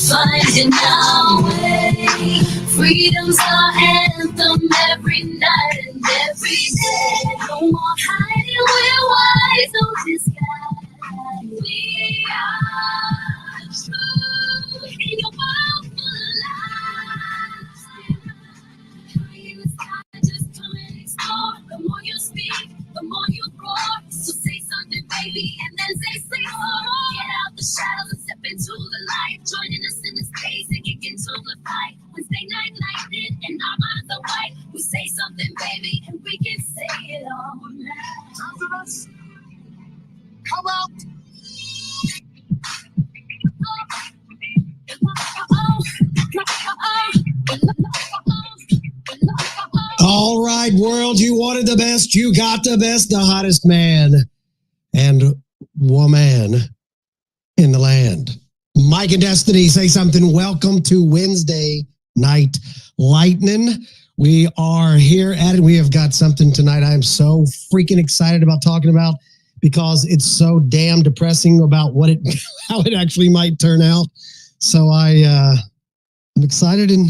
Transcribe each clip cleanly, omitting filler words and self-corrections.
Finding our way. Freedom's our anthem every night and every day. No more hiding, we're wise, no disguise. We are true in your world full of lies. It's not just come and explore. The more you speak, the more you roar. So say something, baby, and then say more. Get out the shadows and step into the light. Joining us in the space and get into the fight. Wednesday night lightning and our minds are white. We say something, baby, and we can say it all night. Those of us, come out. All right, world, you wanted the best, you got the best, the hottest man and woman in the land. Mike and Destiny, say something. Welcome to Wednesday Night Lightning. We are here at it. We have got something tonight I am so freaking excited about talking about because it's so damn depressing about how it actually might turn out. So I'm excited and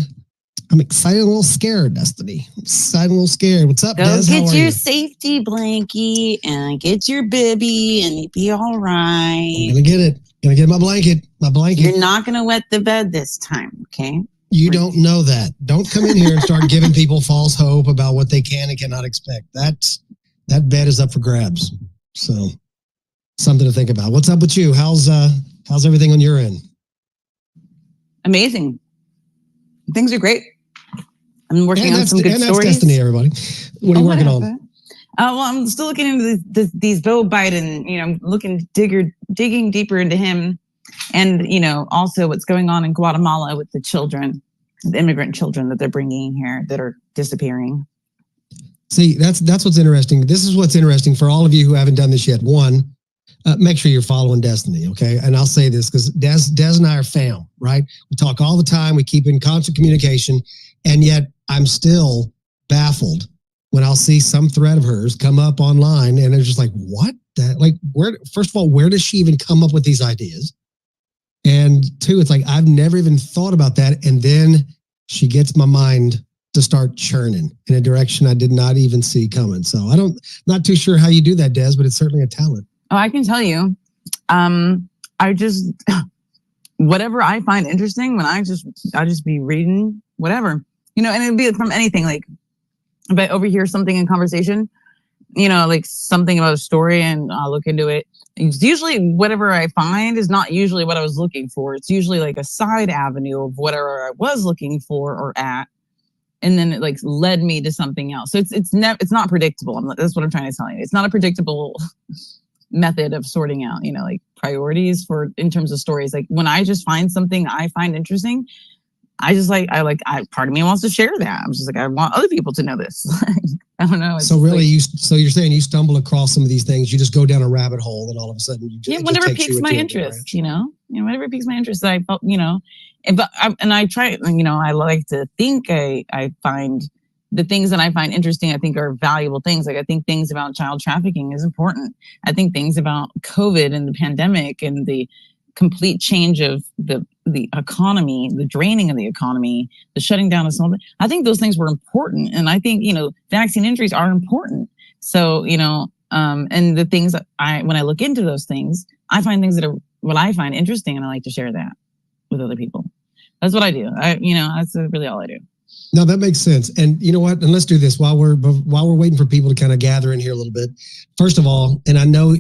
I'm excited, a little scared, Destiny. I'm excited, a little scared. What's up, Go Des? get your safety blankie and get your bibby and you'll be all right. I'm gonna get it. Gonna get my blanket. You're not gonna wet the bed this time, okay? You don't know that. Don't come in here and start giving people false hope about what they can and cannot expect. That bed is up for grabs. So something to think about. What's up with you? How's everything on your end? Amazing. Things are great. I'm working on some good stories. That's Destiny, everybody. What are you working on? Well, I'm still looking into these Beau Biden, I'm looking, digging deeper into him and, also what's going on in Guatemala with the children, the immigrant children that they're bringing here that are disappearing. See, that's what's interesting. This is what's interesting for all of you who haven't done this yet. One, make sure you're following Destiny, okay? And I'll say this because Des and I are fam, right? We talk all the time. We keep in constant communication. And yet I'm still baffled when I'll see some thread of hers come up online and it's just like, what? First of all, where does she even come up with these ideas? And two, it's like, I've never even thought about that. And then she gets my mind to start churning in a direction I did not even see coming. So not too sure how you do that, Des, but it's certainly a talent. Oh, I can tell you, I just, whatever I find interesting I'll just be reading whatever, and it'd be from anything. Like if I overhear something in conversation, like something about a story and I'll look into it. It's usually whatever I find is not usually what I was looking for. It's usually like a side avenue of whatever I was looking for or at. And then it led me to something else. So it's not predictable. That's what I'm trying to tell you. It's not a predictable method of sorting out, priorities in terms of stories. Like when I just find something I find interesting, part of me wants to share that. I'm just like, I want other people to know this. I don't know. So really, you're saying you stumble across some of these things, you just go down a rabbit hole, and all of a sudden, whenever it piques my interest, whenever it piques my interest, I felt, and I try, I like to think I find the things that I find interesting, I think are valuable things. Like I think things about child trafficking is important. I think things about COVID and the pandemic and the complete change of the economy, the draining of the economy, the shutting down of something. I think those things were important. And I think, vaccine injuries are important. So, and the things that when I look into those things, I find things that are what I find interesting. And I like to share that with other people. That's what I do. That's really all I do. No, that makes sense. And you know what? And let's do this while we're waiting for people to kind of gather in here a little bit. First of all, and I know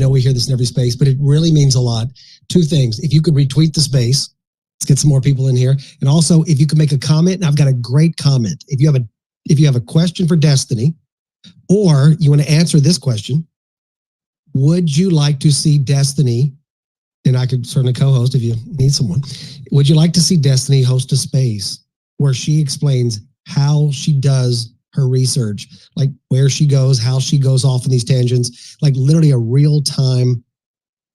we hear this in every space, but it really means a lot. Two things. If you could retweet the space, let's get some more people in here. And also, if you could make a comment, and I've got a great comment. If you have a question for Destiny, or you want to answer this question, would you like to see Destiny in and I could certainly co-host if you need someone. Would you like to see Destiny host a space where she explains how she does her research, like where she goes, how she goes off in these tangents, like literally a real-time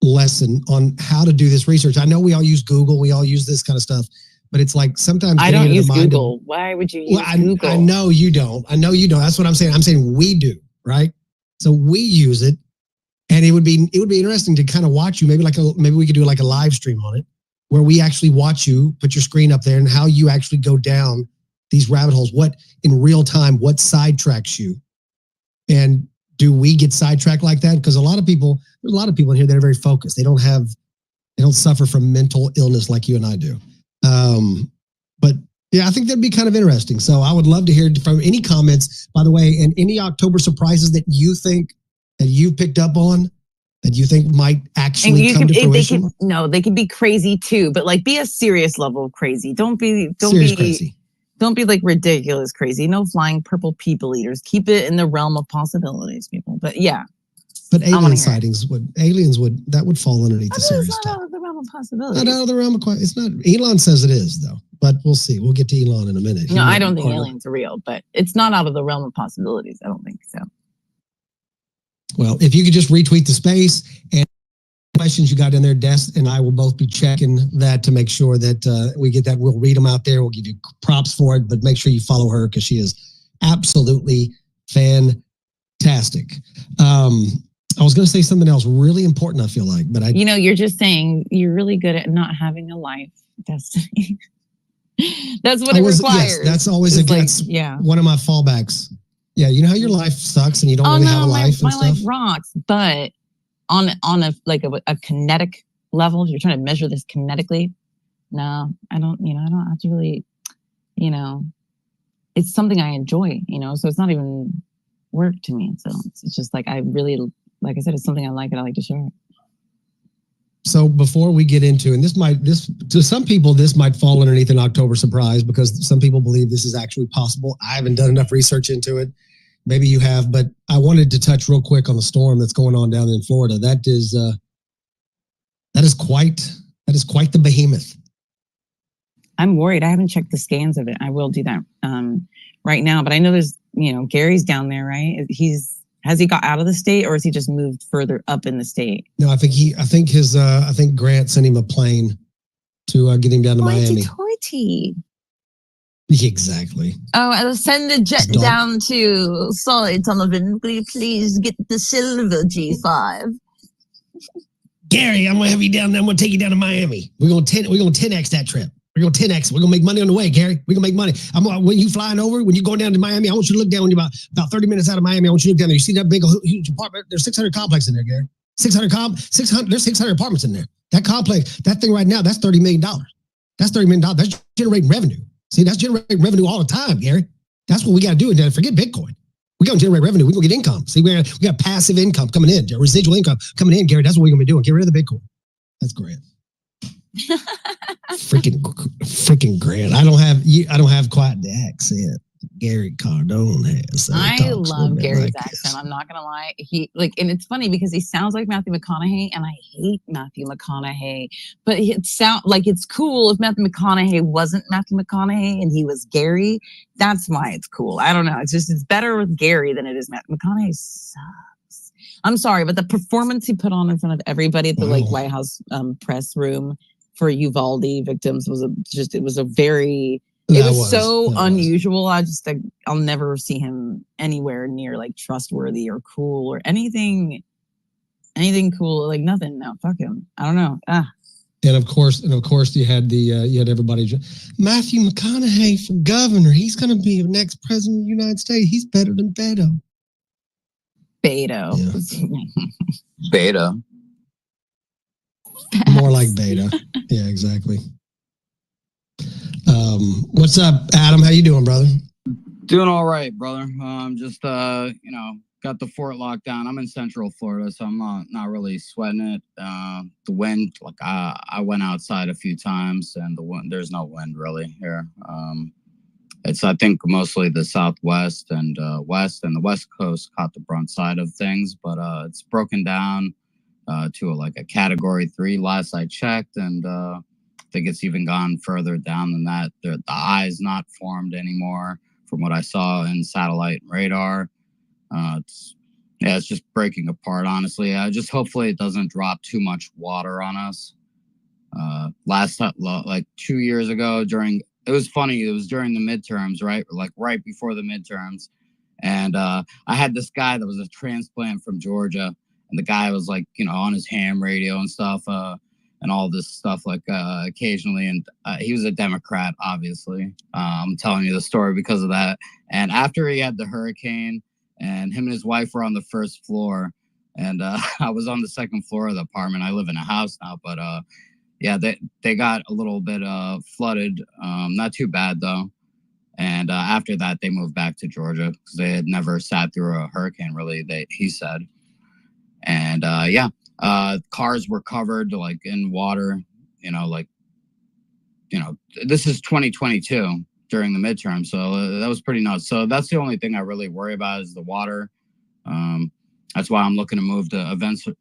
lesson on how to do this research? I know we all use Google, we all use this kind of stuff, but it's like sometimes I don't use Google. Why would you use Google? I know you don't. I know you don't. That's what I'm saying. I'm saying we do, right? So we use it, and it would be interesting to kind of watch you. Maybe we could do like a live stream on it, where we actually watch you put your screen up there and how you actually go down these rabbit holes. What in real time? What sidetracks you? And do we get sidetracked like that? Because there's a lot of people in here that are very focused. They don't suffer from mental illness like you and I do. But yeah, I think that'd be kind of interesting. So I would love to hear from any comments, by the way, and any October surprises that you think that you picked up on that you think might actually come to fruition. They could be crazy too, but like be a serious level of crazy. Don't be crazy. Don't be like ridiculous crazy. No flying purple people eaters. Keep it in the realm of possibilities, people. But yeah. But alien sightings that would fall underneath the serious stuff. Not out of the realm of possibilities. Not out of the realm of it's not. Elon says it is though, but we'll see. We'll get to Elon in a minute. No, I don't think aliens are real, but it's not out of the realm of possibilities. I don't think so. Well, if you could just retweet the space and questions you got in there, Des and I will both be checking that to make sure that we get that. We'll read them out there. We'll give you props for it, but make sure you follow her because she is absolutely fantastic. I was going to say something else really important, I feel like, but you're just saying you're really good at not having a life, Destiny. That's what it requires. Yes, that's always one of my fallbacks. Yeah, you know how your life sucks and you don't really have a life and stuff? My life rocks, but on a kinetic level, if you're trying to measure this kinetically, no, I don't have to really, it's something I enjoy, so it's not even work to me. So it's just like I really, like I said, it's something I like and I like to share. So before we get into, and to some people, this might fall underneath an October surprise because some people believe this is actually possible. I haven't done enough research into it. Maybe you have, but I wanted to touch real quick on the storm that's going on down in Florida. That is quite the behemoth. I'm worried. I haven't checked the scans of it. I will do that right now. But I know there's, Gary's down there, right? Has he got out of the state or has he just moved further up in the state? No, I think Grant sent him a plane to get him down to Miami. Exactly. Oh, I'll send the jet down to Sorry, Donovan. Will you please get the silver G5? Gary, I'm gonna have you down there. I'm gonna take you down to Miami. We're gonna 10x that trip. We're gonna 10x. We're gonna make money on the way, Gary. We're gonna make money. When you flying over, when you going down to Miami, I want you to look down when you're about 30 minutes out of Miami. I want you to look down there. You see that big, huge apartment? There's 600 complexes in there, Gary. 600. There's 600 apartments in there. That complex, that thing right now, that's $30 million. That's $30 million. That's generating revenue. See, that's generating revenue all the time, Gary. That's what we got to do. And forget Bitcoin. We got to generate revenue. We going to get income. See, we got passive income coming in, residual income coming in, Gary. That's what we're going to be doing. Get rid of the Bitcoin. That's great. freaking Grant. I don't have quite the accent Gary Cardone has. I love Gary's accent. I'm not gonna lie. And it's funny because he sounds like Matthew McConaughey, and I hate Matthew McConaughey. But it sounds like it's cool if Matthew McConaughey wasn't Matthew McConaughey and he was Gary. That's why it's cool. I don't know. It's better with Gary than it is Matthew. McConaughey sucks. I'm sorry, but the performance he put on in front of everybody at the White House press room for Uvalde victims was so unusual. I'll never see him anywhere near like trustworthy or cool or anything cool. Like nothing. No, fuck him. I don't know. And of course, you had everybody. Matthew McConaughey for governor. He's going to be the next president of the United States. He's better than Beto. Beto. Yeah. Beta. More like beta. Yeah, exactly. What's up, Adam? How you doing, brother? Doing all right, brother. Just got the fort locked down. I'm in Central Florida, so I'm not really sweating it. The wind, I went outside a few times, and there's no wind really here. It's I think mostly the Southwest and West, and the West Coast caught the brunt side of things, but it's broken down. to like a category 3 last I checked, and I think it's even gone further down than that. The eye's not formed anymore from what I saw in satellite and radar. It's just breaking apart, honestly. Just hopefully it doesn't drop too much water on us. Last like 2 years ago, it was funny, it was during the midterms, right? Like right before the midterms. And I had this guy that was a transplant from Georgia, and the guy was like, on his ham radio and stuff, and all this stuff, like occasionally. And he was a Democrat, obviously. I'm telling you the story because of that. And after he had the hurricane, and him and his wife were on the first floor, and I was on the second floor of the apartment. I live in a house now, but they got a little bit flooded. Not too bad though. And after that, they moved back to Georgia because they had never sat through a hurricane, really. He said, and cars were covered like in water. This is 2022 during the midterm, so that was pretty nuts. So that's the only thing I really worry about is the water. That's why I'm looking to move to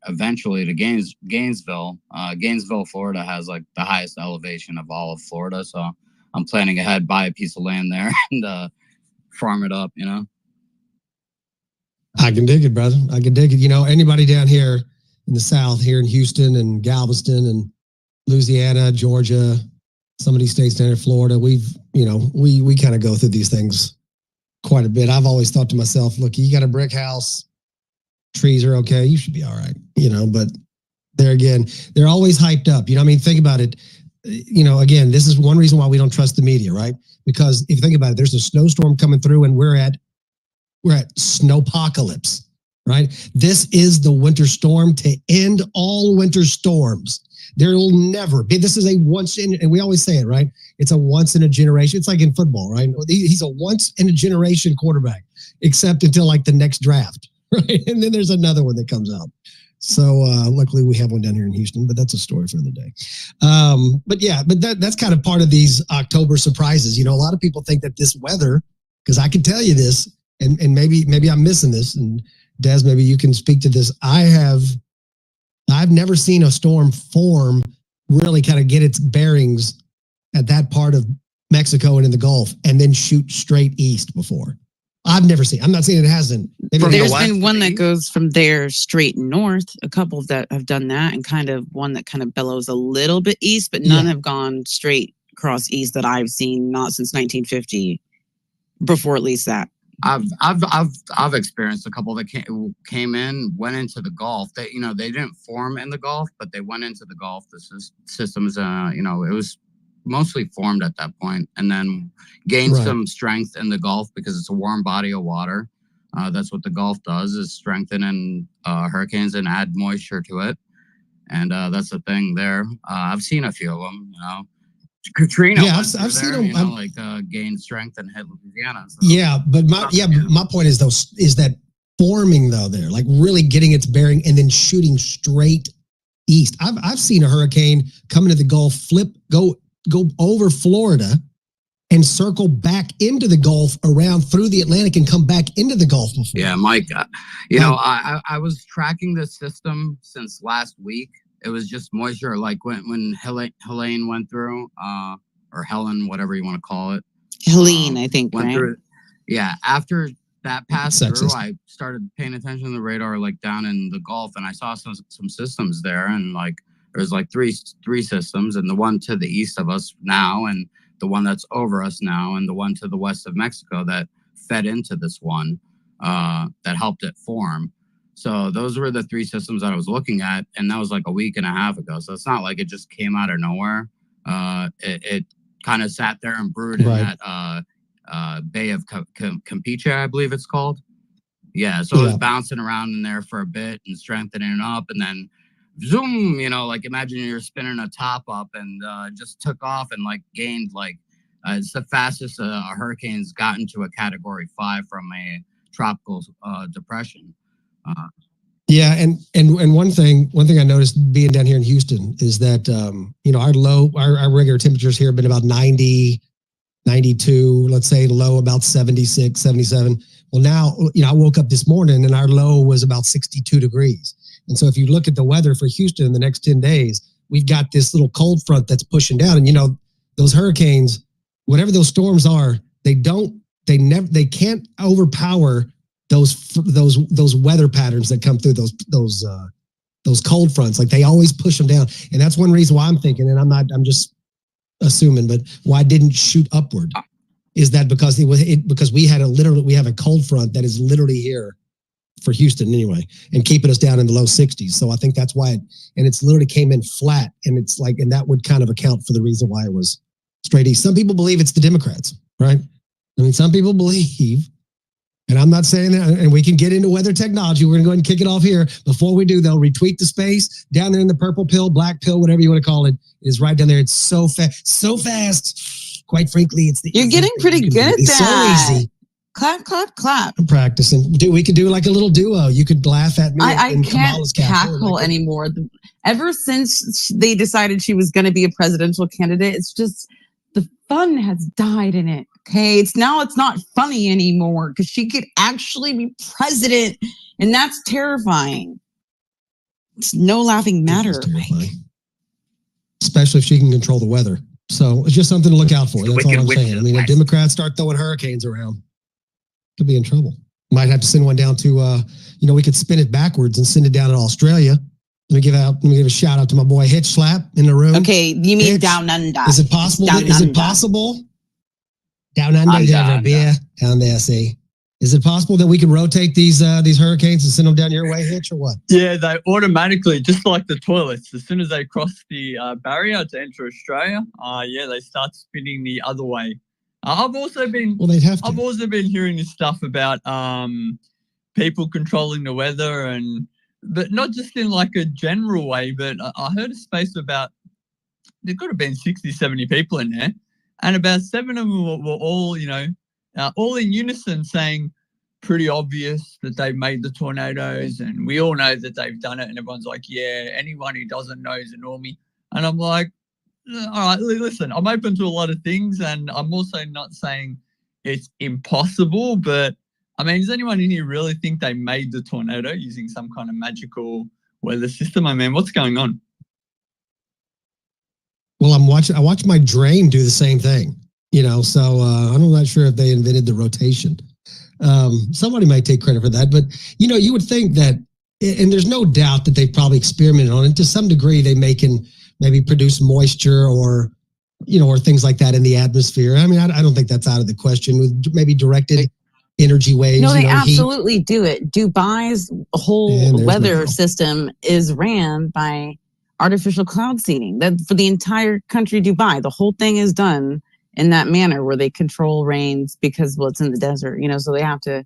eventually to Gainesville. Gainesville, Florida has like the highest elevation of all of Florida. So I'm planning ahead, buy a piece of land there and farm it up, I can dig it, brother. I can dig it. Anybody down here in the South, here in Houston and Galveston and Louisiana, Georgia, some of these states down in Florida, we kind of go through these things quite a bit. I've always thought to myself, look, you got a brick house, trees are okay, you should be all right, but there again, they're always hyped up. Think about it. Again, this is one reason why we don't trust the media, right? Because if you think about it, there's a snowstorm coming through and we're at snowpocalypse, right? This is the winter storm to end all winter storms. There will never be. This is and we always say it, right? It's a once in a generation. It's like in football, right? He's a once in a generation quarterback, except until like the next draft, right? And then there's another one that comes out. So luckily we have one down here in Houston, but that's a story for the day. But that's kind of part of these October surprises. A lot of people think that this weather, because I can tell you this, and maybe I'm missing this, and Des, maybe you can speak to this. I've never seen a storm form really kind of get its bearings at that part of Mexico and in the Gulf and then shoot straight east before. I've never seen. I'm not saying it hasn't. There's been one that goes from there straight north, a couple that have done that, and kind of one that kind of bellows a little bit east, but none have gone straight across east that I've seen, not since 1950, before at least that. I've experienced a couple that came in, went into the Gulf. They didn't form in the Gulf, but they went into the Gulf. The systems, it was mostly formed at that point, and then gained some strength in the Gulf because it's a warm body of water. That's what the Gulf does, is strengthen in hurricanes and add moisture to it. And that's the thing there. I've seen a few of them, Katrina, I've seen them, gain strength and hit Louisiana. So. Yeah, but my point is that forming though there, like really getting its bearing and then shooting straight east. I've seen a hurricane come into the Gulf, go over Florida and circle back into the Gulf, around through the Atlantic and come back into the Gulf before. Yeah, Mike, I was tracking this system since last week. It was just moisture, like when Helene went through, or Helen, whatever you want to call it. Helene, I think, went right? through. Yeah, after that passed through, I started paying attention to the radar, like down in the Gulf, and I saw some systems there, and like there's like three systems, and the one to the east of us now, and the one that's over us now, and the one to the west of Mexico that fed into this one, that helped it form. So those were the three systems that I was looking at, and that was like a week and a half ago. So it's not like it just came out of nowhere. It kind of sat there and brewed in that Bay of Campeche, I believe it's called. Yeah, so it was bouncing around in there for a bit and strengthening it up, and then zoom, like imagine you're spinning a top up, and just took off and like gained it's the fastest a hurricane's gotten to a Category 5 from a tropical depression. Yeah, and one thing I noticed being down here in Houston is that our regular temperatures here have been about 90, 92, let's say low about 76, 77. Well, now, I woke up this morning and our low was about 62 degrees. And so if you look at the weather for Houston in the next 10 days, we've got this little cold front that's pushing down. And you know, those hurricanes, whatever those storms are, they can't overpower those weather patterns that come through those cold fronts. Like they always push them down. And that's one reason why I'm thinking, and I'm just assuming, but why it didn't shoot upward is that because because we have a cold front that is literally here for Houston anyway, and keeping us down in the low 60s. So I think that's why it's literally came in flat, and it's like, and that would kind of account for the reason why it was straight east. Some people believe it's the Democrats, right? I mean, some people believe, and I'm not saying that, and we can get into weather technology. We're gonna go ahead and kick it off here. Before we do, though, retweet the space down there in the purple pill, black pill, whatever you want to call it, is right down there. It's so fast. Quite frankly, it's the You're getting pretty good at that. So easy. Clap, clap, clap. I'm practicing. We could do like a little duo. You could laugh at me. I can't cackle anymore. Ever since they decided she was going to be a presidential candidate, it's just the fun has died in it. Okay, it's not funny anymore because she could actually be president, and that's terrifying. It's no laughing matter. Especially if she can control the weather. So it's just something to look out for. That's all I'm saying. I mean, if Democrats start throwing hurricanes around, could be in trouble. Might have to send one down to, we could spin it backwards and send it down to Australia. Let me give a shout out to my boy Hitch Slap in the room. Okay, you mean Hitch, down under? Is it possible? Is it possible? Down under, beer down there. See, is it possible that we can rotate these hurricanes and send them down your way, Hitch, or what? Yeah, they automatically, just like the toilets, as soon as they cross the barrier to enter Australia, they start spinning the other way. I've also been hearing this stuff about people controlling the weather, but not just in like a general way, but I heard a space about, there could have been 60, 70 people in there, and about 7 of them were all in unison saying pretty obvious that they've made the tornadoes, and we all know that they've done it, and everyone's like, yeah, anyone who doesn't know is a normie. And I'm like, all right, listen, I'm open to a lot of things, and I'm also not saying it's impossible, but I mean, does anyone in here really think they made the tornado using some kind of magical weather system? I mean, what's going on? Well, I watch my drain do the same thing, so I'm not sure if they invented the rotation. Somebody might take credit for that, but you would think that, and there's no doubt that they've probably experimented on it to some degree. They maybe produce moisture or things like that in the atmosphere. I mean, I don't think that's out of the question, with maybe directed energy waves. No, they absolutely do it. Dubai's whole weather system is ran by artificial cloud seeding. That for the entire country, Dubai, the whole thing is done in that manner where they control rains because, it's in the desert, so they have to,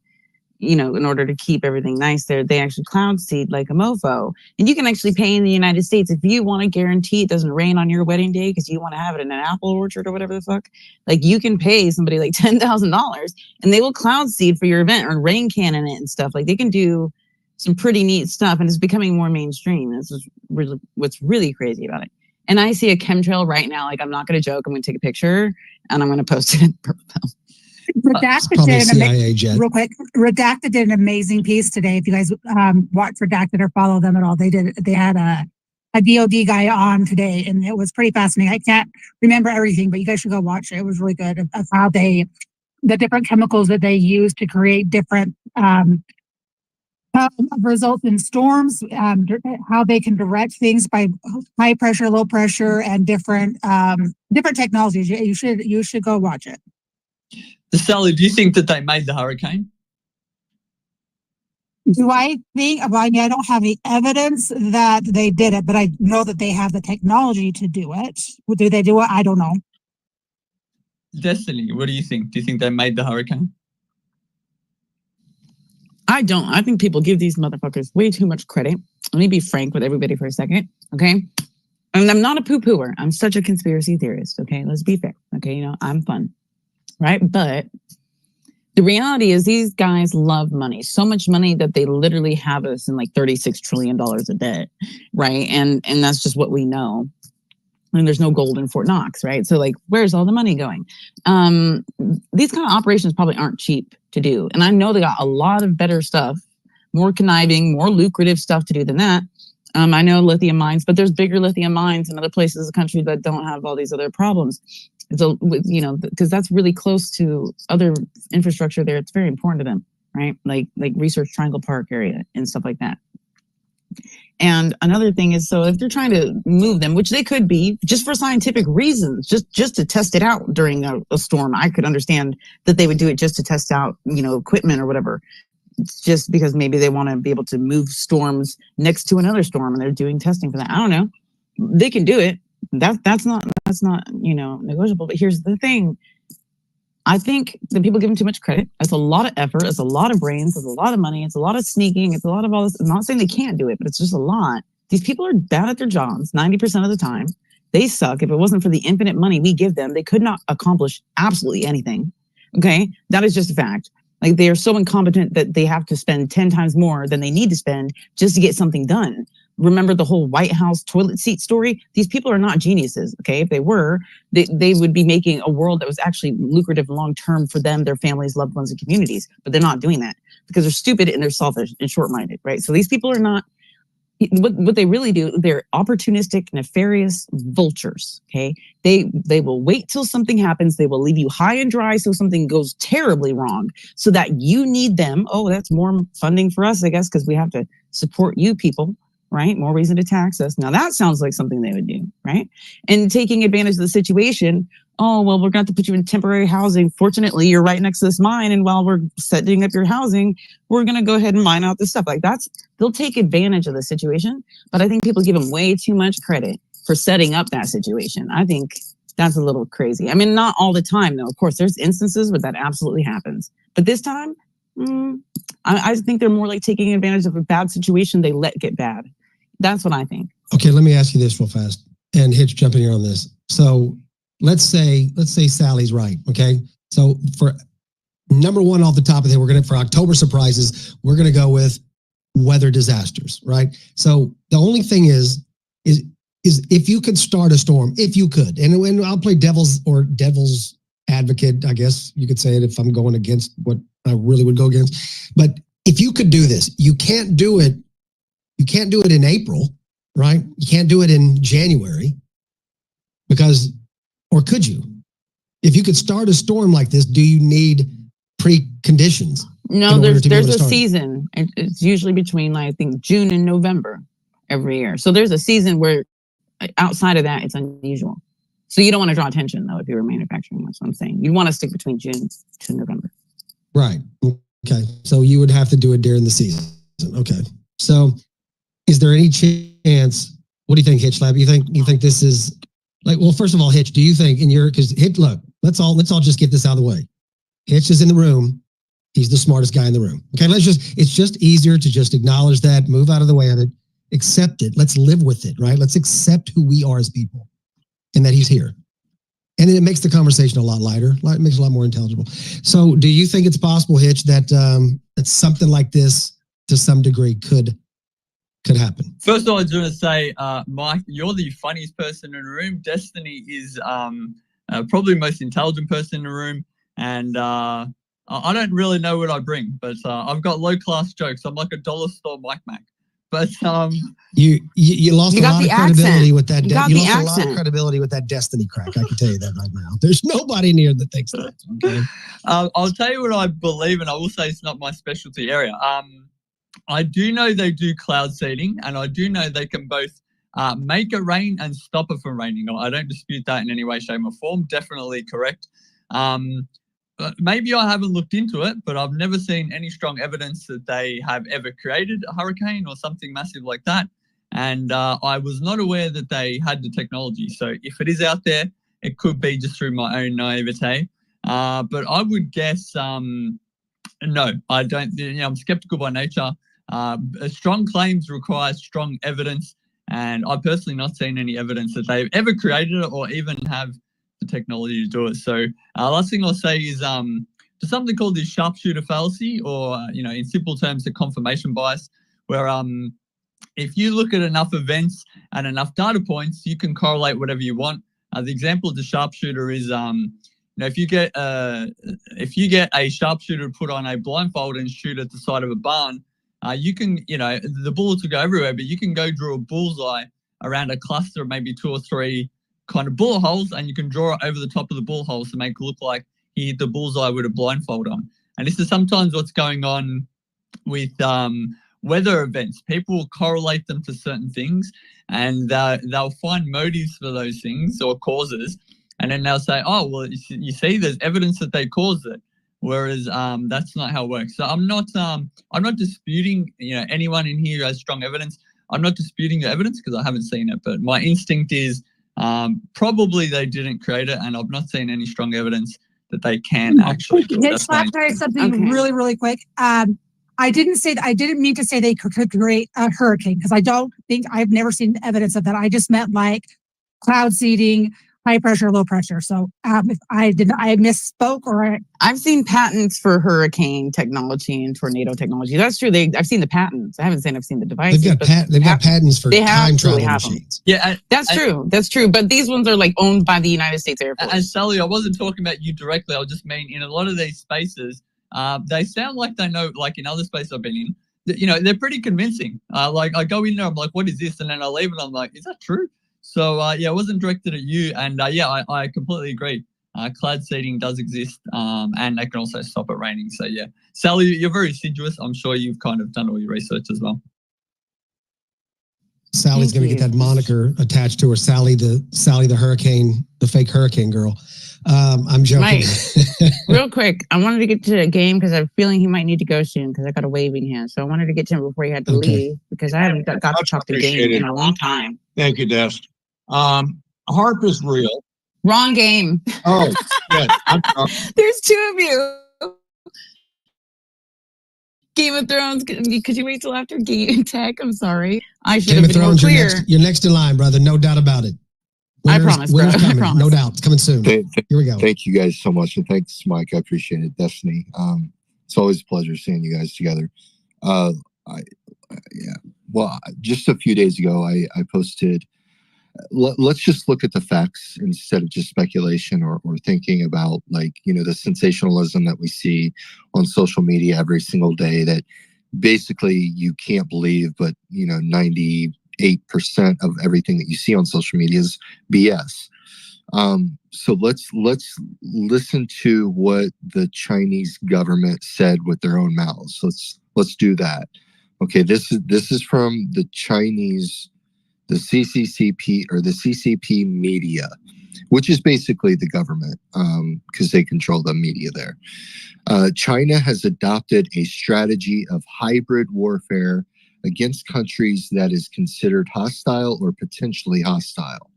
in order to keep everything nice there, they actually cloud seed like a mofo. And you can actually pay in the United States if you want to guarantee it doesn't rain on your wedding day because you want to have it in an apple orchard or whatever the fuck. Like, you can pay somebody like $10,000 and they will cloud seed for your event or rain cannon it and stuff. Like, they can do some pretty neat stuff, and it's becoming more mainstream. This is really what's really crazy about it. And I see a chemtrail right now. Like, I'm not going to joke. I'm going to take a picture and I'm going to post it in Purple. Redacted did an amazing piece today. If you guys watch Redacted or follow them at all, they had a DOD guy on today, and it was pretty fascinating. I can't remember everything, but you guys should go watch it. It was really good of how the different chemicals that they use to create different results in storms, how they can direct things by high pressure, low pressure, and different technologies. You should go watch it. Sally, do you think that they made the hurricane? Do I think? Well, I mean, I don't have any evidence that they did it, but I know that they have the technology to do it. Do they do it? I don't know. Destiny, what do you think? Do you think they made the hurricane? I don't. I think people give these motherfuckers way too much credit. Let me be frank with everybody for a second, okay? And I'm not a poo-pooer. I'm such a conspiracy theorist, okay? Let's be fair, okay? I'm fun. Right? But the reality is these guys love money. So much money that they literally have us in like $36 trillion of debt. Right? And that's just what we know. And there's no gold in Fort Knox, right? So like, where's all the money going? These kind of operations probably aren't cheap to do. And I know they got a lot of better stuff more conniving, more lucrative stuff to do than that. I know lithium mines, but there's bigger lithium mines in other places of the country that don't have all these other problems. So, because that's really close to other infrastructure there. It's very important to them, right? Like Research Triangle Park area and stuff like that. And another thing is, so if they're trying to move them, which they could be just for scientific reasons, just to test it out during a storm, I could understand that they would do it just to test out, equipment or whatever. It's just because maybe they want to be able to move storms next to another storm and they're doing testing for that. I don't know. They can do it. That's not negotiable. But here's the thing. I think that people give them too much credit. It's a lot of effort. It's a lot of brains. It's a lot of money. It's a lot of sneaking. It's a lot of all this. I'm not saying they can't do it, but it's just a lot. These people are bad at their jobs 90% of the time. They suck. If it wasn't for the infinite money we give them, they could not accomplish absolutely anything. Okay? That is just a fact. Like, they are so incompetent that they have to spend 10 times more than they need to spend just to get something done. Remember the whole White House toilet seat story? These people are not geniuses, okay? If they were, they would be making a world that was actually lucrative long-term for them, their families, loved ones, and communities. But they're not doing that because they're stupid and they're selfish and short-minded, right? So these people are not, what they really do, they're opportunistic, nefarious vultures, okay? They will wait till something happens. They will leave you high and dry so something goes terribly wrong so that you need them. Oh, that's more funding for us, I guess, because we have to support you people. Right? More reason to tax us. Now that sounds like something they would do, right? And taking advantage of the situation. Oh, well, we're going to have to put you in temporary housing. Fortunately, you're right next to this mine. And while we're setting up your housing, we're going to go ahead and mine out this stuff. Like, they'll take advantage of the situation. But I think people give them way too much credit for setting up that situation. I think that's a little crazy. I mean, not all the time, though. Of course, there's instances where that absolutely happens. But this time, I think they're more like taking advantage of a bad situation they let get bad. That's what I think. Okay, let me ask you this real fast, and Hitch, jump in here on this. So let's say Sally's right. Okay, so for number one off the top of the head, for October surprises, we're gonna go with weather disasters, right? So the only thing is if you could start a storm, if you could, and I'll play devil's advocate, I guess you could say it if I'm going against what I really would go against. But if you could do this, you can't do it. You can't do it in April, right? You can't do it in January or could you? If you could start a storm like this, do you need preconditions? No, there's a season. It's usually between, I think, June and November every year. So there's a season where outside of that, it's unusual. So you don't want to draw attention, though, if you were manufacturing. That's what I'm saying. You want to stick between June to November. Right. Okay. So you would have to do it during the season. Okay. So is there any chance? What do you think, Hitch Lab? You think this is like? Well, first of all, Hitch, do you think because Hitch? Look, let's all just get this out of the way. Hitch is in the room. He's the smartest guy in the room. Okay, it's just easier to just acknowledge that, move out of the way of it, accept it. Let's live with it, right? Let's accept who we are as people, and that he's here. And then it makes the conversation a lot lighter. It makes it a lot more intelligible. So, do you think it's possible, Hitch, that that something like this, to some degree, could happen? First of all, I just want to say, Mike, you're the funniest person in the room. Destiny is probably the most intelligent person in the room. And I don't really know what I bring, but I've got low-class jokes. I'm like a dollar store MikeMac. But you lost a lot of credibility with that. You lost a lot of credibility with that Destiny crack. I can tell you that right now. There's nobody near that thinks that. Okay. I'll tell you what I believe, and I will say it's not my specialty area. I do know they do cloud seeding, and I do know they can both make it rain and stop it from raining. I don't dispute that in any way, shape, or form. Definitely correct. Maybe I haven't looked into it, but I've never seen any strong evidence that they have ever created a hurricane or something massive like that. And I was not aware that they had the technology. So if it is out there, it could be just through my own naivete. But I would guess, no, I don't. I'm skeptical by nature. Strong claims require strong evidence. And I've personally not seen any evidence that they've ever created it or even have the technology to do it. So last thing I'll say is there's something called the sharpshooter fallacy, or in simple terms, the confirmation bias, where if you look at enough events and enough data points, you can correlate whatever you want. The example of the sharpshooter is if you get a sharpshooter to put on a blindfold and shoot at the side of a barn, you can, the bullets will go everywhere, but you can go draw a bullseye around a cluster of maybe 2 or 3 kind of bullet holes, and you can draw it over the top of the bullet holes to make it look like he hit the bullseye with a blindfold on. And this is sometimes what's going on with weather events. People will correlate them to certain things, and they'll find motives for those things or causes, and then they'll say, oh, well, you see, there's evidence that they caused it. Whereas that's not how it works. So I'm not disputing, anyone in here who has strong evidence. I'm not disputing the evidence because I haven't seen it, but my instinct is probably they didn't create it, and I've not seen any strong evidence that they can actually. Let's try something really, really quick. I didn't mean to say they could create a hurricane, because I've never seen evidence of that. I just meant like cloud seeding, high pressure, low pressure. So if I misspoke, or I've seen patents for hurricane technology and tornado technology. That's true. I've seen the patents. I've seen the devices. They've got patents for time travel machines. Yeah, that's true. That's true. But these ones are like owned by the United States Air Force. And Sally, I wasn't talking about you directly. I just mean in a lot of these spaces, they sound like they know, like in other spaces I've been in, they're pretty convincing. Like I go in there, I'm like, what is this? And then I leave and I'm like, is that true? So, it wasn't directed at you. And I completely agree. Cloud seeding does exist, and they can also stop it raining. So, yeah. Sally, you're very assiduous. I'm sure you've kind of done all your research as well. Sally's going to get that moniker attached to her. Sally the hurricane, the fake hurricane girl. I'm joking. Mike, real quick, I wanted to get to a game because I have a feeling he might need to go soon because I got a waving hand. So I wanted to get to him before he had to leave because I haven't got to talk the game in a long time. Thank you, Des. HARP is real. Wrong game. Oh, good. There's 2 of you. Game of Thrones. Could you wait till after Game Tech? I'm sorry. I should have been more clear. You're next in line, brother. No doubt about it. I promise, bro. I promise. No doubt. It's coming soon. Here we go. Thank you guys so much. And thanks, Mike. I appreciate it. Destiny. It's always a pleasure seeing you guys together. Well, just a few days ago, I posted, let's just look at the facts instead of just speculation or thinking about the sensationalism that we see on social media every single day that basically you can't believe, but 98% of everything that you see on social media is BS. So let's listen to what the Chinese government said with their own mouths. Let's do that. Okay, this is from the Chinese, the CCCP or the CCP media, which is basically the government, because they control the media there. China has adopted a strategy of hybrid warfare against countries that is considered hostile or potentially hostile.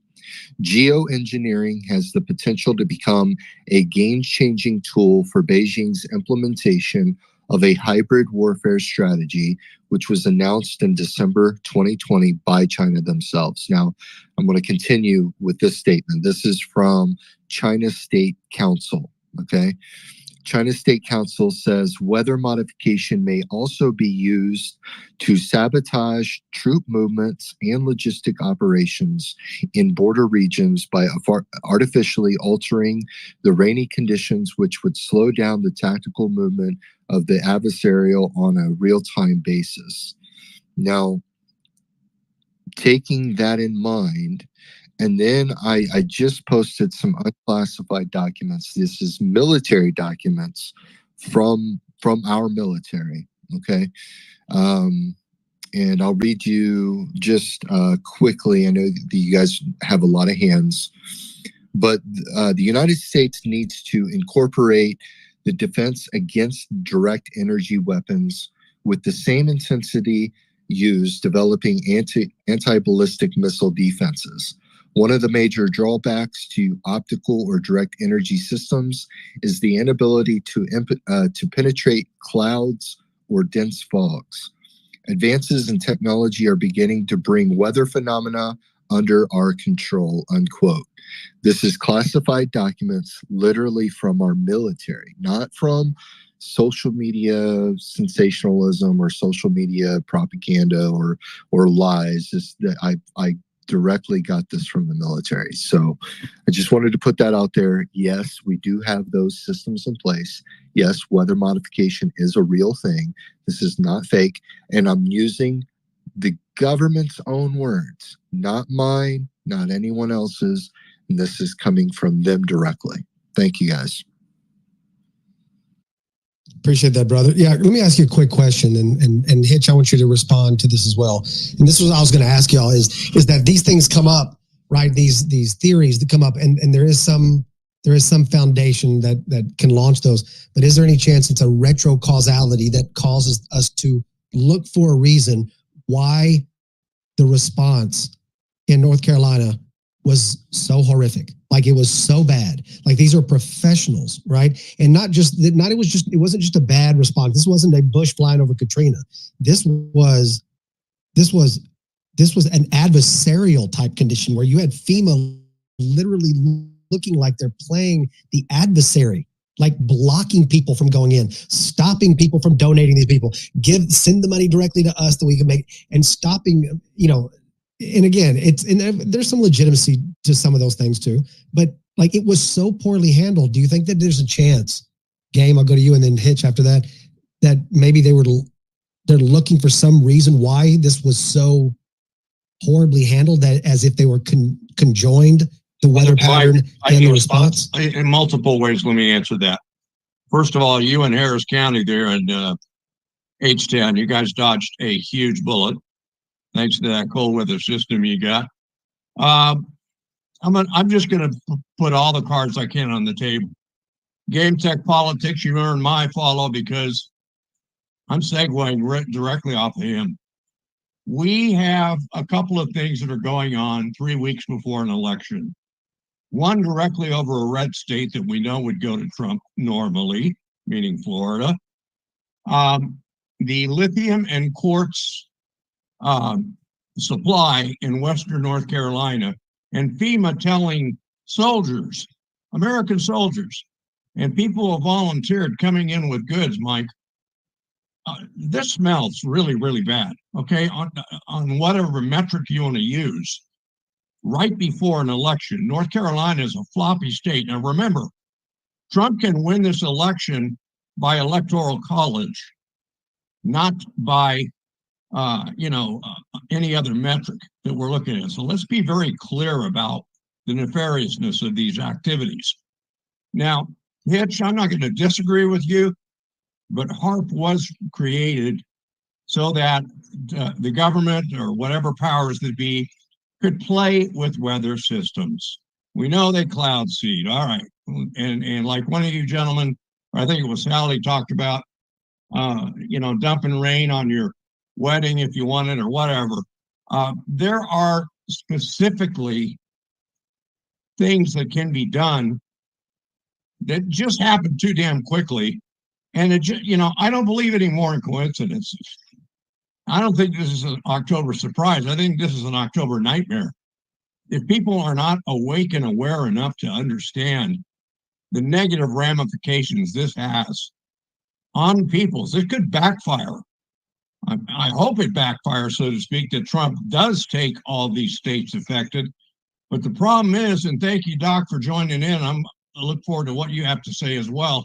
Geoengineering has the potential to become a game-changing tool for Beijing's implementation of a hybrid warfare strategy, which was announced in December 2020 by China themselves. Now, I'm going to continue with this statement. This is from China State Council, okay? China State Council says weather modification may also be used to sabotage troop movements and logistic operations in border regions by artificially altering the rainy conditions, which would slow down the tactical movement of the adversarial on a real-time basis. Now, taking that in mind, and then I just posted some unclassified documents. This is military documents from our military, okay? And I'll read you just quickly. I know that you guys have a lot of hands, but the United States needs to incorporate the defense against direct energy weapons with the same intensity used developing anti-ballistic missile defenses. One of the major drawbacks to optical or direct energy systems is the inability to penetrate clouds or dense fogs. Advances in technology are beginning to bring weather phenomena under our control, unquote. This is classified documents literally from our military, not from social media sensationalism or social media propaganda or lies. This, that I directly got this from the military. So I just wanted to put that out there. Yes, we do have those systems in place. Yes, weather modification is a real thing. This is not fake. And I'm using the government's own words, not mine, not anyone else's. And this is coming from them directly. Thank you, guys. Appreciate that, brother. Yeah, let me ask you a quick question, and Hitch, I want you to respond to this as well. And this was what I was going to ask y'all is that these things come up, right? These theories that come up, and there is some foundation that can launch those. But is there any chance it's a retro causality that causes us to look for a reason why the response in North Carolina was so horrific? Like, it was so bad. Like, these are professionals, right? And it wasn't just a bad response. This wasn't a Bush flying over Katrina. This was an adversarial type condition where you had FEMA literally looking like they're playing the adversary, like blocking people from going in, stopping people from donating these people, send the money directly to us that we can make, and stopping, and again, there's some legitimacy to some of those things too, but like, it was so poorly handled. Do you think that there's a chance, Game, I'll go to you and then Hitch after that maybe they're looking for some reason why this was so horribly handled, that as if they were conjoined, the weather pattern and the response? In multiple ways, let me answer that. First of all, you in Harris County there in H10, you guys dodged a huge bullet, thanks to that cold weather system you got. I'm just going to put all the cards I can on the table. Game Tech Politics, you earned my follow because I'm segueing directly off of him. We have a couple of things that are going on 3 weeks before an election. One directly over a red state that we know would go to Trump normally, meaning Florida. The lithium and quartz supply in Western North Carolina, and FEMA telling soldiers, American soldiers, and people who have volunteered coming in with goods, Mike, this smells really, really bad, okay? On whatever metric you want to use, right before an election. North Carolina is a floppy state. Now remember, Trump can win this election by electoral college, not by any other metric that we're looking at. So let's be very clear about the nefariousness of these activities. Now, Hitch, I'm not going to disagree with you, but HARP was created so that the government or whatever powers that be could play with weather systems. We know they cloud seed, all right. And like one of you gentlemen, or I think it was Sally, talked about, dumping rain on your wedding if you want it or whatever. There are specifically things that can be done that just happen too damn quickly. And I don't believe any more in coincidences. I don't think this is an October surprise. I think this is an October nightmare. If people are not awake and aware enough to understand the negative ramifications this has on people, this could backfire. I hope it backfires, so to speak, that Trump does take all these states affected. But the problem is, and thank you, Doc, for joining in. I look forward to what you have to say as well.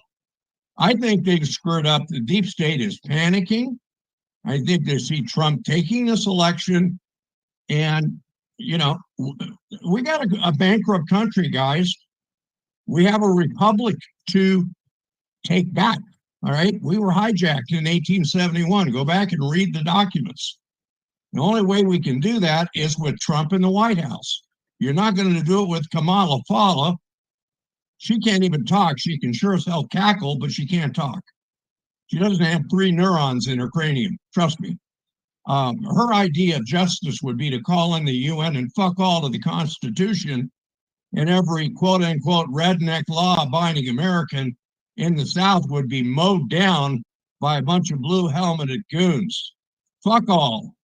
I think they've screwed up. The deep state is panicking. I think they see Trump taking this election. And, we got a bankrupt country, guys. We have a republic to take back. All right. We were hijacked in 1871. Go back and read the documents. The only way we can do that is with Trump in the White House. You're not going to do it with Kamala Fala. She can't even talk. She can sure as hell cackle, but she can't talk. She doesn't have 3 neurons in her cranium. Trust me. Her idea of justice would be to call in the UN and fuck all of the Constitution and every quote unquote redneck law abiding American in the South would be mowed down by a bunch of blue helmeted goons. Fuck all.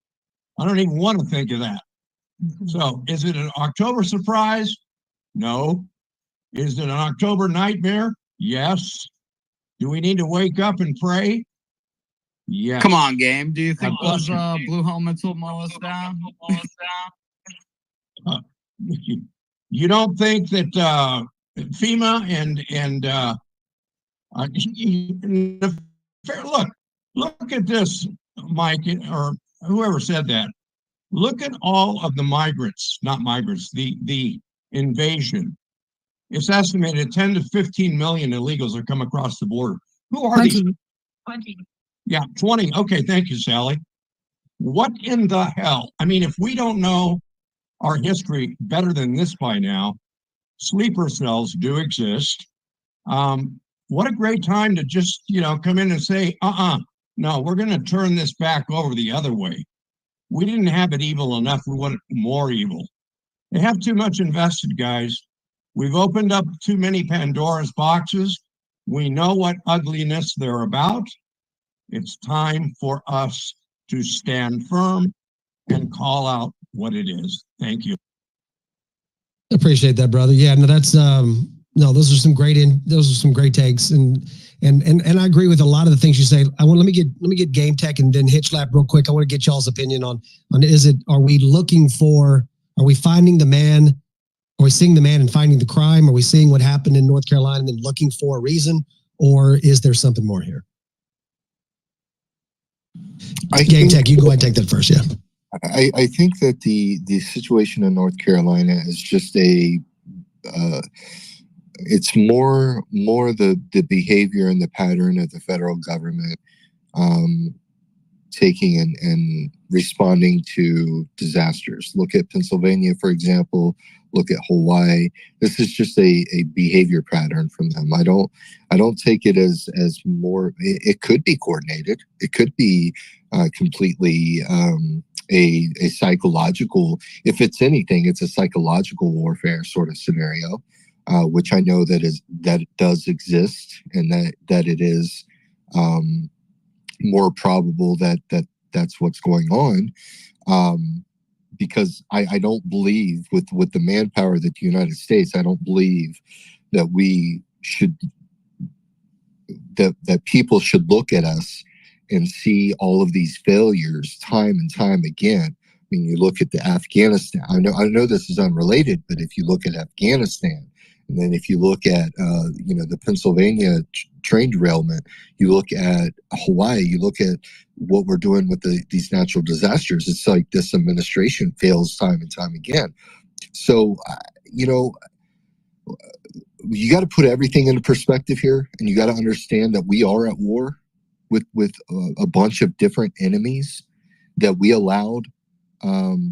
I don't even want to think of that. So is it an October surprise? No. Is it an October nightmare? Yes. Do we need to wake up and pray? Yes. Come on, Game. Do you think those blue helmets will mow us down? you don't think that FEMA and look at this, Mike, or whoever said that. Look at all of the migrants, not migrants, the invasion. It's estimated 10 to 15 million illegals are come across the border. Who are 20. these? 20. Yeah, 20. Okay, thank you, Sally. What in the hell? I mean, if we don't know our history better than this by now, sleeper cells do exist. What a great time to just, come in and say, no, we're going to turn this back over the other way. We didn't have it evil enough. We want it more evil. They have too much invested, guys. We've opened up too many Pandora's boxes. We know what ugliness they're about. It's time for us to stand firm and call out what it is. Thank you. Appreciate that, brother. Yeah, no, that's those are some great takes, and I agree with a lot of the things you say. Let me get Game Tech and then Hitchlap real quick. I want to get y'all's opinion on are we finding the man? Are we seeing the man and finding the crime? Are we seeing what happened in North Carolina and then looking for a reason? Or is there something more here? Game Tech, you go ahead and take that first, yeah. I think that the situation in North Carolina is just it's more the behavior and the pattern of the federal government taking and responding to disasters. Look at Pennsylvania, for example. Look at Hawaii. This is just a behavior pattern from them. I don't take it as more. It could be coordinated. It could be completely a psychological. If it's anything, it's a psychological warfare sort of scenario, which I know that it does exist, and that it is more probable that that's what's going on. Because I don't believe with the manpower that the United States, I don't believe that that people should look at us and see all of these failures time and time again. I mean, you look at the Afghanistan. I know this is unrelated, but if you look at Afghanistan, and then if you look at the Pennsylvania train derailment, you look at Hawaii, you look at what we're doing with these natural disasters. It's like this administration fails time and time again. So, you got to put everything into perspective here, and you got to understand that we are at war with a bunch of different enemies, that we allowed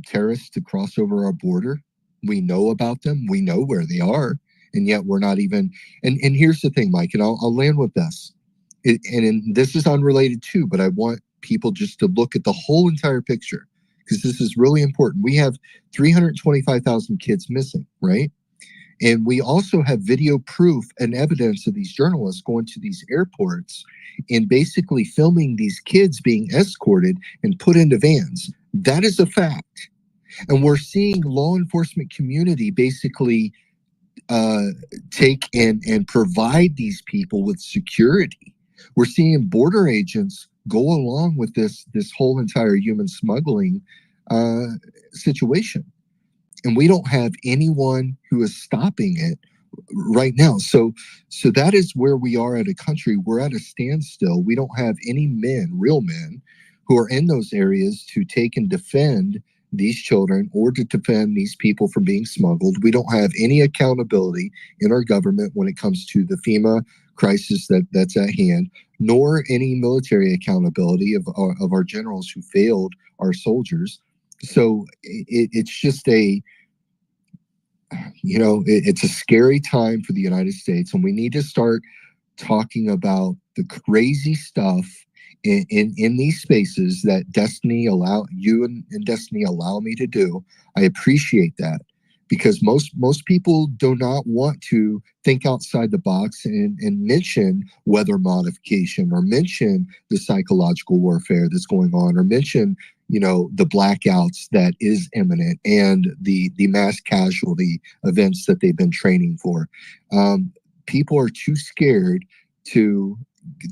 terrorists to cross over our border. We know about them. We know where they are. And yet we're not even, and here's the thing, Mike, and I'll land with this. And this is unrelated too, but I want people just to look at the whole entire picture, because this is really important. We have 325,000 kids missing, right? And we also have video proof and evidence of these journalists going to these airports and basically filming these kids being escorted and put into vans. That is a fact. And we're seeing law enforcement community basically take and provide these people with security. We're seeing border agents go along with this whole entire human smuggling situation, and we don't have anyone who is stopping it right now. So that is where we are at a country. We're at a standstill. We don't have any real men, who are in those areas to take and defend these children or to defend these people from being smuggled. We don't have any accountability in our government when it comes to the FEMA crisis that's at hand, nor any military accountability of our generals who failed our soldiers. So it's just it's a scary time for the United States, and we need to start talking about the crazy stuff in these spaces that Destiny and Destiny allow me to do. I appreciate that, because most people do not want to think outside the box and mention weather modification, or mention the psychological warfare that's going on, or mention the blackouts that is imminent, and the mass casualty events that they've been training for. People are too scared to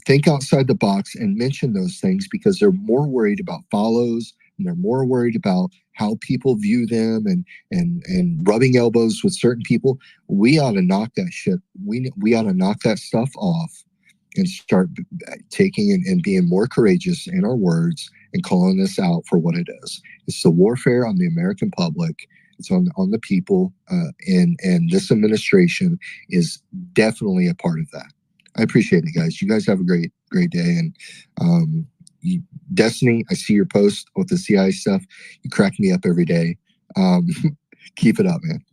think outside the box and mention those things, because they're more worried about follows, and they're more worried about how people view them and rubbing elbows with certain people. We ought to knock that shit. We ought to knock that stuff off and start taking and being more courageous in our words and calling this out for what it is. It's the warfare on the American public. It's on the people, and this administration is definitely a part of that. I appreciate it, guys. You guys have a great day. And Destiny, I see your post with the CIA stuff. You crack me up every day. Keep it up, man.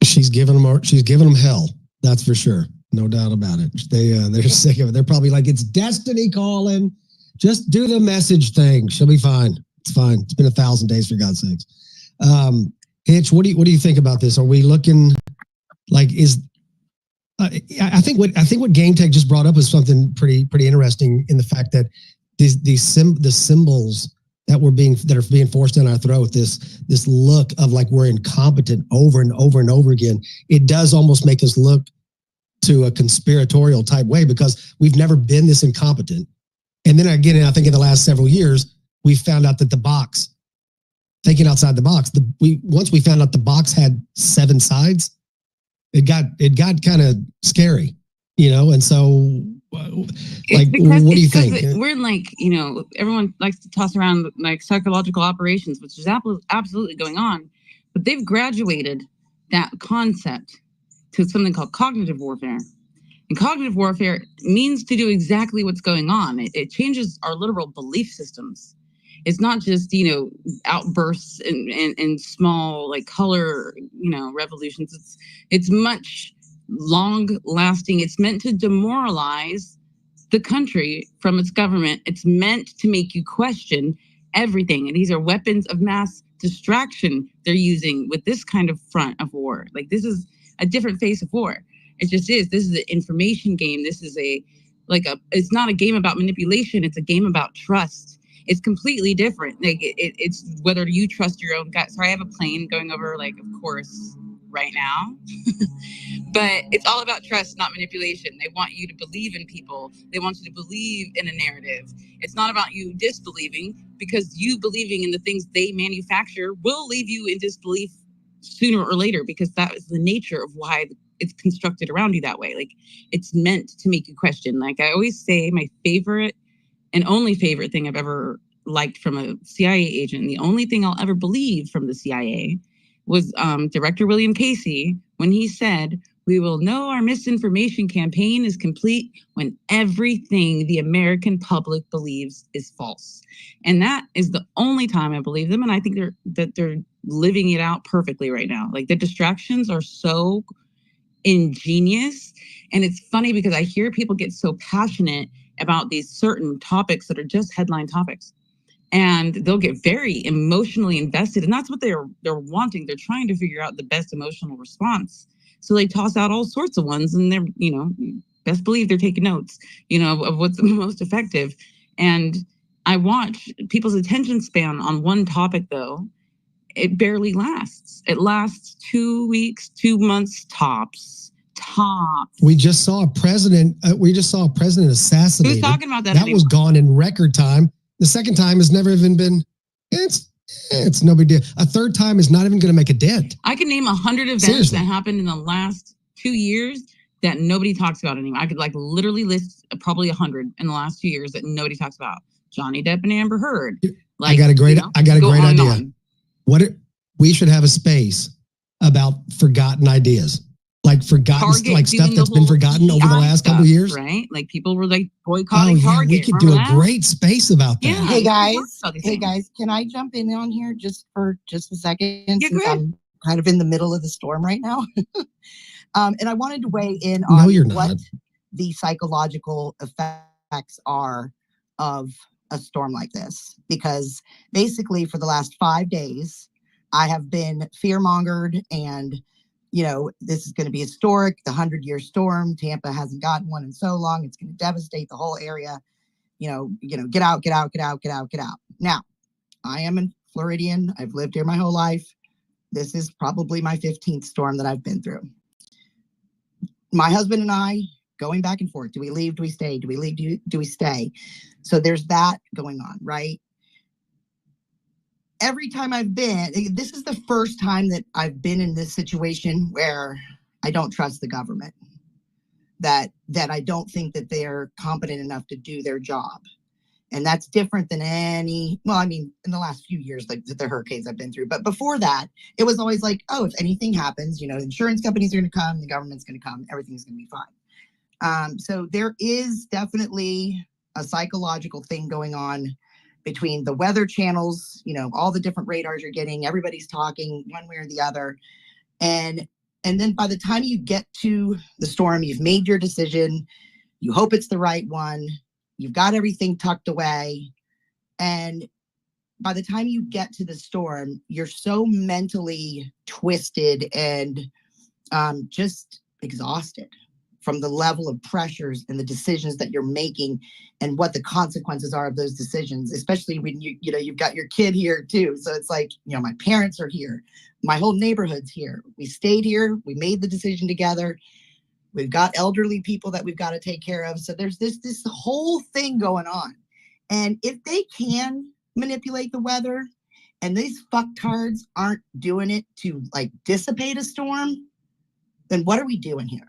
She's giving them hell. That's for sure. No doubt about it. They're sick of it. They're probably like, it's Destiny calling. Just do the message thing. She'll be fine. It's fine. It's been 1,000 days, for God's sakes. Hitch, what do you think about this? Are we looking like I think what Game Tech just brought up is something pretty interesting in the fact that the symbols that are being forced down our throat, this look of like we're incompetent over and over and over again. It does almost make us look to a conspiratorial type way because we've never been this incompetent. And then again, I think in the last several years, we found out that the box, thinking outside the box, once we found out the box had 7 sides, it got kind of scary, and so like, what do you think? We're like, everyone likes to toss around like psychological operations, which is absolutely going on, but they've graduated that concept to something called cognitive warfare. And cognitive warfare means to do exactly what's going on. It changes our literal belief systems. It's not just, outbursts and small like color, revolutions. It's much long lasting. It's meant to demoralize the country from its government. It's meant to make you question everything. And these are weapons of mass distraction they're using with this kind of front of war. Like, this is a different face of war. It just is. This is an information game. This is it's not a game about manipulation. It's a game about trust. It's completely different. Like it's whether you trust your own gut. Sorry, I have a plane going over, like, of course, right now. But it's all about trust, not manipulation. They want you to believe in people. They want you to believe in a narrative. It's not about you disbelieving, because you believing in the things they manufacture will leave you in disbelief sooner or later, because that is the nature of why it's constructed around you that way. Like, it's meant to make you question. Like I always say, my favorite and only favorite thing I've ever liked from a CIA agent, the only thing I'll ever believe from the CIA, was Director William Casey, when he said, "We will know our misinformation campaign is complete when everything the American public believes is false." And that is the only time I believe them. And I think they're living it out perfectly right now. Like, the distractions are so ingenious. And it's funny because I hear people get so passionate about these certain topics that are just headline topics, and they'll get very emotionally invested. And that's what they're wanting. They're trying to figure out the best emotional response. So they toss out all sorts of ones, and they're, best believe they're taking notes, of what's the most effective. And I watch people's attention span on one topic, though. It barely lasts. It lasts 2 weeks, 2 months tops. We just saw a president. Assassinated. Who's talking about that? That was gone in record time. The second time has never even been. It's no big deal. A third time is not even going to make a dent. I can name 100 events that happened in the last 2 years that nobody talks about anymore. I could literally list probably 100 in the last 2 years that nobody talks about. Johnny Depp and Amber Heard. I got a great idea. We should have a space about forgotten ideas. Like forgotten, Target, stuff that's been forgotten over the last couple of years, right? Like people were boycotting Target. We could do a great space about that. Yeah, hey guys, can I jump in on here just for a second? Since I'm kind of in the middle of the storm right now. And I wanted to weigh in on what the psychological effects are of a storm like this, because basically for the last 5 days, I have been fear-mongered, and this is going to be historic, the 100-year storm. Tampa hasn't gotten one in so long. It's going to devastate the whole area. Get out, get out, get out, get out, get out. Now, I am a Floridian. I've lived here my whole life. This is probably my 15th storm that I've been through. My husband and I going back and forth. Do we leave? Do we stay? Do we leave? Do we stay? So there's that going on, right? Every time I've been, this is the first time that I've been in this situation where I don't trust the government, that I don't think that they're competent enough to do their job. And that's different than in the last few years, like the hurricanes I've been through. But before that, it was always like, oh, if anything happens, insurance companies are going to come, the government's going to come, everything's going to be fine. So there is definitely a psychological thing going on between the weather channels, all the different radars you're getting, everybody's talking one way or the other. And then by the time you get to the storm, you've made your decision, you hope it's the right one, you've got everything tucked away. And by the time you get to the storm, you're so mentally twisted and just exhausted from the level of pressures and the decisions that you're making and what the consequences are of those decisions, especially when you've got your kid here too. So it's like, my parents are here, my whole neighborhood's here. We stayed here, we made the decision together. We've got elderly people that we've got to take care of. So there's this whole thing going on. And if they can manipulate the weather and these fucktards aren't doing it to dissipate a storm, then what are we doing here?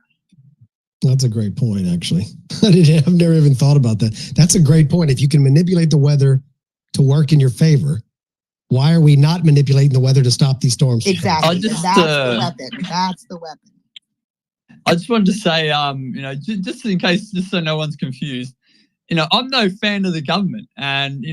That's a great point, actually. I've never even thought about that. That's a great point. If you can manipulate the weather to work in your favor, why are we not manipulating the weather to stop these storms? Exactly. That's the weapon. That's the weapon. I just wanted to say, just in case, just so no one's confused, I'm no fan of the government, and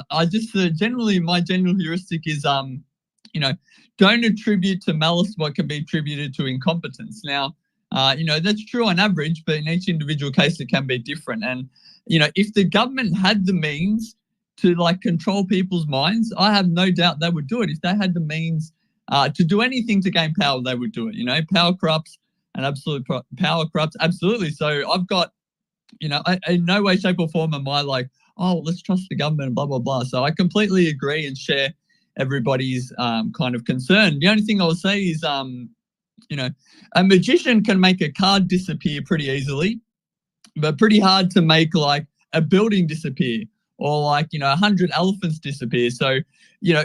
I just generally my general heuristic is, don't attribute to malice what can be attributed to incompetence. Now, that's true on average, but in each individual case it can be different. And if the government had the means to control people's minds, I have no doubt they would do it. If they had the means to do anything to gain power, they would do it. Power corrupts. And absolute power corrupts, absolutely. So I've got, in no way, shape, or form am I let's trust the government and blah, blah, blah. So I completely agree and share everybody's kind of concern. The only thing I will say is, a magician can make a card disappear pretty easily, but pretty hard to make a building disappear or 100 elephants disappear. So,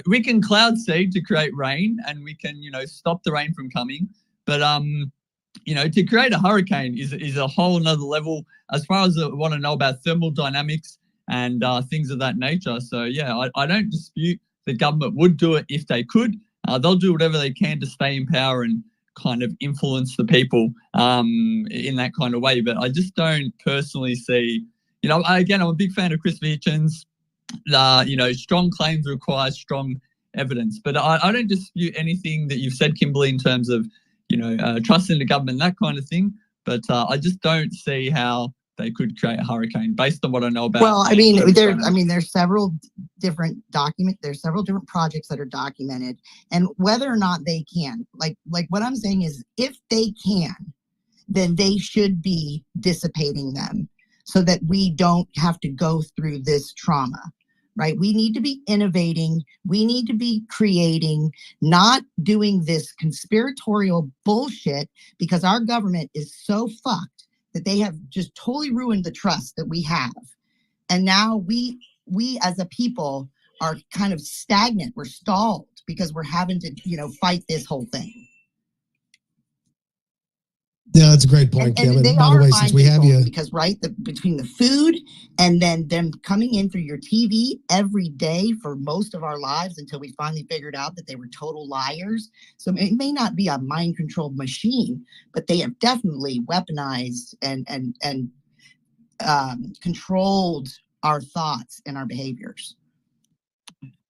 we can cloud seed to create rain and we can, stop the rain from coming. But, to create a hurricane is a whole nother level as far as I want to know about thermal dynamics and things of that nature. So, yeah, I don't dispute the government would do it if they could. They'll do whatever they can to stay in power and kind of influence the people in that kind of way. But I just don't personally see, again, I'm a big fan of Chris Hitchens. Strong claims require strong evidence. But I don't dispute anything that you've said, Kimberly, in terms of trust in the government, that kind of thing. But I just don't see how they could create a hurricane based on what I know about. Well, there's several different there's several different projects that are documented, and whether or not they can, like what I'm saying is, if they can, then they should be dissipating them so that we don't have to go through this trauma. Right? We need to be innovating. We need to be creating, not doing this conspiratorial bullshit, because our government is so fucked that they have just totally ruined the trust that we have. And now we as a people are kind of stagnant. We're stalled because we're having to, fight this whole thing. Yeah, that's a great point, Kim. And by the way, since we have you, because between the food and then them coming in through your TV every day for most of our lives until we finally figured out that they were total liars. So it may not be a mind controlled machine, but they have definitely weaponized and controlled our thoughts and our behaviors.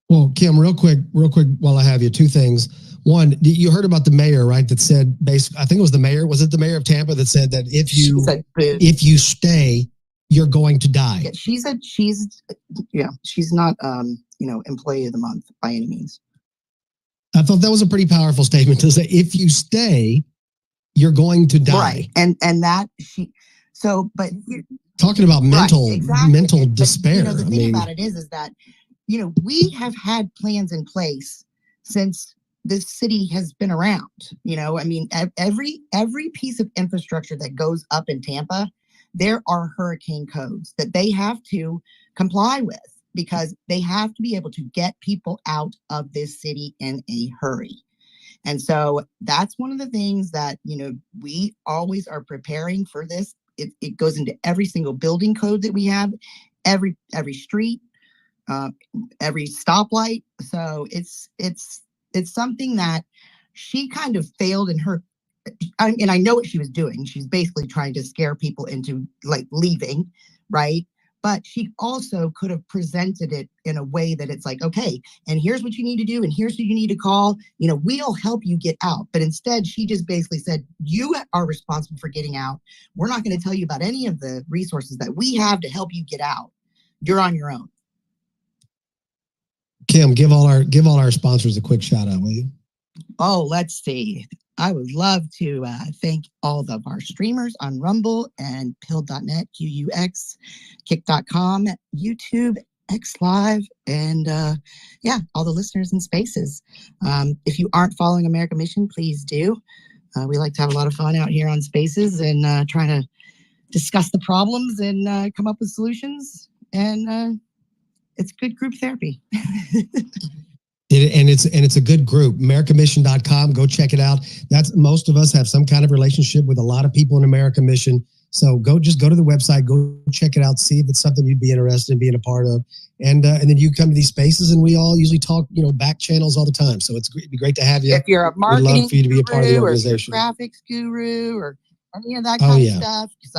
Well, Kim, real quick, while I have you, two things. One, you heard about the mayor, right? That said, I think it was the mayor. Was it the mayor of Tampa that said that if you stay, you're going to die? Yeah, she's not, employee of the month by any means. I thought that was a pretty powerful statement to say, if you stay, you're going to die. Right. And that but talking about mental despair. The thing about it is that, we have had plans in place since this city has been around. I mean, every piece of infrastructure that goes up in Tampa, there are hurricane codes that they have to comply with because they have to be able to get people out of this city in a hurry. And so that's one of the things that, we always are preparing for this. It goes into every single building code that we have, every street, every stoplight. So it's something that she kind of failed in her, and I know what she was doing. She's basically trying to scare people into like leaving, right? But she also could have presented it in a way that it's like, okay, and here's what you need to do, and here's who you need to call. We'll help you get out. But instead, she just basically said, you are responsible for getting out. We're not going to tell you about any of the resources that we have to help you get out. You're on your own. Kim, give all our sponsors a quick shout out, will you? Oh, let's see. I would love to thank all of our streamers on Rumble and pill.net, QUX, kick.com, YouTube, X Live, and all the listeners in Spaces. If you aren't following America Mission, please do. We like to have a lot of fun out here on Spaces and trying to discuss the problems and come up with solutions. And it's good group therapy. It's a good group. AmericaMission.com. Go check it out. Most of us have some kind of relationship with a lot of people in America Mission. So just go to the website, go check it out, see if it's something you'd be interested in being a part of. And then you come to these spaces, and we all usually talk, back channels all the time. So it'd be great to have you. If you're a marketing We'd love for you to be a part of the organization, or if you're a graphics guru, or any of that kind of stuff, because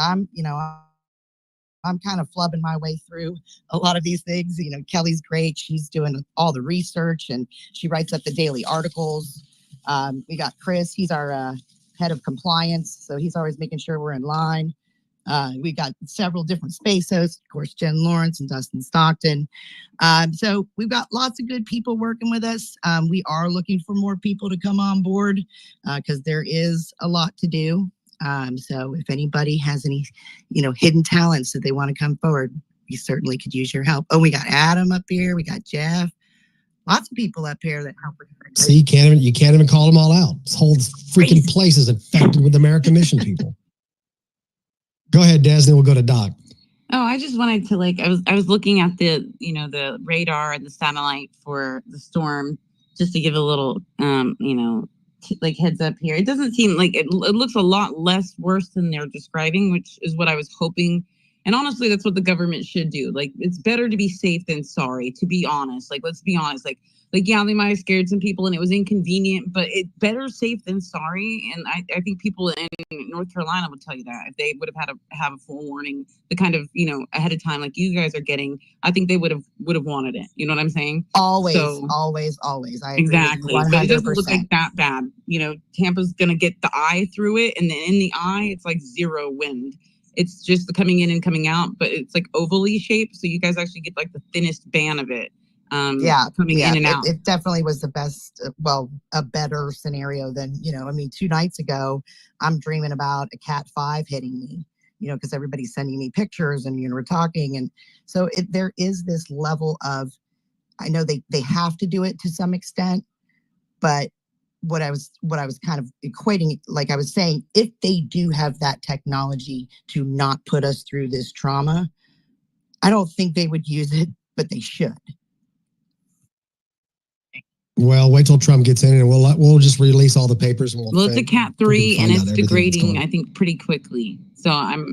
I'm kind of flubbing my way through a lot of these things. Kelly's great. She's doing all the research and she writes up the daily articles. We got Chris. He's our head of compliance. So he's always making sure we're in line. We got several different space hosts, of course, Jen Lawrence and Dustin Stockton. So we've got lots of good people working with us. We are looking for more people to come on board because there is a lot to do. So if anybody has any, hidden talents that they want to come forward, we certainly could use your help. Oh, we got Adam up here. We got Jeff. Lots of people up here that help. See, you can't even call them all out. This whole freaking place is infected with America Mission people. Go ahead, Des, then we'll go to Doc. Oh, I just wanted to I was looking at the radar and the satellite for the storm just to give a little, heads up here. It doesn't seem like it looks a lot less worse than they're describing, which is what I was hoping. And honestly, that's what the government should do. It's better to be safe than sorry, to be honest. Let's be honest. Yeah, they might have scared some people and it was inconvenient, but it's better safe than sorry. And I think people in North Carolina would tell you that if they would have had to have a full warning, the kind of, ahead of time like you guys are getting, I think they would have wanted it. You know what I'm saying? Always. I agree. Exactly. But it doesn't look like that bad. Tampa's going to get the eye through it. And then in the eye, it's like zero wind. It's just the coming in and coming out, but it's like ovally shaped. So you guys actually get the thinnest band of it. Coming in and out. It definitely was the best, a better scenario than, 2 nights ago, I'm dreaming about a Cat 5 hitting me, because everybody's sending me pictures and, we're talking. And so there is this level of, I know they have to do it to some extent, but what I was kind of equating, like I was saying, if they do have that technology to not put us through this trauma, I don't think they would use it, but they should. Well, wait till Trump gets in, and we'll just release all the papers. And it's a Cat 3, and it's degrading, I think, pretty quickly. So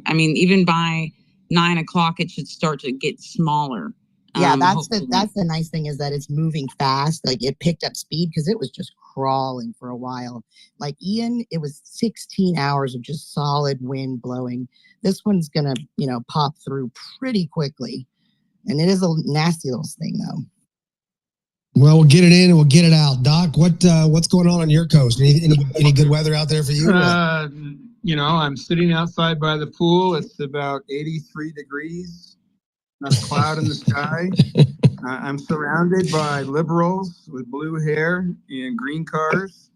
even by 9 o'clock, it should start to get smaller. Yeah, that's the nice thing, is that it's moving fast. It picked up speed because it was just crawling for a while. Like Ian, it was 16 hours of just solid wind blowing. This one's gonna, pop through pretty quickly, and it is a nasty little thing, though. Well, we'll get it in and we'll get it out. Doc, what's going on your coast? Any good weather out there for you? I'm sitting outside by the pool. It's about 83 degrees. Not a cloud in the sky. I'm surrounded by liberals with blue hair and green cars.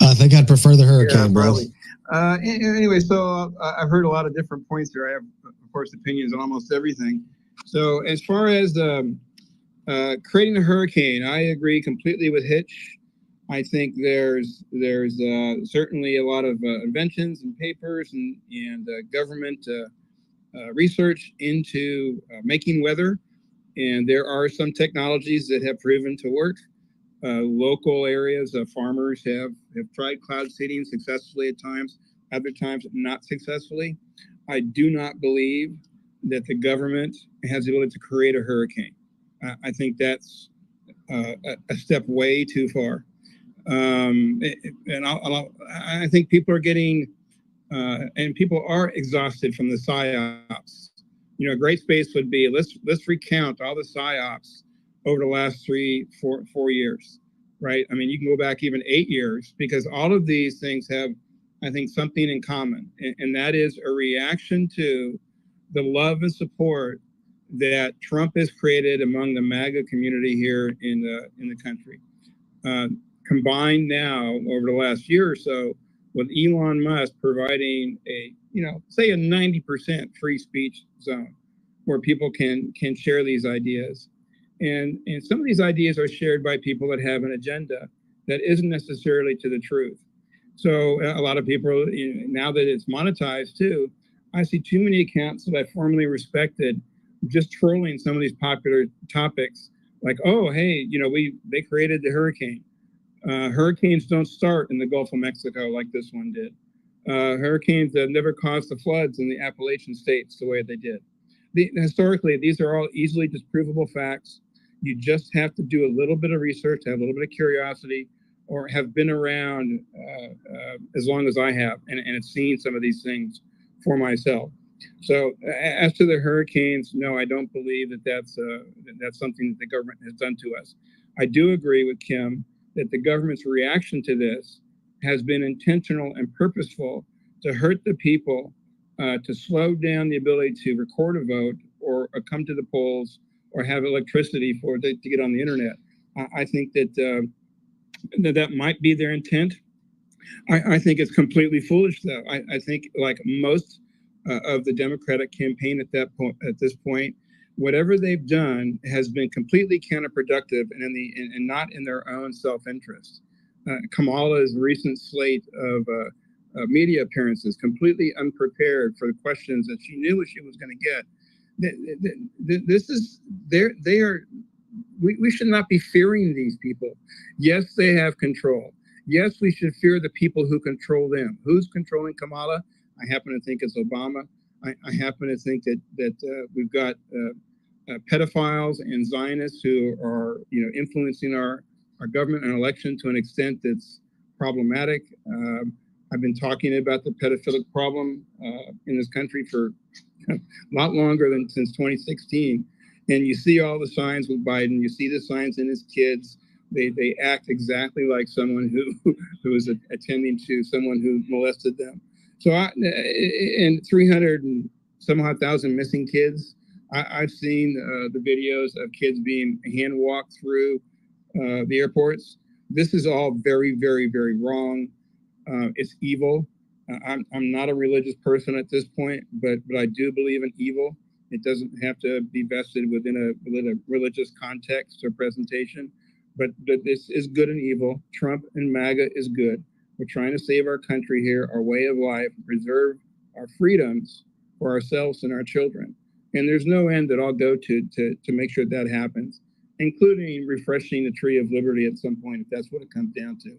I think I'd prefer the hurricane, bro. Anyway, so I've heard a lot of different points here. I have, of course, opinions on almost everything. So as far as creating a hurricane, I agree completely with Hitch. I think there's certainly a lot of inventions and papers and government research into making weather, and there are some technologies that have proven to work. Local areas of farmers have tried cloud seeding successfully at times, other times not successfully. I do not believe that the government has the ability to create a hurricane. I think that's a step way too far. I think people are getting, and people are exhausted from the psyops. You know, a great space would be let's recount all the psyops over the last 4 years, right? I mean, you can go back even 8 years because all of these things have, I think, something in common, and that is a reaction to the love and support that Trump has created among the MAGA community here in the country. Combined now over the last year or so with Elon Musk providing a, say a 90% free speech zone where people can share these ideas. And some of these ideas are shared by people that have an agenda that isn't necessarily to the truth. So a lot of people, now that it's monetized too, I see too many accounts that I formerly respected just trolling some of these popular topics like, oh, hey, they created the hurricane. Hurricanes don't start in the Gulf of Mexico like this one did. Hurricanes have never caused the floods in the Appalachian states the way they did. Historically, these are all easily disprovable facts. You just have to do a little bit of research, have a little bit of curiosity, or have been around as long as I have and have seen some of these things for myself. So as to the hurricanes, no, I don't believe that's something that the government has done to us. I do agree with Kim that the government's reaction to this has been intentional and purposeful to hurt the people, to slow down the ability to record a vote or come to the polls or have electricity to get on the internet. I think that might be their intent. I think it's completely foolish, though. I think, like most of the Democratic campaign at this point, whatever they've done has been completely counterproductive and not in their own self-interest. Kamala's recent slate of media appearances, completely unprepared for the questions that she knew what she was going to get. We should not be fearing these people. Yes, they have control. Yes, we should fear the people who control them. Who's controlling Kamala? I happen to think it's Obama. I happen to think that we've got pedophiles and Zionists who are, influencing our government and election to an extent that's problematic. I've been talking about the pedophilic problem in this country for a lot longer than since 2016. And you see all the signs with Biden. You see the signs in his kids. They act exactly like someone who is attending to someone who molested them. So, and 300 and some odd thousand missing kids. I've seen the videos of kids being hand walked through the airports. This is all very, very, very wrong. It's evil. I'm not a religious person at this point, but I do believe in evil. It doesn't have to be vested within a religious context or presentation. But this is good and evil. Trump and MAGA is good. We're trying to save our country here, our way of life, preserve our freedoms for ourselves and our children. And there's no end that I'll go to make sure that happens, including refreshing the tree of liberty at some point, if that's what it comes down to.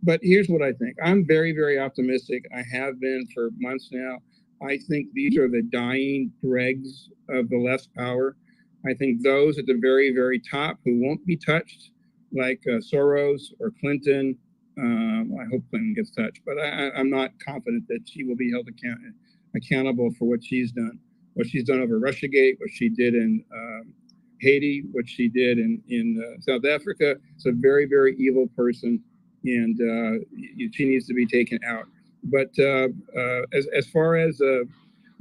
But here's what I think. I'm very, very optimistic. I have been for months now. I think these are the dying dregs of the left's power. I think those at the very, very top who won't be touched, like Soros or Clinton. I hope Clinton gets touched, but I'm not confident that she will be held accountable for what she's done. What she's done over Russiagate, what she did in Haiti, what she did in South Africa. It's a very, very evil person, and she needs to be taken out. But as far as the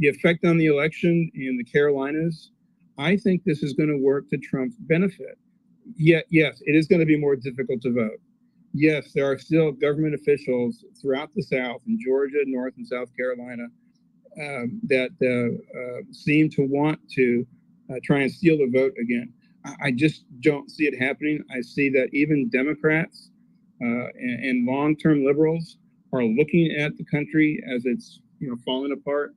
effect on the election in the Carolinas, I think this is going to work to Trump's benefit. Yes, it is going to be more difficult to vote. Yes, there are still government officials throughout the South, in Georgia, North and South Carolina, that seem to want to try and steal the vote again. I just don't see it happening. I see that even Democrats and long-term liberals are looking at the country as it's falling apart.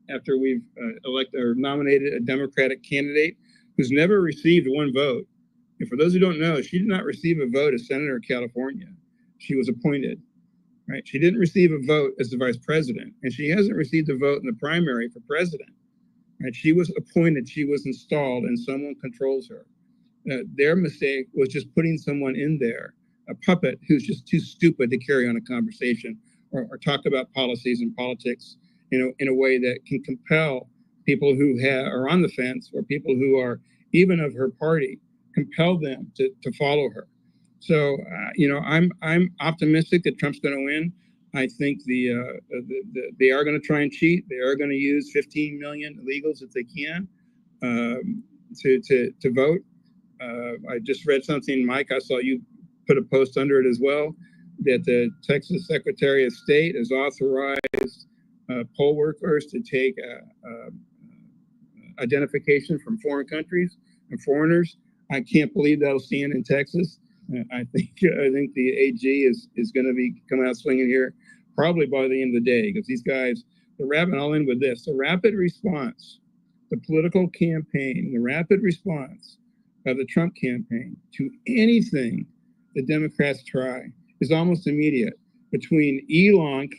After we've elected or nominated a Democratic candidate who's never received one vote. And for those who don't know, she did not receive a vote as Senator of California. She was appointed, right? She didn't receive a vote as the vice president, and she hasn't received a vote in the primary for president, right? She was appointed, she was installed, and someone controls her. Their mistake was just putting someone in there, a puppet who's just too stupid to carry on a conversation or talk about policies and politics, in a way that can compel people who are on the fence or people who are even of her party, compel them to follow her. So, I'm optimistic that Trump's going to win. I think they are going to try and cheat. They are going to use 15 million illegals if they can to vote. I just read something, Mike, I saw you put a post under it as well, that the Texas Secretary of State has authorized poll workers to take identification from foreign countries and foreigners. I can't believe that'll stand in Texas. I think the AG is going to be coming out swinging here probably by the end of the day, because these guys, I'll end with this, the rapid response, the political campaign, the rapid response of the Trump campaign to anything the Democrats try is almost immediate. Between Elon,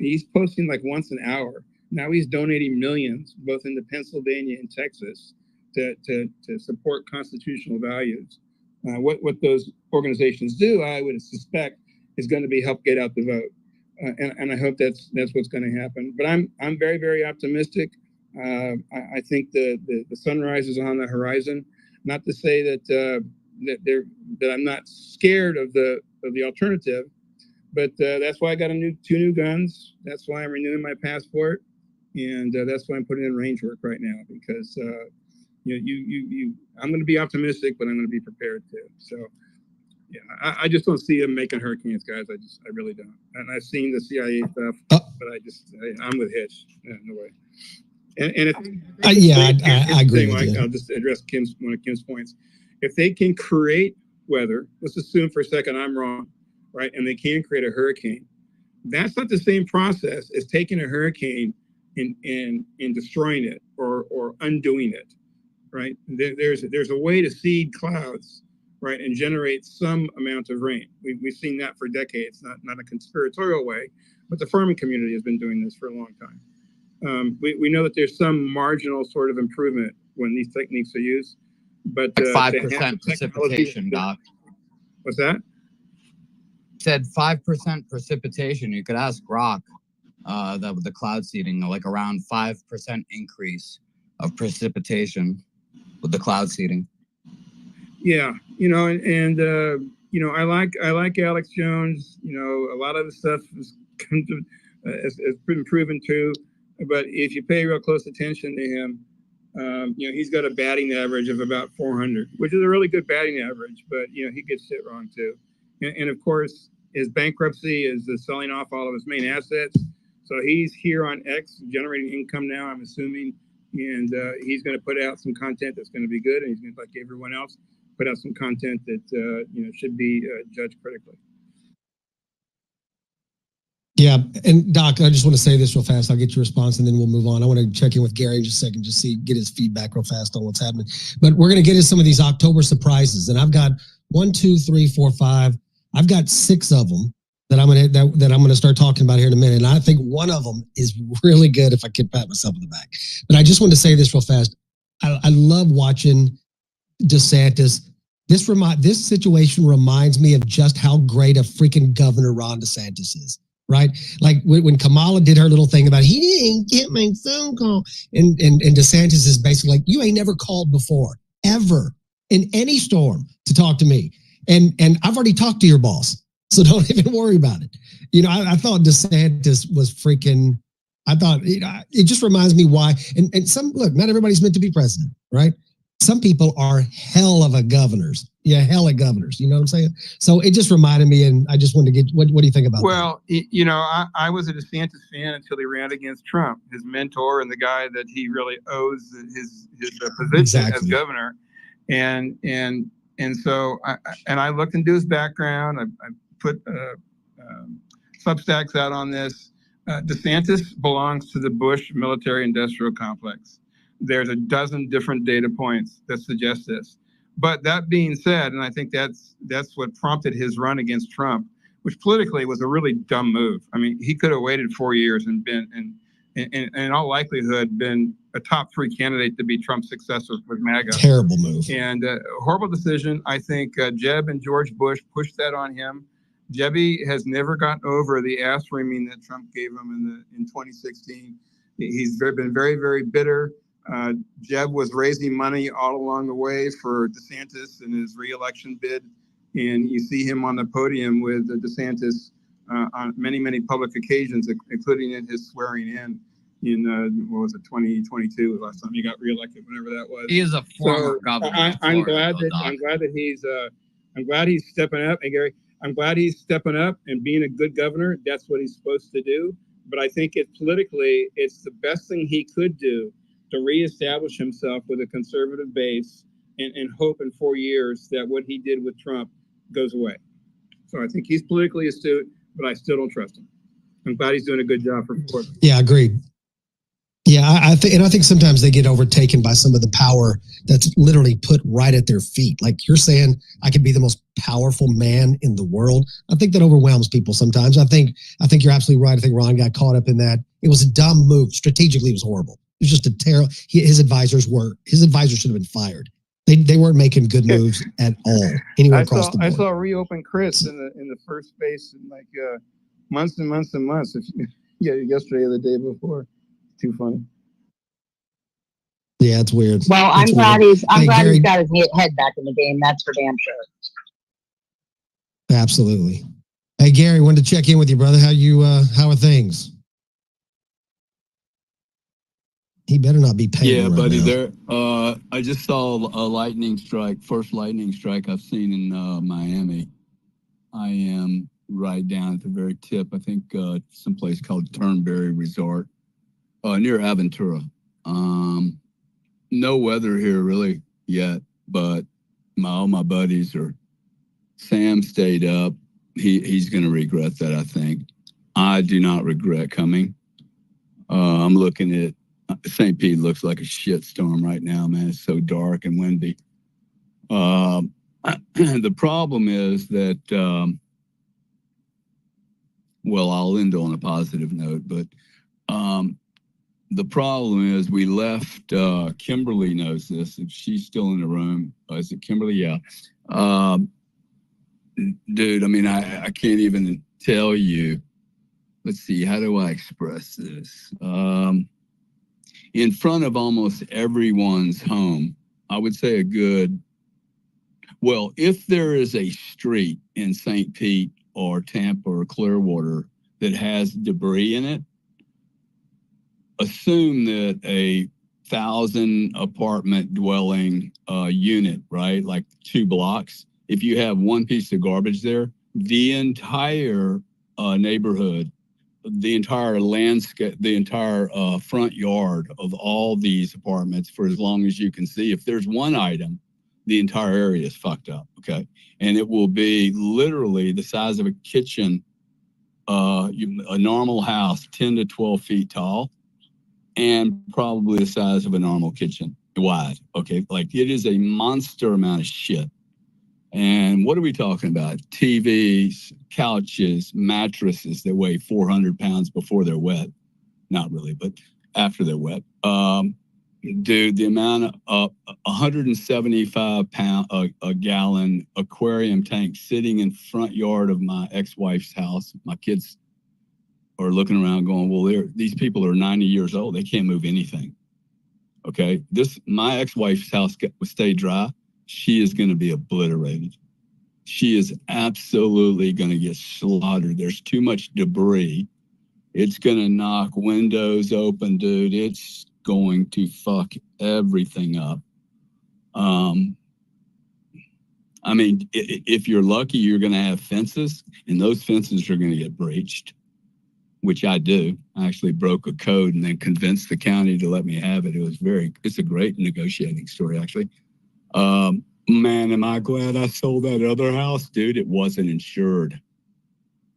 he's posting like once an hour. Now he's donating millions, both into Pennsylvania and Texas, to support constitutional values. What those organizations do, I would suspect, is going to be help get out the vote, and I hope that's what's going to happen. But I'm very, very optimistic. I think the sunrise is on the horizon. Not to say that I'm not scared of the alternative. But that's why I got two new guns. That's why I'm renewing my passport, and that's why I'm putting in range work right now, because I'm going to be optimistic, but I'm going to be prepared too. So yeah, I just don't see them making hurricanes, guys. I really don't. And I've seen the CIA stuff, but I'm with Hitch. No way. And I agree with you. I'll just address one of Kim's points. If they can create weather, let's assume for a second I'm wrong, right? And they can create a hurricane. That's not the same process as taking a hurricane and destroying it or undoing it, right? There's a way to seed clouds, right, and generate some amount of rain. We've seen that for decades, not a conspiratorial way, but the farming community has been doing this for a long time. We know that there's some marginal sort of improvement when these techniques are used, but 5% precipitation, Doc. What's that? Said 5% precipitation. You could ask Rock that with the cloud seeding, like around 5% increase of precipitation with the cloud seeding. Yeah, I like Alex Jones. A lot of the stuff has been proven true, but if you pay real close attention to him, he's got a batting average of about 400, which is a really good batting average, but he gets it wrong too. And of course, his bankruptcy is the selling off all of his main assets. So he's here on X generating income now, I'm assuming, and he's going to put out some content that's going to be good, and he's going to, like everyone else, put out some content that should be judged critically. Yeah, and Doc, I just want to say this real fast. I'll get your response, and then we'll move on. I want to check in with Gary in just a second, just get his feedback real fast on what's happening. But we're going to get into some of these October surprises, and I've got 1, 2, 3, 4, 5. I've got 6 of them that I'm going to start talking about here in a minute. And I think one of them is really good if I can pat myself on the back. But I just want to say this real fast. I love watching DeSantis. This situation reminds me of just how great a freaking governor Ron DeSantis is, right? Like when Kamala did her little thing about he didn't get my phone call, and DeSantis is basically like, you ain't never called before, ever, in any storm to talk to me. And I've already talked to your boss, so don't even worry about it. I thought DeSantis was freaking, it just reminds me why, and look, not everybody's meant to be president, right? Some people are hell of a governors. Yeah, hell of governors. You know what I'm saying? So it just reminded me, and I just wanted to get, what do you think about that? Well, I was a DeSantis fan until he ran against Trump, his mentor and the guy that he really owes his position as governor. And And so I looked into his background. I put Substacks out on this. DeSantis belongs to the Bush military-industrial complex. There's a dozen different data points that suggest this. But that being said, and I think that's what prompted his run against Trump, which politically was a really dumb move. I mean, he could have waited 4 years and been, in all likelihood, been a top 3 candidate to be Trump's successor with MAGA. Terrible move. And horrible decision. I think Jeb and George Bush pushed that on him. Jebby has never gotten over the ass reaming that Trump gave him in 2016. He's been very, very bitter. Jeb was raising money all along the way for DeSantis in his reelection bid. And you see him on the podium with DeSantis on many, many public occasions, including in his swearing in 2022, last time he got reelected, whenever that was. He is a former governor. I'm glad he's stepping up. And Gary, I'm glad he's stepping up and being a good governor. That's what he's supposed to do. But I think politically, it's the best thing he could do to reestablish himself with a conservative base and hope in 4 years that what he did with Trump goes away. So I think he's politically astute, but I still don't trust him. I'm glad he's doing a good job for Florida. Yeah, agreed. Yeah, I think sometimes they get overtaken by some of the power that's literally put right at their feet. Like you're saying, I could be the most powerful man in the world. I think that overwhelms people sometimes. I think you're absolutely right. I think Ron got caught up in that. It was a dumb move. Strategically, it was horrible. It was just a terrible. His advisors should have been fired. They weren't making good moves at all anywhere across the board. I saw reopen Chris in the first space in like months and months and months. Yesterday or the day before. Too funny. Yeah, it's weird. Well, I'm glad he's got his head back in the game. That's for damn sure. Absolutely. Hey, Gary, wanted to check in with you, brother. How are things? He better not be paying. Yeah, right buddy. now. There. I just saw a lightning strike. First lightning strike I've seen in Miami. I am right down at the very tip. I think someplace called Turnberry Resort. Near Aventura. No weather here really yet, but all my buddies Sam stayed up. He's going to regret that, I think. I do not regret coming. I'm looking at St. Pete looks like a shit storm right now, man. It's so dark and windy. The problem is that, well, I'll end on a positive note, but the problem is we left, Kimberly knows this, if she's still in the room. Is it Kimberly? Yeah. Dude, I mean, I can't even tell you. Let's see, how do I express this? In front of almost everyone's home, I would say if there is a street in St. Pete or Tampa or Clearwater that has debris in it, assume that a 1,000 apartment dwelling unit, right? Like 2 blocks. If you have one piece of garbage there, the entire neighborhood, the entire landscape, the entire front yard of all these apartments, for as long as you can see, if there's one item, the entire area is fucked up. Okay. And it will be literally the size of a kitchen, a normal house, 10 to 12 feet tall, and probably the size of a normal kitchen wide. Okay. Like it is a monster amount of shit. And what are we talking about? TVs, couches, mattresses that weigh 400 pounds before they're wet. Not really, but after they're wet. Dude, the amount of 175 pound a gallon aquarium tank sitting in front yard of my ex-wife's house. My kids are looking around going, well, these people are 90 years old. They can't move anything. Okay. My ex-wife's house stayed dry. She is going to be obliterated. She is absolutely going to get slaughtered. There's too much debris. It's going to knock windows open, dude. It's going to fuck everything up. I mean, if you're lucky, you're going to have fences, and those fences are going to get breached, which I do. I actually broke a code and then convinced the county to let me have it. It's a great negotiating story, actually. Man, am I glad I sold that other house, dude. It wasn't insured.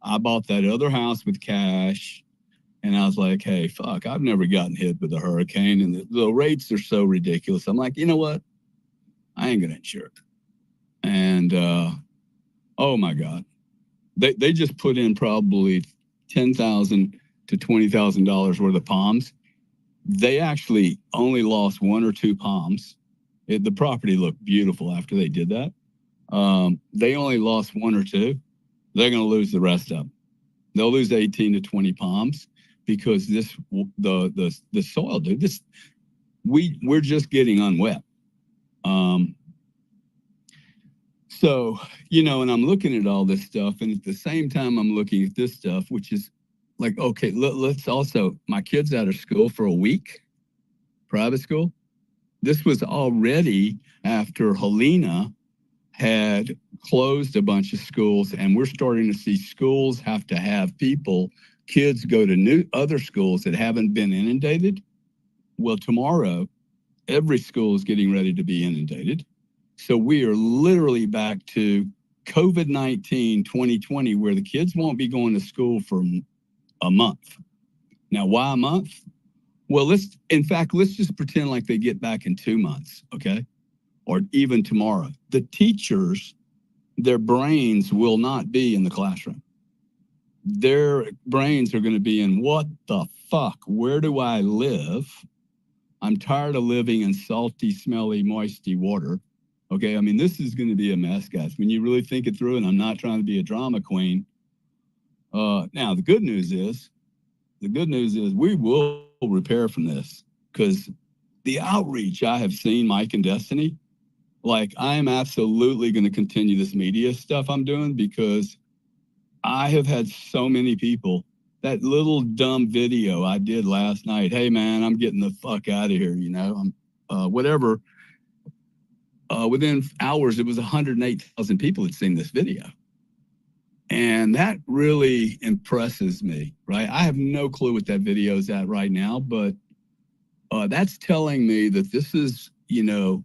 I bought that other house with cash, and I was like, hey, fuck, I've never gotten hit with a hurricane, and the rates are so ridiculous. I'm like, you know what? I ain't gonna insure it. And oh my God. They just put in probably $10,000 to $20,000 worth of palms. They actually only lost 1 or 2 palms. The property looked beautiful after they did that. They only lost 1 or 2. They're going to lose the rest of them. They'll lose 18 to 20 palms because the soil, dude. We're just getting unwet. So, you know, and I'm looking at all this stuff, and at the same time, I'm looking at this stuff, which is like, okay, let's also, my kid's out of school for a week, private school. This was already after Helena had closed a bunch of schools, and we're starting to see schools have to have kids go to other schools that haven't been inundated. Well, tomorrow, every school is getting ready to be inundated. So we are literally back to COVID-19 2020, where the kids won't be going to school for a month. Now, why a month? Well, let's just pretend like they get back in 2 months, okay? Or even tomorrow. The teachers, their brains will not be in the classroom. Their brains are going to be in, what the fuck? Where do I live? I'm tired of living in salty, smelly, moisty water. Okay, I mean, this is going to be a mess, guys. When you really think it through, and I'm not trying to be a drama queen. Now, the good news is we will repair from this, because the outreach I have seen, Mike and Destiny, like, I am absolutely going to continue this media stuff I'm doing, because I have had so many people. That little dumb video I did last night, hey, man, I'm getting the fuck out of here, you know, I'm whatever. Within hours, it was 108,000 people had seen this video. And that really impresses me, right? I have no clue what that video is at right now, but that's telling me that this is, you know,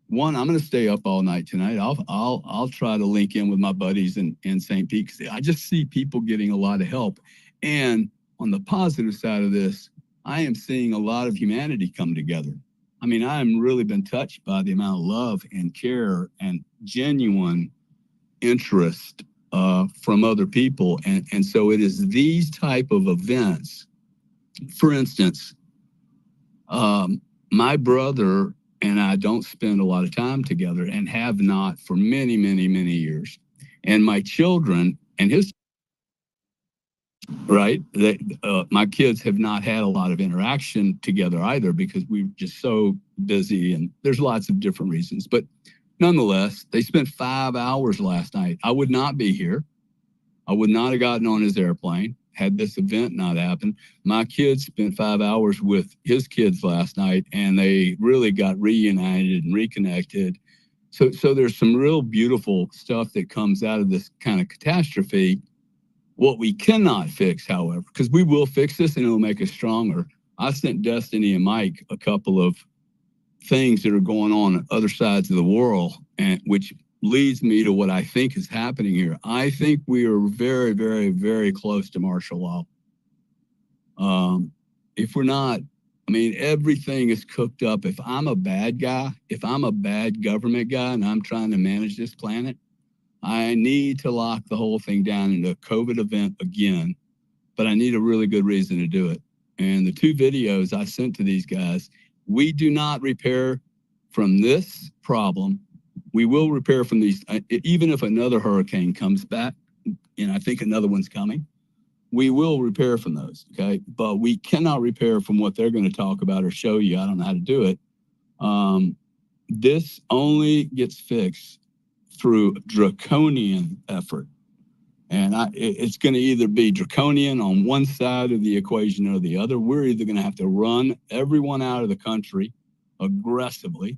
one, I'm going to stay up all night tonight. I'll try to link in with my buddies in St. Pete, because I just see people getting a lot of help. And on the positive side of this, I am seeing a lot of humanity come together. I mean, I am really been touched by the amount of love and care and genuine interest from other people. And so it is these type of events. For instance, my brother and I don't spend a lot of time together, and have not for many, many, many years. And my children and his, right? My kids have not had a lot of interaction together either, because we were just so busy, and there's lots of different reasons. But nonetheless, they spent 5 hours last night. I would not be here. I would not have gotten on his airplane had this event not happened. My kids spent 5 hours with his kids last night, and they really got reunited and reconnected. So there's some real beautiful stuff that comes out of this kind of catastrophe. What we cannot fix, however, because we will fix this and it'll make us stronger. I sent Destiny and Mike a couple of things that are going on other sides of the world, and which leads me to what I think is happening here. I think we are very, very, very close to martial law. If we're not, I mean, everything is cooked up. If I'm a bad guy, if I'm a bad government guy and I'm trying to manage this planet, I need to lock the whole thing down into a COVID event again, but I need a really good reason to do it. And the 2 videos I sent to these guys, we do not repair from this problem. We will repair from these, even if another hurricane comes back, and I think another one's coming, we will repair from those, okay? But we cannot repair from what they're going to talk about or show you. I don't know how to do it. This only gets fixed through draconian effort. And it's going to either be draconian on one side of the equation or the other. We're either going to have to run everyone out of the country aggressively,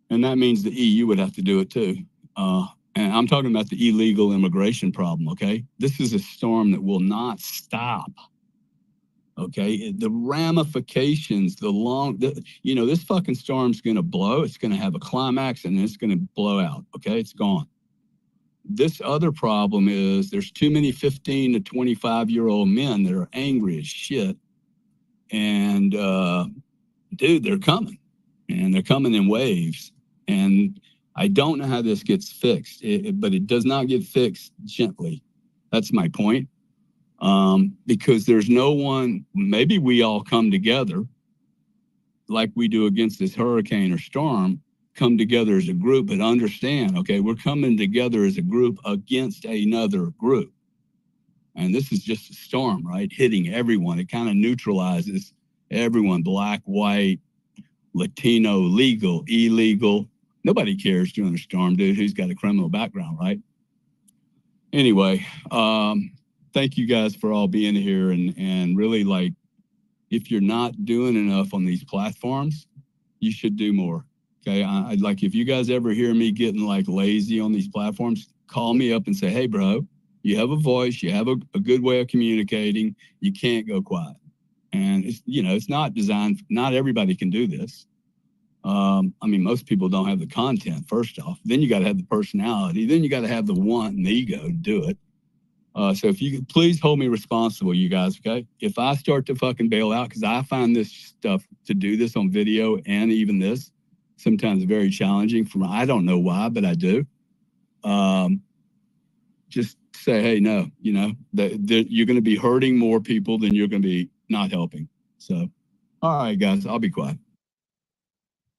and that means the EU would have to do it too. And I'm talking about the illegal immigration problem, okay? This is a storm that will not stop. Okay, the ramifications, this fucking storm's going to blow. It's going to have a climax and it's going to blow out. Okay, it's gone. This other problem is there's too many 15 to 25-year-old men that are angry as shit. And dude, they're coming. And they're coming in waves. And I don't know how this gets fixed, but it does not get fixed gently. That's my point. Because there's no one, maybe we all come together like we do against this hurricane or storm, come together as a group, but understand, okay, we're coming together as a group against another group. And this is just a storm, right? Hitting everyone. It kind of neutralizes everyone, black, white, Latino, legal, illegal. Nobody cares during a storm, dude, who's got a criminal background, right? Anyway, thank you guys for all being here. And really, like, if you're not doing enough on these platforms, you should do more. Okay, I'd like, if you guys ever hear me getting like lazy on these platforms, call me up and say, hey, bro, you have a voice, you have a good way of communicating, you can't go quiet. And it's not designed, not everybody can do this. I mean, most people don't have the content, first off. Then you got to have the personality. Then you got to have the want and the ego to do it. So if you could please hold me responsible, you guys, okay? If I start to fucking bail out, because I find this stuff to do this on video and even this, sometimes very challenging for me. I don't know why, but I do. Just say, hey, no, you're going to be hurting more people than you're going to be not helping. So, all right, guys, I'll be quiet.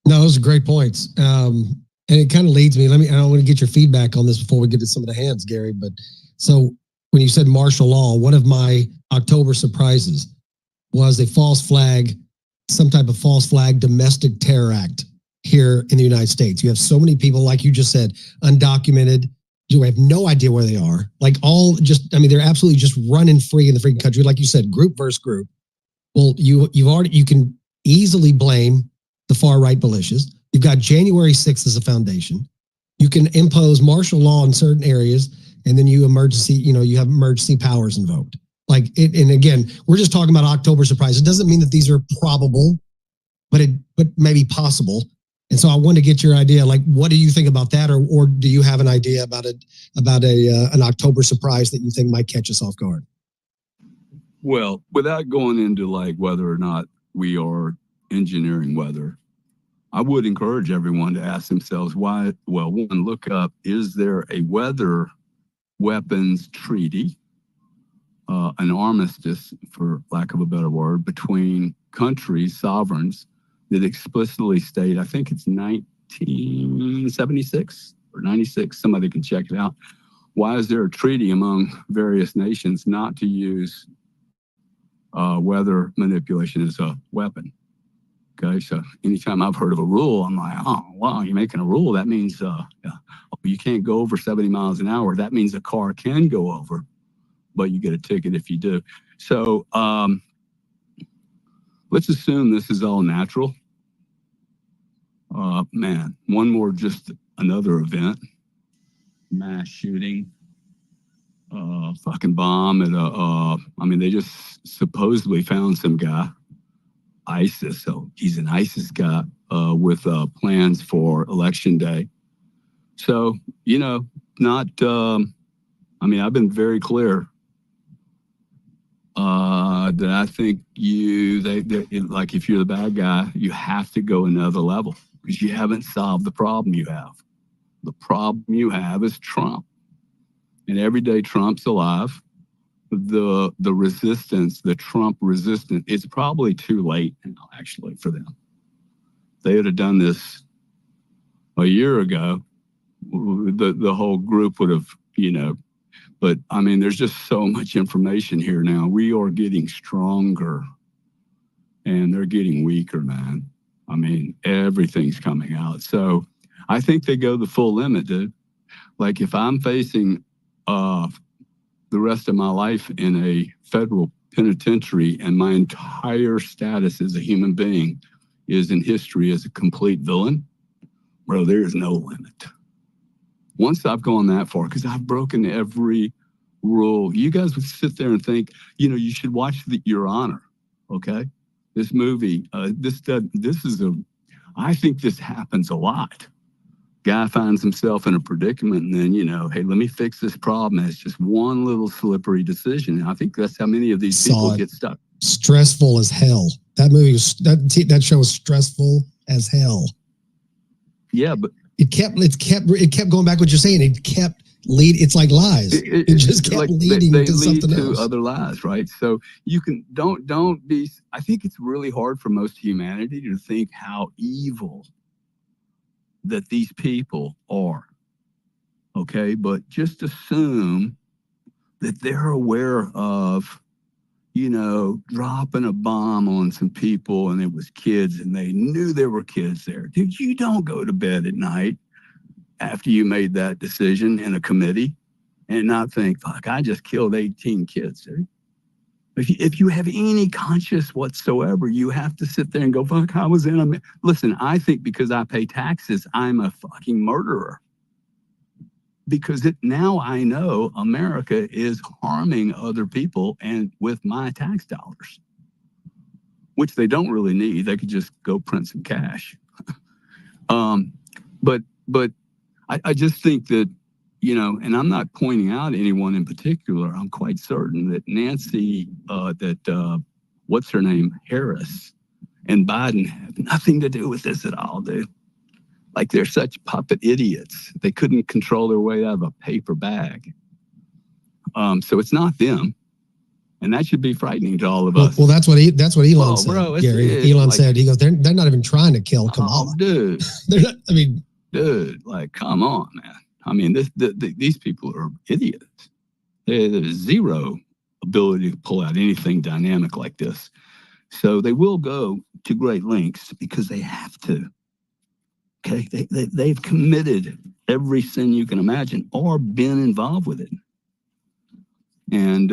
No, those are great points. And it kind of leads me, I want to get your feedback on this before we get to some of the hands, Gary. But so when you said martial law, one of my October surprises was a false flag, some type of false flag domestic terror act here in the United States. You have so many people, like you just said, undocumented. You have no idea where they are. Like they're absolutely just running free in the freaking country. Like you said, group versus group. Well, you can easily blame the far right militias. You've got January 6th as a foundation. You can impose martial law in certain areas, and then you have emergency powers invoked. And again, we're just talking about October surprise. It doesn't mean that these are probable, but maybe possible. And so I want to get your idea, like, what do you think about that? Or do you have an idea about an October surprise that you think might catch us off guard? Well, without going into like whether or not we are engineering weather, I would encourage everyone to ask themselves why. Well, one, look up, is there a weather weapons treaty, an armistice, for lack of a better word, between countries, sovereigns, that explicitly state, I think it's 1976 or 96, somebody can check it out. Why is there a treaty among various nations not to use weather manipulation as a weapon? Okay, so anytime I've heard of a rule, I'm like, oh, wow, you're making a rule. That means you can't go over 70 miles an hour. That means a car can go over, but you get a ticket if you do. So let's assume this is all natural. Just another event, mass shooting, fucking bomb at they just supposedly found some guy, ISIS. So he's an ISIS guy with plans for election day. So, I've been very clear that I think like if you're the bad guy, you have to go another level because you haven't solved the problem you have. The problem you have is Trump. And every day Trump's alive, the resistance, the Trump resistance, it's probably too late now, actually, for them. They would have done this a year ago. The whole group would have, but there's just so much information here now. We are getting stronger and they're getting weaker, man. Everything's coming out. So I think they go the full limit, dude. Like if I'm facing the rest of my life in a federal penitentiary and my entire status as a human being is in history as a complete villain, bro, there is no limit. Once I've gone that far, because I've broken every rule, you guys would sit there and think, you should watch Your Honor. Okay. This movie, I think this happens a lot. Guy finds himself in a predicament and then, hey, let me fix this problem. And it's just one little slippery decision. And I think that's how many of these people get stuck. Stressful as hell. That movie was, that show was stressful as hell. Yeah, but it kept going back what you're saying. It kept it's like lies. It just kept leading to something else. They lead to other lies, right? So you can, don't be, I think it's really hard for most humanity to think how evil that these people are. Okay. But just assume that they're aware of, dropping a bomb on some people and it was kids and they knew there were kids there. Dude, you don't go to bed at night after you made that decision in a committee and not think, fuck, I just killed 18 kids. Dude. If you have any conscience whatsoever, you have to sit there and go, fuck, I was in a... Listen, I think because I pay taxes, I'm a fucking murderer. Because now I know America is harming other people and with my tax dollars, which they don't really need. They could just go print some cash. But I just think that, and I'm not pointing out anyone in particular. I'm quite certain that Nancy, what's her name, Harris, and Biden have nothing to do with this at all, dude. Like they're such puppet idiots. They couldn't control their way out of a paper bag. So it's not them. And that should be frightening to all of us. Well, that's what Elon said, bro, Gary. Elon said, he goes, they're not even trying to kill Kamala. Dude. They're not, dude, like, come on, man. I mean, these people are idiots. There's zero ability to pull out anything dynamic like this. So they will go to great lengths because they have to. Okay, they've committed every sin you can imagine or been involved with it. And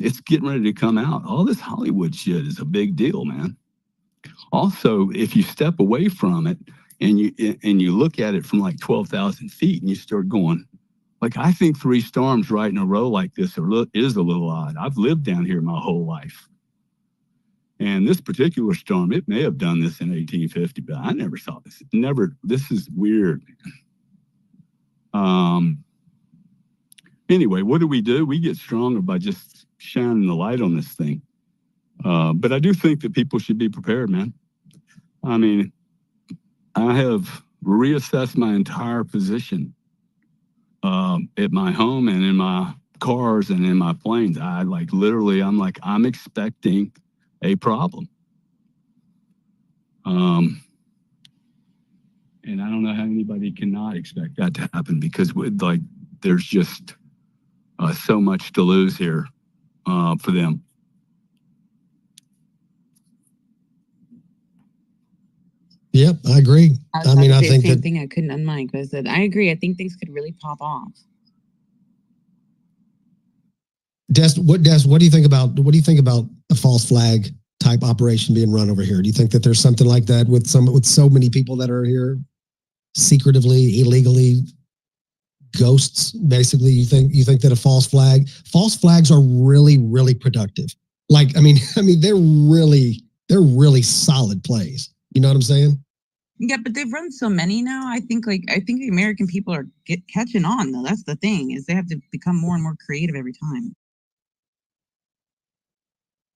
it's getting ready to come out. All this Hollywood shit is a big deal, man. Also, if you step away from it and you look at it from like 12,000 feet and you start going, like, I think 3 storms right in a row like this is a little odd. I've lived down here my whole life. And this particular storm, it may have done this in 1850, but I never saw this. This is weird. Anyway, what do? We get stronger by just shining the light on this thing. But I do think that people should be prepared, man. I mean, I have reassessed my entire position at my home and in my cars and in my planes. I'm expecting a problem. And I don't know how anybody cannot expect that to happen because there's just so much to lose here for them. Yep, I agree. I think the same thing. I couldn't unmic. I said, I agree. I think things could really pop off. What do you think about a false flag type operation being run over here? Do you think that there's something like that with so many people that are here secretively, illegally, ghosts, basically? You think that false flags are really, really productive. Like, they're really solid plays. You know what I'm saying? Yeah, but they've run so many now. I think the American people are catching on though. That's the thing, is they have to become more and more creative every time.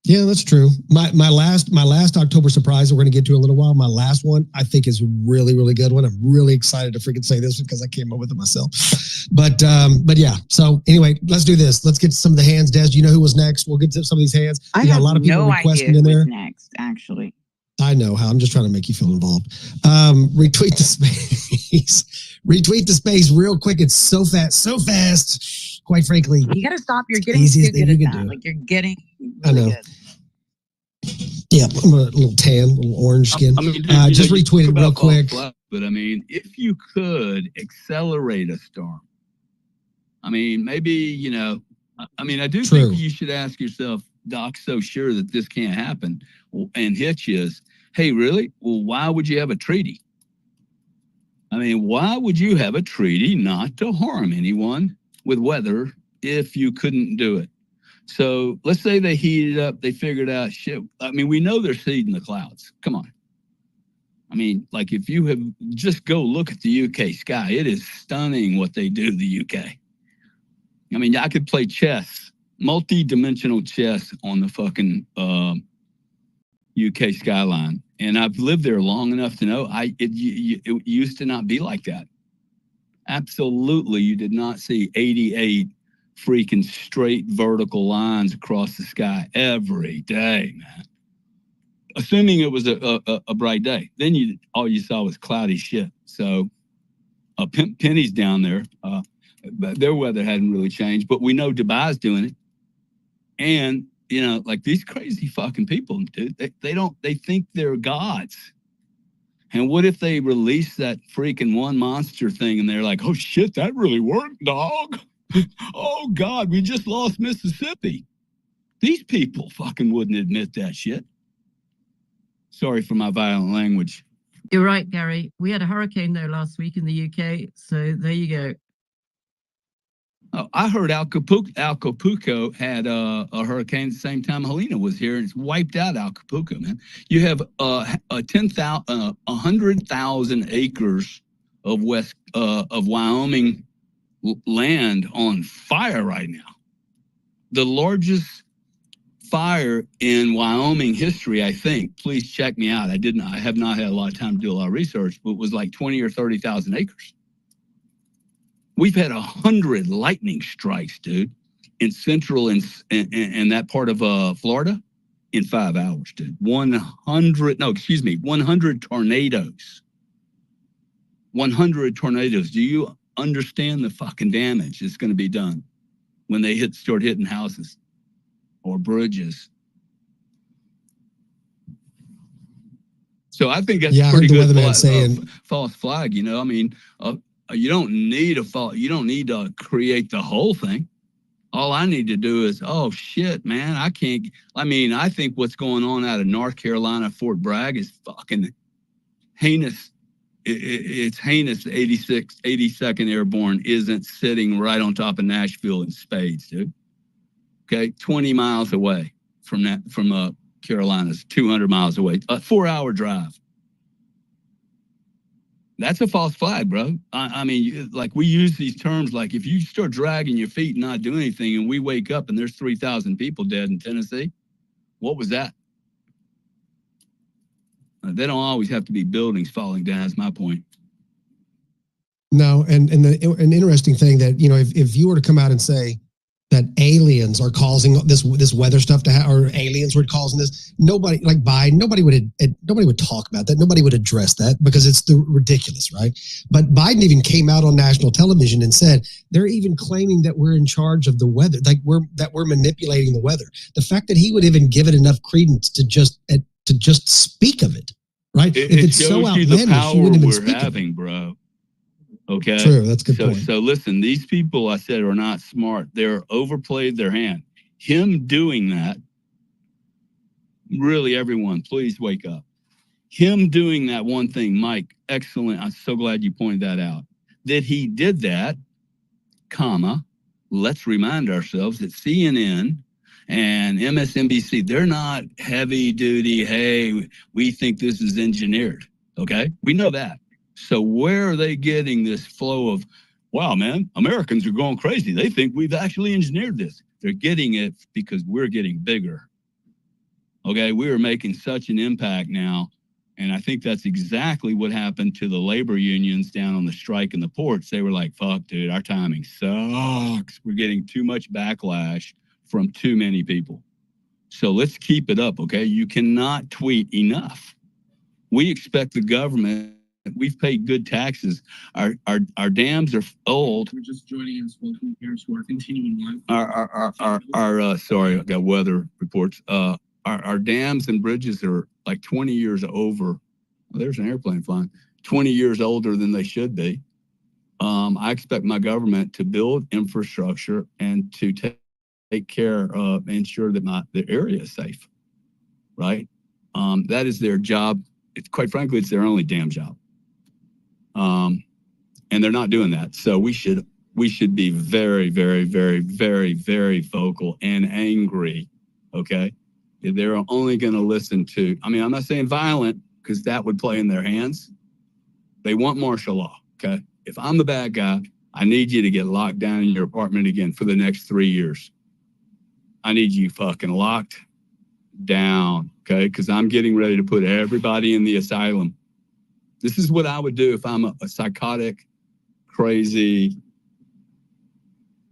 Yeah, that's true. My last October surprise, we're going to get to in a little while. My last one, I think, is a really, really good one. I'm really excited to freaking say this because I came up with it myself. But yeah. So anyway, let's do this. Let's get to some of the hands. Des, do you know who was next? We'll get to some of these hands. I have a lot of people no requesting idea in there. Who's next, actually. I know how. I'm just trying to make you feel involved. Retweet the space. Retweet the space real quick. It's so fast. Quite frankly, you got to stop. You're getting too good at that. Like, you're getting really I know. Good. Yeah, I'm a little tan, a little orange skin. Just retweet it real quick. But if you could accelerate a storm, maybe, I do think you should ask yourself, Doc's so sure that this can't happen, and Hitch is, hey, really? Well, why would you have a treaty? Why would you have a treaty not to harm anyone with weather if you couldn't do it? So let's say they heated up, they figured out shit. I mean, we know there's seed in the clouds. Come on. I mean, like if you have just go look at the UK sky, it is stunning what they do to the UK. I mean, I could play chess, multi-dimensional chess on the fucking UK skyline. And I've lived there long enough to know it used to not be like that. Absolutely, you did not see 88 freaking straight vertical lines across the sky every day, man. Assuming it was a bright day, then all you saw was cloudy shit. So, Penny's down there. But their weather hadn't really changed, but we know Dubai's doing it. And you know, like these crazy fucking people, dude. They think they're gods. And what if they release that freaking one monster thing and they're like, oh shit, that really worked, dog. Oh God, we just lost Mississippi. These people fucking wouldn't admit that shit. Sorry for my violent language. You're right, Gary. We had a hurricane though last week in the UK. So there you go. Oh, I heard Acapulco had a hurricane at the same time Helena was here, and it's wiped out Acapulco, man. You have 100,000 acres of Wyoming land on fire right now. The largest fire in Wyoming history, I think. Please check me out. I have not had a lot of time to do a lot of research, but it was like 20 or 30,000 acres. We've had 100 lightning strikes, dude, in central and that part of Florida in 5 hours, dude. 100 tornadoes. 100 tornadoes. Do you understand the fucking damage that's going to be done when they start hitting houses or bridges? So I think that's pretty good false flag. You know, I mean, you don't need you don't need to create the whole thing. All I need to do is, oh shit, man, I think what's going on out of North Carolina, Fort Bragg is fucking heinous. It's heinous. 82nd Airborne isn't sitting right on top of Nashville in spades, dude. Okay, 20 miles away from Carolinas, 200 miles away, a 4-hour drive. That's a false flag, bro. I mean, like we use these terms like if you start dragging your feet and not doing anything and we wake up and there's 3,000 people dead in Tennessee, what was that? They don't always have to be buildings falling down, is my point. No, and an interesting thing that, you know, if you were to come out and say that aliens are causing this weather stuff to happen, or aliens were causing this, nobody like Biden, nobody would talk about that. Nobody would address that because it's ridiculous, right? But Biden even came out on national television and said they're even claiming that we're in charge of the weather, like we're manipulating the weather. The fact that he would even give it enough credence to just speak of it, right? If it's so outlandish, he wouldn't even speak having, bro. Okay. True, that's a good point. So listen, these people I said are not smart. They're overplayed their hand. Him doing that, really, everyone, please wake up. Him doing that one thing, Mike, excellent. I'm so glad you pointed that out. That he did that, comma, let's remind ourselves that CNN and MSNBC, they're not heavy duty, hey, we think this is engineered. Okay? We know that. So where are they getting this flow of, wow, man, Americans are going crazy. They think we've actually engineered this. They're getting it because we're getting bigger. Okay, we are making such an impact now. And I think that's exactly what happened to the labor unions down on the strike in the ports. They were like, fuck, dude, our timing sucks. We're getting too much backlash from too many people. So let's keep it up, okay? You cannot tweet enough. We expect the government. We've paid good taxes. Our dams are old. We're just joining in smoking parents who are continuing live. Sorry, I got weather reports. Our dams and bridges are like 20 years over. Oh, there's an airplane flying. 20 years older than they should be. I expect my government to build infrastructure and to take care of, ensure that the area is safe. Right? That is their job. Quite frankly, it's their only damn job. And they're not doing that. So we should we should be very, very, very, very, very vocal and angry. Okay. They're only going to listen to, I mean, I'm not saying violent because that would play in their hands. They want martial law. Okay. If I'm the bad guy, I need you to get locked down in your apartment again for the next 3 years. I need you fucking locked down. Okay. Because I'm getting ready to put everybody in the asylum. This is what I would do if I'm a psychotic, crazy.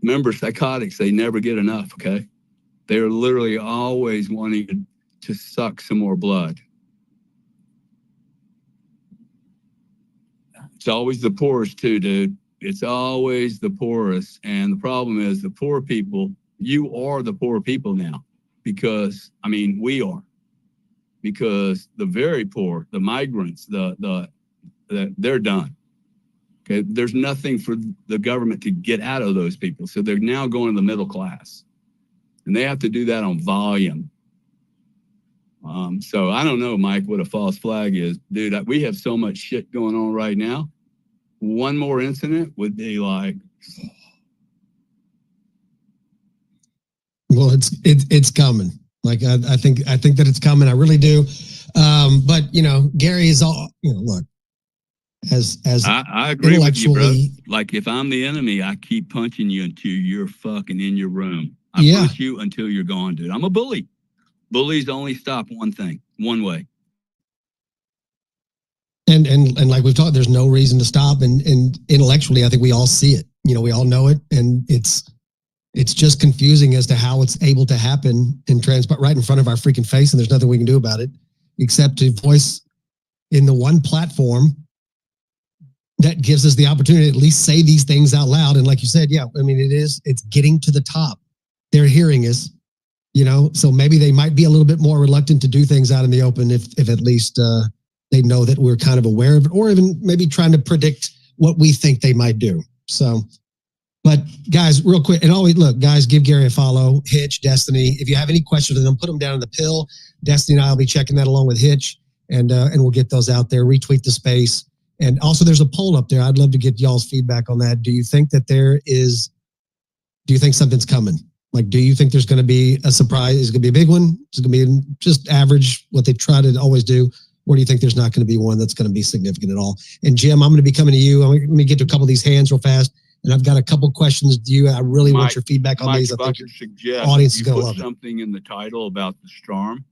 Remember, psychotics, they never get enough. Okay. They're literally always wanting to suck some more blood. It's always the poorest too, dude. It's always the poorest. And the problem is the poor people, you are the poor people now because, I mean, we are. Because the very poor, the migrants, they're done. Okay, there's nothing for the government to get out of those people. So they're now going to the middle class. And they have to do that on volume. So I don't know, Mike, what a false flag is. Dude, we have so much shit going on right now. One more incident would be like... Well, it's coming. Like, I think that it's coming. I really do. But, you know, Gary is all, you know, look, as I agree with you, bro. Like, if I'm the enemy, I keep punching you until you're fucking in your room. I push you until you're gone, dude. I'm a bully. Bullies only stop one thing, one way. And like we've talked, there's no reason to stop. And intellectually, I think we all see it. You know, we all know it, and it's just confusing as to how it's able to happen and transpire right in front of our freaking face, and there's nothing we can do about it except to voice in the one platform that gives us the opportunity to at least say these things out loud. And like you said, yeah, I mean, it's getting to the top. They're hearing us, you know, so maybe they might be a little bit more reluctant to do things out in the open if at least they know that we're kind of aware of it, or even maybe trying to predict what we think they might do. So, but guys, real quick, and always look, guys, give Gary a follow, Hitch, Destiny. If you have any questions of them, put them down in the pill. Destiny and I will be checking that along with Hitch, and we'll get those out there. Retweet the space. And also there's a poll up there. I'd love to get y'all's feedback on that. Do you think something's coming? Like, do you think there's going to be a surprise? Is it going to be a big one? Is it going to be just average, what they try to always do? Or do you think there's not going to be one that's going to be significant at all? And Jim, I'm going to be coming to you. Let me get to a couple of these hands real fast. And I've got a couple questions to you. I really want your feedback on these. I think the audience is going to love it. Something in the title about the storm.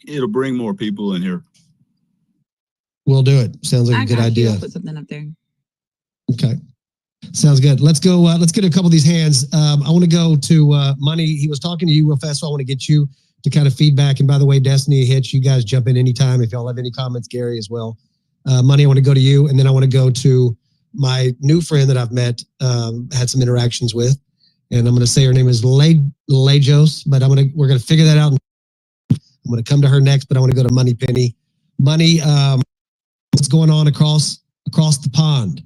It'll bring more people in here. We'll do it. Sounds like a good idea. I'll put something up there. Okay. Sounds good. Let's go. Let's get a couple of these hands. I want to go to Money. He was talking to you real fast, so I want to get you to kind of feedback. And by the way, Destiny, Hitch, you guys jump in anytime if y'all have any comments. Gary as well. Money, I want to go to you, and then I want to go to my new friend that I've met, had some interactions with, and I'm going to say her name is Lejos, but we're going to figure that out. I'm going to come to her next, but I want to go to Money Penny. Money, what's going on across the pond?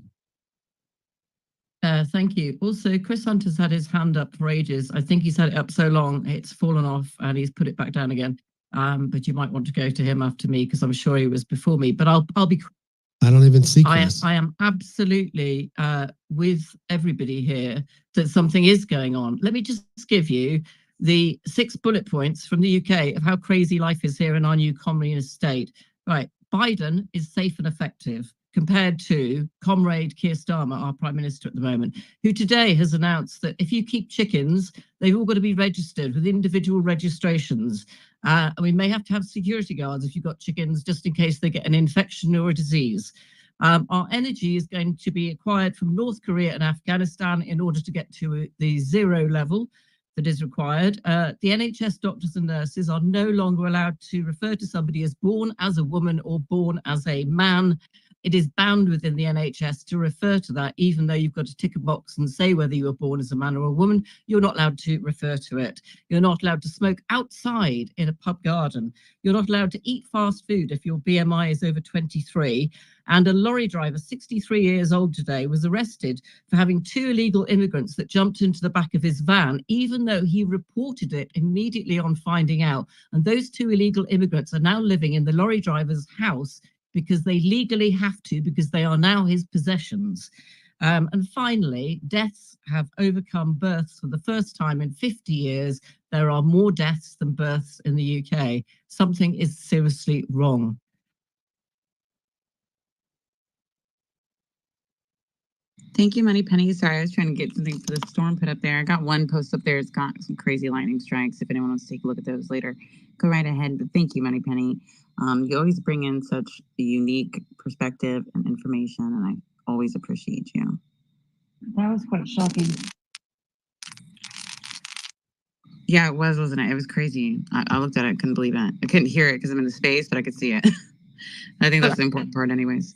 Thank you. Also, Chris Hunter's had his hand up for ages. I think he's had it up so long it's fallen off and he's put it back down again. But you might want to go to him after me because I'm sure he was before me. But I'll be. I don't even see Chris. I am absolutely with everybody here that something is going on. Let me just give you the 6 bullet points from the UK of how crazy life is here in our new communist state. Right, Biden is safe and effective compared to Comrade Keir Starmer, our Prime Minister at the moment, who today has announced that if you keep chickens, they've all got to be registered with individual registrations. And we may have to have security guards if you've got chickens, just in case they get an infection or a disease. Our energy is going to be acquired from North Korea and Afghanistan in order to get to the 0 level that is required. The NHS doctors and nurses are no longer allowed to refer to somebody as born as a woman or born as a man. It is banned within the NHS to refer to that, even though you've got to tick a box and say whether you were born as a man or a woman. You're not allowed to refer to it. You're not allowed to smoke outside in a pub garden. You're not allowed to eat fast food if your BMI is over 23. And a lorry driver, 63 years old today, was arrested for having 2 illegal immigrants that jumped into the back of his van, even though he reported it immediately on finding out. And those 2 illegal immigrants are now living in the lorry driver's house because they legally have to, because they are now his possessions. And finally, deaths have overcome births for the first time in 50 years. There are more deaths than births in the UK. Something is seriously wrong. Thank you, Money Penny. Sorry, I was trying to get something for the storm put up there. I got one post up there. It's got some crazy lightning strikes. If anyone wants to take a look at those later, go right ahead. But thank you, Money Penny. You always bring in such a unique perspective and information, and I always appreciate you. That was quite shocking. Yeah, it was, wasn't it? It was crazy. I looked at it, couldn't believe it. I couldn't hear it because I'm in the space, but I could see it. I think that's the important part anyways.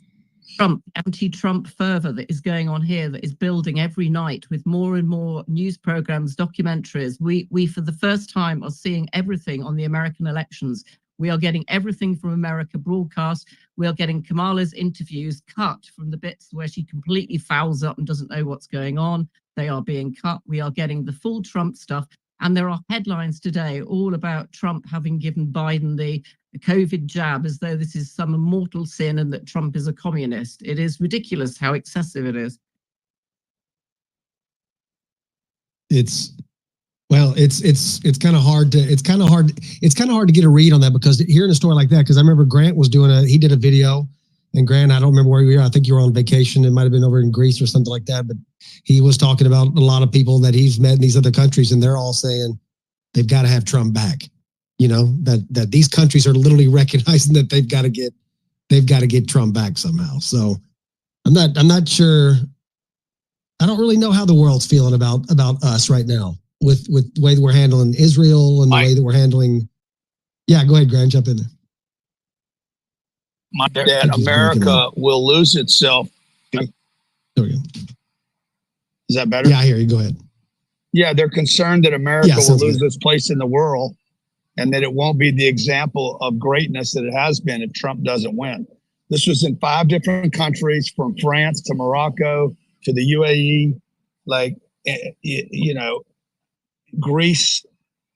Anti-Trump fervor that is going on here, that is building every night with more and more news programs, documentaries. We for the first time are seeing everything on the American elections. We are getting everything from America broadcast. We are getting Kamala's interviews cut from the bits where she completely fouls up and doesn't know what's going on. They are being cut. We are getting the full Trump stuff. And there are headlines today all about Trump having given Biden the COVID jab as though this is some mortal sin and that Trump is a communist. It is ridiculous how excessive it is. It's kind of hard to get a read on that, because hearing a story like that, because I remember Grant was he did a video, and Grant, I don't remember where you were. I think you were on vacation. It might have been over in Greece or something like that, but he was talking about a lot of people that he's met in these other countries, and they're all saying they've got to have Trump back. You know, that these countries are literally recognizing that they've got to get Trump back somehow. So I'm not sure. I don't really know how the world's feeling about us right now with the way that we're handling Israel and the way that we're handling. Yeah, go ahead, Grant, jump in there. That America will lose itself. There we go. Is that better? Yeah, I hear you. Go ahead. Yeah, they're concerned that America will lose its place in the world, and that it won't be the example of greatness that it has been if Trump doesn't win. This was in 5 different countries, from France to Morocco to the UAE, Greece.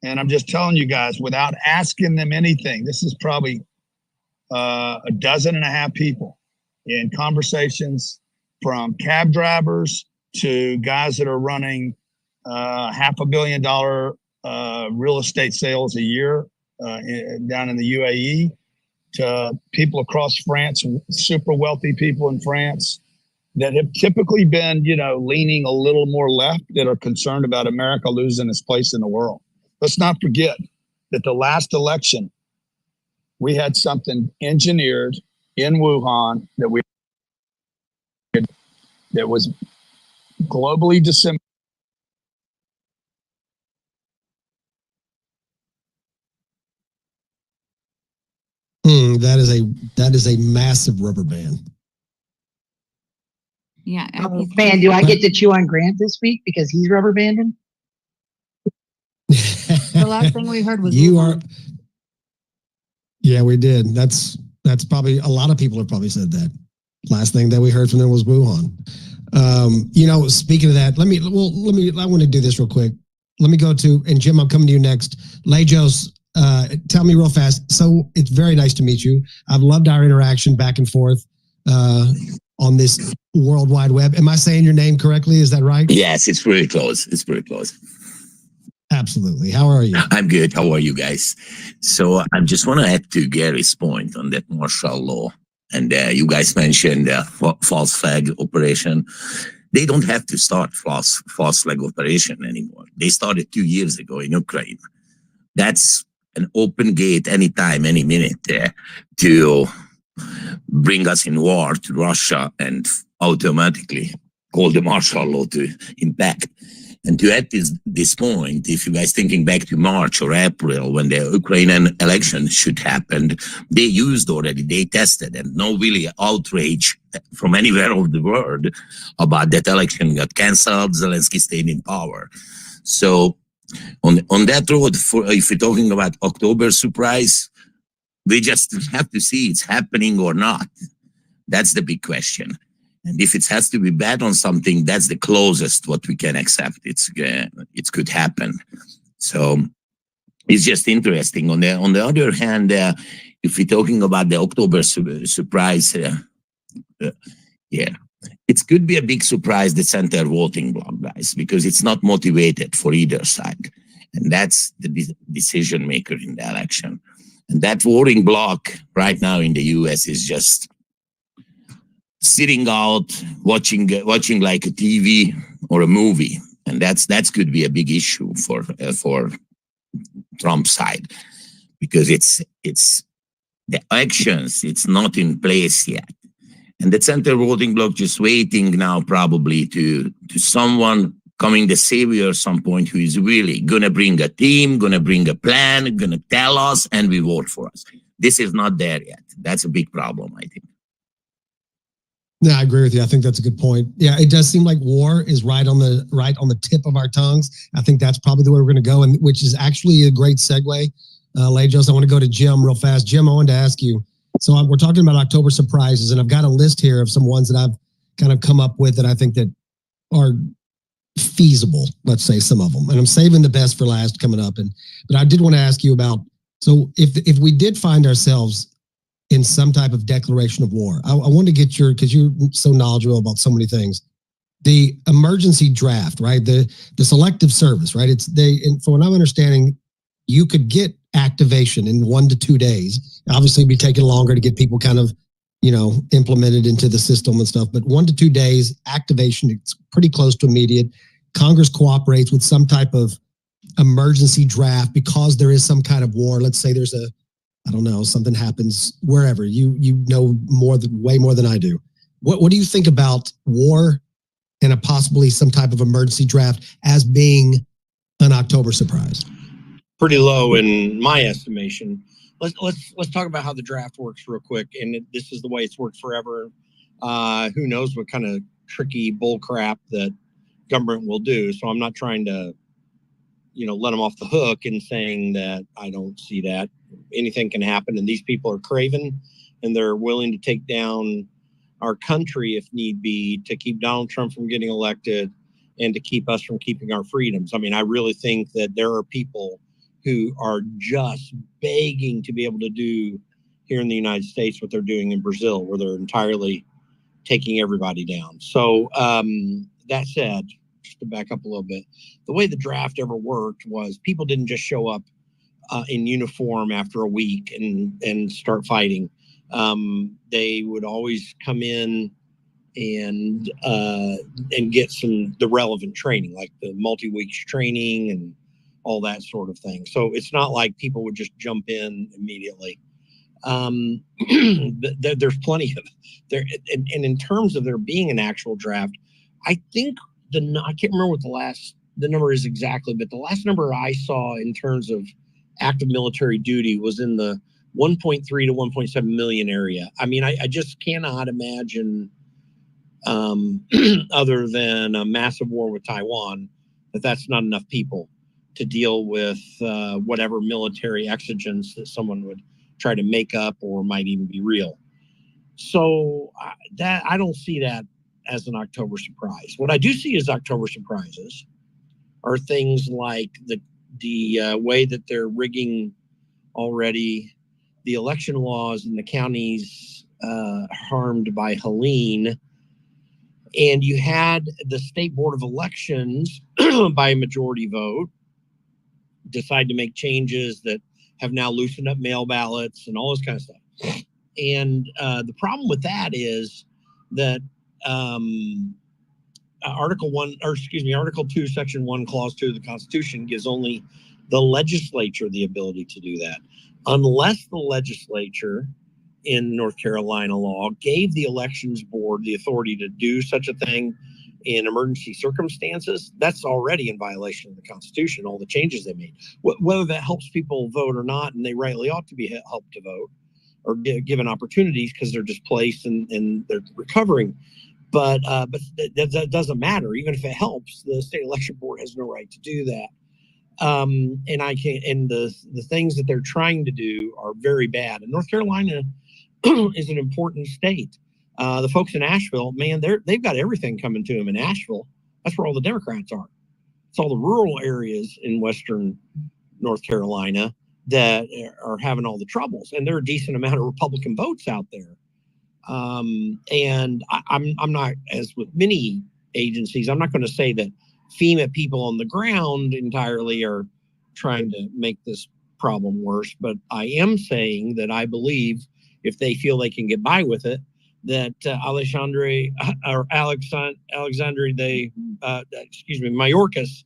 And I'm just telling you guys, without asking them anything, this is probably a dozen and a half people in conversations, from cab drivers to guys that are running $500 million real estate sales a year down in the UAE, to people across France, super wealthy people in France that have typically been, leaning a little more left, that are concerned about America losing its place in the world. Let's not forget that the last election, we had something engineered in Wuhan that was globally disseminated. That is a massive rubber band. Yeah. Man, do I get to chew on Grant this week because he's rubber banding? The last thing we heard was Yeah, we did. That's probably, a lot of people have probably said that. Last thing that we heard from them was Wuhan. Speaking of that, I want to do this real quick. Let me go to, and Jim, I'm coming to you next. Lejos, tell me real fast. So it's very nice to meet you. I've loved our interaction back and forth on this World Wide Web. Am I saying your name correctly? Is that right? Yes, it's pretty close. It's pretty close. Absolutely. How are you? I'm good. How are you guys? So I just want to add to Gary's point on that martial law. And you guys mentioned false flag operation. They don't have to start false flag operation anymore. They started 2 years ago in Ukraine. That's an open gate anytime, any minute to bring us in war to Russia and automatically call the martial law to impact. And to add this point, if you guys thinking back to March or April when the Ukrainian election should happen, they tested, and no really outrage from anywhere of the world about that election got cancelled. Zelensky stayed in power. So on that road, if we're talking about October surprise, we just have to see it's happening or not. That's the big question. And if it has to be bad on something, that's the closest what we can accept. It could happen. So it's just interesting. On the other hand, if we're talking about the October surprise, yeah, it could be a big surprise, the center voting bloc, guys, because it's not motivated for either side. And that's the decision maker in the election. And that voting bloc right now in the US is just sitting out, watching like a TV or a movie. And that could be a big issue for Trump's side, because it's the actions, it's not in place yet. And the center voting bloc just waiting now probably to someone coming the savior at some point who is really going to bring a team, going to bring a plan, going to tell us, and we vote for us. This is not there yet. That's a big problem, I think. Yeah, I agree with you. I think that's a good point. Yeah, it does seem like war is right on the tip of our tongues. I think that's probably the way we're going to go, and which is actually a great segue. Lajos, I want to go to Jim real fast. Jim, I wanted to ask you. So we're talking about October surprises, and I've got a list here of some ones that I've kind of come up with that I think that are feasible. Let's say some of them, and I'm saving the best for last coming up. But I did want to ask you about, so if we did find ourselves in some type of declaration of war, I want to get because you're so knowledgeable about so many things. The emergency draft, right? The selective service, right? And from what I'm understanding, you could get activation in 1 to 2 days. Obviously, it'd be taking longer to get people kind of, implemented into the system and stuff. But 1 to 2 days activation, it's pretty close to immediate. Congress cooperates with some type of emergency draft because there is some kind of war. Let's say there's something happens wherever. You know way more than I do. What do you think about war and a possibly some type of emergency draft as being an October surprise? Pretty low in my estimation. Let's talk about how the draft works real quick. And this is the way it's worked forever. Who knows what kind of tricky bull crap that government will do. So I'm not trying to, let them off the hook and saying that I don't see that. Anything can happen. And these people are craven and they're willing to take down our country if need be to keep Donald Trump from getting elected and to keep us from keeping our freedoms. I mean, I really think that there are people who are just begging to be able to do here in the United States what they're doing in Brazil, where they're entirely taking everybody down. So that said, just to back up a little bit, the way the draft ever worked was people didn't just show up in uniform after a week and start fighting. They would always come in and get the relevant training, like the multi-weeks training and all that sort of thing. So it's not like people would just jump in immediately. There's plenty of there, and in terms of there being an actual draft, I think I can't remember what the number is exactly, but the last number I saw in terms of active military duty was in the 1.3 to 1.7 million area. I mean, I just cannot imagine, other than a massive war with Taiwan, that's not enough people to deal with whatever military exigence that someone would try to make up or might even be real. So I don't see that as an October surprise. What I do see as October surprises are things like the way that they're rigging already the election laws in the counties harmed by Helene. And you had the State Board of Elections by a majority vote decide to make changes that have now loosened up mail ballots and all this kind of stuff. And the problem with that is that Article 2, Section 1, Clause 2 of the Constitution gives only the legislature the ability to do that. Unless the legislature in North Carolina law gave the elections board the authority to do such a thing in emergency circumstances, that's already in violation of the Constitution, all the changes they made. Whether that helps people vote or not, and they rightly ought to be helped to vote or given opportunities because they're displaced and they're recovering. But that doesn't matter. Even if it helps, the state election board has no right to do that. And the things that they're trying to do are very bad. And North Carolina is an important state. The folks in Asheville, man, they've got everything coming to them in Asheville. That's where all the Democrats are. It's all the rural areas in western North Carolina that are having all the troubles. And there are a decent amount of Republican votes out there. And I'm not, as with many agencies, I'm not going to say that FEMA people on the ground entirely are trying to make this problem worse, but I am saying that I believe if they feel they can get by with it, that Alexandre Mayorkas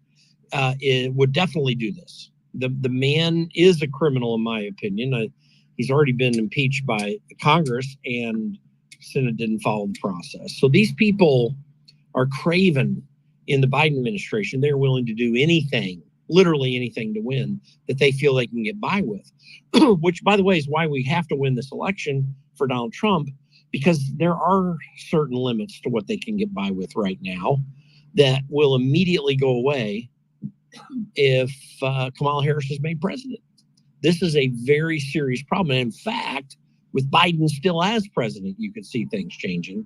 would definitely do this. The man is a criminal, in my opinion. He's already been impeached by Congress, and Senate didn't follow the process. So these people are craven in the Biden administration. They're willing to do anything, literally anything, to win that they feel they can get by with, which, by the way, is why we have to win this election for Donald Trump, because there are certain limits to what they can get by with right now that will immediately go away if Kamala Harris is made president. This is a very serious problem. And in fact, with Biden still as president, you could see things changing.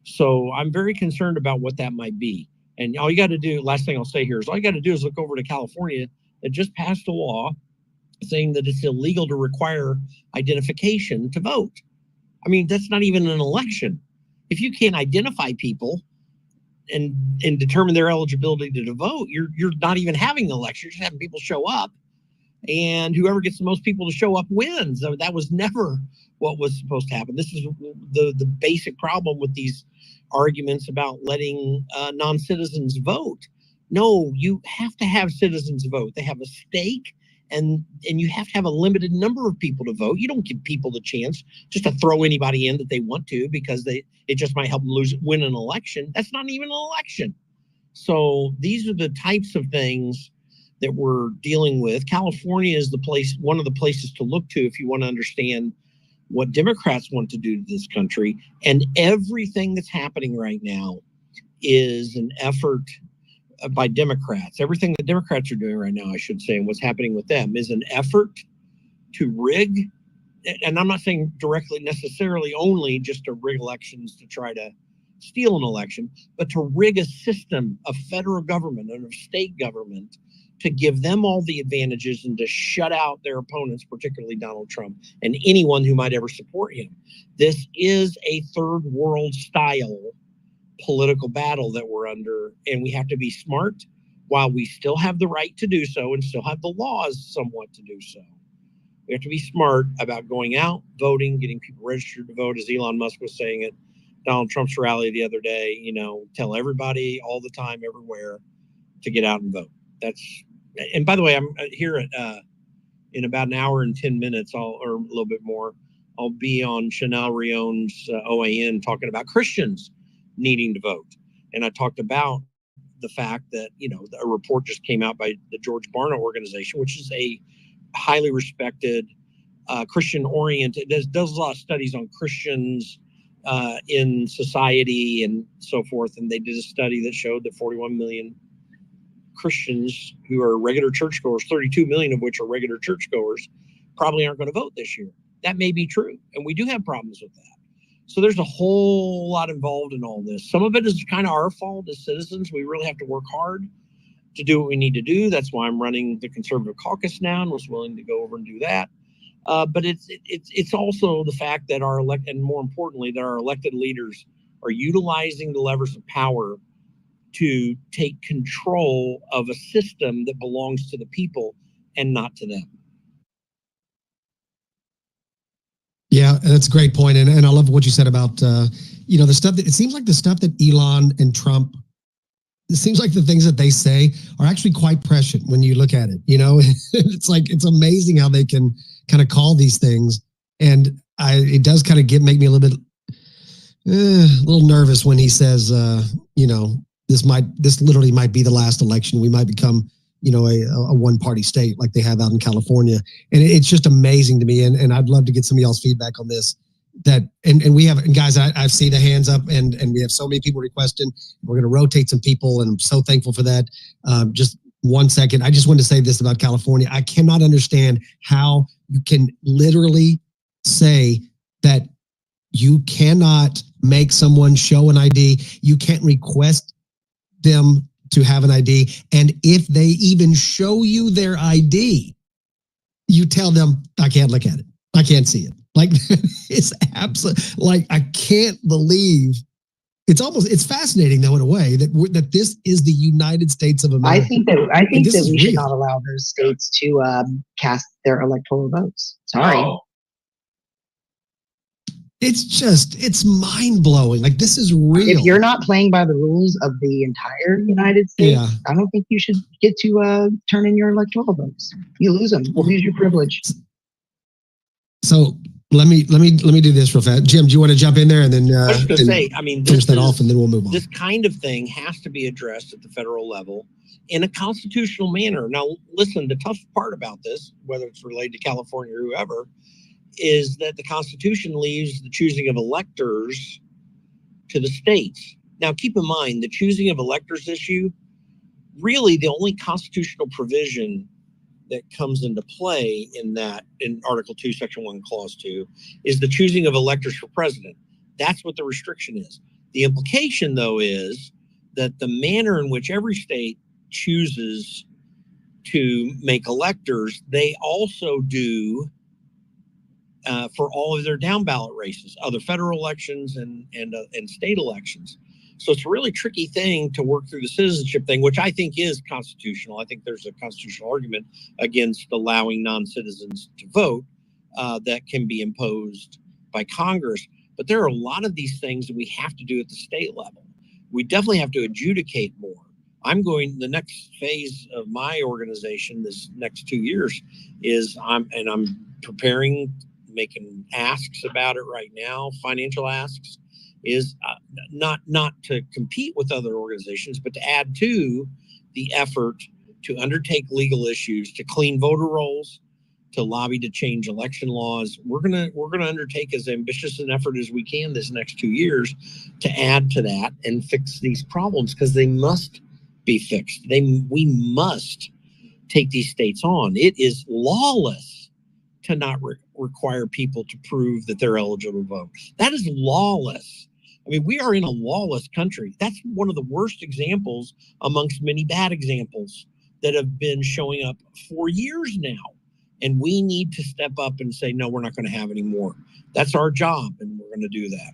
So I'm very concerned about what that might be. And all you got to do, last thing I'll say here, is all you got to do is look over to California that just passed a law saying that it's illegal to require identification to vote. I mean, that's not even an election. If you can't identify people and determine their eligibility to vote, you're not even having an election. You're just having people show up, and whoever gets the most people to show up wins. So that was never what was supposed to happen. This is the basic problem with these arguments about letting non-citizens vote. No, you have to have citizens vote. They have a stake, and you have to have a limited number of people to vote. You don't give people the chance just to throw anybody in that they want to because it just might help them win an election. That's not even an election. So these are the types of things that we're dealing with. California is one of the places to look to if you want to understand what Democrats want to do to this country. And everything that's happening right now is an effort by Democrats. Everything the Democrats are doing right now, I should say, and what's happening with them is an effort to rig. And I'm not saying directly necessarily only just to rig elections to try to steal an election, but to rig a system of federal government and of state government to give them all the advantages and to shut out their opponents, particularly Donald Trump and anyone who might ever support him. This is a third world style political battle that we're under, and we have to be smart while we still have the right to do so and still have the laws somewhat to do so. We have to be smart about going out, voting, getting people registered to vote, as Elon Musk was saying at Donald Trump's rally the other day. Tell everybody all the time, everywhere, to get out and vote. And by the way, I'm here at in about an hour and 10 minutes, or a little bit more, I'll be on Chanel Rion's OAN talking about Christians needing to vote. And I talked about the fact that, a report just came out by the George Barna organization, which is a highly respected Christian-oriented, does a lot of studies on Christians in society and so forth. And they did a study that showed that 41 million Christians who are regular churchgoers, 32 million of which are regular churchgoers, probably aren't going to vote this year. That may be true. And we do have problems with that. So there's a whole lot involved in all this. Some of it is kind of our fault as citizens. We really have to work hard to do what we need to do. That's why I'm running the conservative caucus now and was willing to go over and do that. But it's also the fact that and more importantly, that our elected leaders are utilizing the levers of power to take control of a system that belongs to the people and not to them. Yeah, that's a great point. And I love what you said about, the stuff that, it seems like the stuff that Elon and Trump, it seems like the things that they say are actually quite prescient when you look at it. It's amazing how they can kind of call these things. And it does kind of make me a little nervous when he says, this literally might be the last election. We might become, a one-party state like they have out in California. And it's just amazing to me. And I'd love to get some of y'all's feedback on this. And we have, and guys, I've seen the hands up and we have so many people requesting. We're going to rotate some people, and I'm so thankful for that. Just 1 second. I just want to say this about California. I cannot understand how you can literally say that you cannot make someone show an ID. You can't request them to have an ID. And if they even show you their ID, you tell them, I can't look at it. I can't see it. Like it's absolutely like I can't believe. It's fascinating though in a way that this is the United States of America. I think that we should real. not allow those states to cast their electoral votes. Sorry. Oh. It's mind blowing. Like this is real. If you're not playing by the rules of the entire United States, I don't think you should get to turn in your electoral votes. You lose them. You lose your privilege. So let me do this real fast. Jim, do you want to jump in there and then I was going to say, I mean, finish that off and then we'll move on. This kind of thing has to be addressed at the federal level in a constitutional manner. Now, listen, the tough part about this, whether it's related to California or whoever, is that the Constitution leaves the choosing of electors to the states. Now, keep in mind, the choosing of electors issue, really the only constitutional provision that comes into play in Article 2, Section 1, Clause 2, is the choosing of electors for president. That's what the restriction is. The implication, though, is that the manner in which every state chooses to make electors, they also do for all of their down ballot races, other federal elections and state elections. So it's a really tricky thing to work through the citizenship thing, which I think is constitutional. I think there's a constitutional argument against allowing non-citizens to vote that can be imposed by Congress. But there are a lot of these things that we have to do at the state level. We definitely have to adjudicate more. The next phase of my organization this next 2 years is I'm preparing, making asks about it right now, financial asks, is not to compete with other organizations, but to add to the effort to undertake legal issues, to clean voter rolls, to lobby to change election laws. We're gonna undertake as ambitious an effort as we can this next 2 years to add to that and fix these problems, because they must be fixed. We must take these states on. It is lawless to not require people to prove that they're eligible to vote. That is lawless. I mean, we are in a lawless country. That's one of the worst examples amongst many bad examples that have been showing up for years now. And we need to step up and say, no, we're not going to have any more. That's our job, and we're going to do that.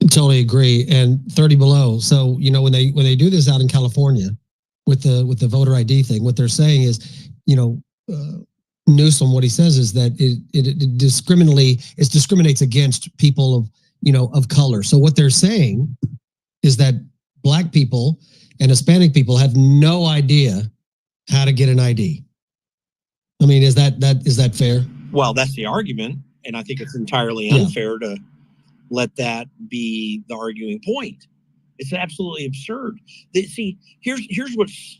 Totally agree. And 30 below. So, when they do this out in California with the voter ID thing, what they're saying is, Newsom, what he says is that it discriminates against people of color. So what they're saying is that Black people and Hispanic people have no idea how to get an ID. I mean, is that fair? Well, that's the argument, and I think it's entirely unfair to let that be the arguing point. It's absolutely absurd. See, here's what's.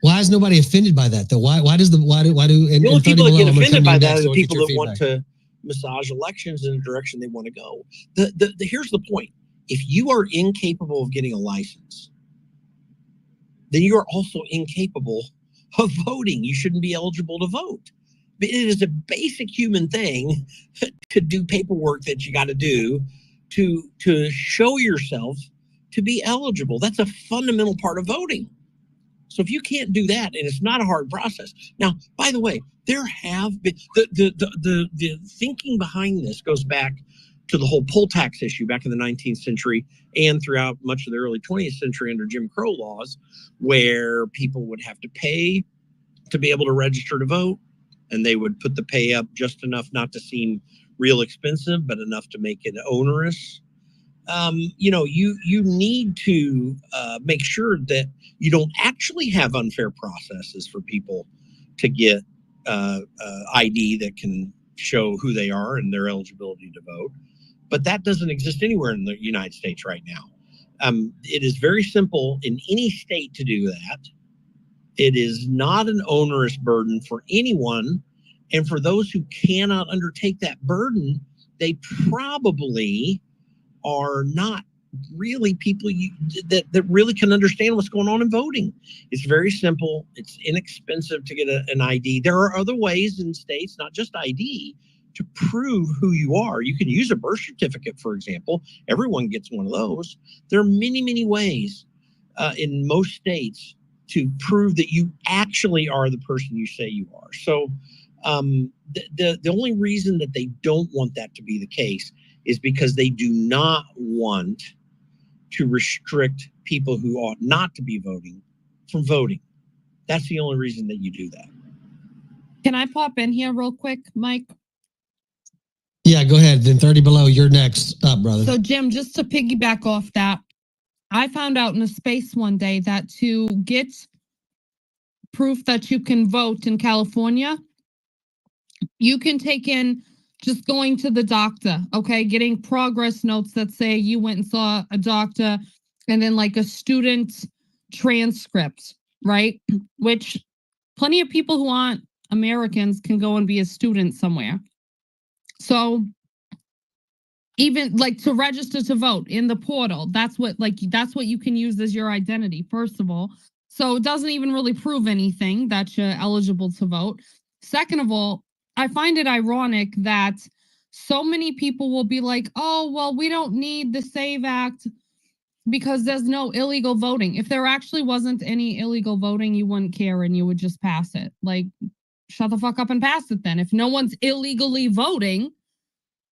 Why is nobody offended by that though? Why do the only people that get offended by that are the people that want to massage elections in the direction they want to go. Here's the point. If you are incapable of getting a license, then you are also incapable of voting. You shouldn't be eligible to vote. But it is a basic human thing to do paperwork that you got to do to show yourself to be eligible. That's a fundamental part of voting. So if you can't do that, and it's not a hard process. Now, by the way, there have been the thinking behind this goes back to the whole poll tax issue back in the 19th century and throughout much of the early 20th century under Jim Crow laws, where people would have to pay to be able to register to vote, and they would put the pay up just enough not to seem real expensive, but enough to make it onerous. You need to make sure that you don't actually have unfair processes for people to get ID that can show who they are and their eligibility to vote. But that doesn't exist anywhere in the United States right now. It is very simple in any state to do that. It is not an onerous burden for anyone. And for those who cannot undertake that burden, they probably are not really people that really can understand what's going on in voting. It's very simple. It's inexpensive to get an ID. There are other ways in states, not just ID, to prove who you are. You can use a birth certificate, for example. Everyone gets one of those. There are many, many ways in most states to prove that you actually are the person you say you are. So The only reason that they don't want that to be the case is because they do not want to restrict people who ought not to be voting from voting. That's the only reason that you do that. Can I pop in here real quick, Mike? Yeah, go ahead. Then 30 below, you're next up, brother. So, Jim, just to piggyback off that, I found out in a space one day that to get proof that you can vote in California, you can take in just going to the doctor, okay? Getting progress notes that say you went and saw a doctor, and then like a student transcript, right? Which plenty of people who aren't Americans can go and be a student somewhere. So even like to register to vote in the portal, that's what you can use as your identity, first of all. So it doesn't even really prove anything that you're eligible to vote. Second of all, I find it ironic that so many people will be like, oh, well, we don't need the SAVE Act because there's no illegal voting. If there actually wasn't any illegal voting, you wouldn't care and you would just pass it. Like, shut the fuck up and pass it then. If no one's illegally voting,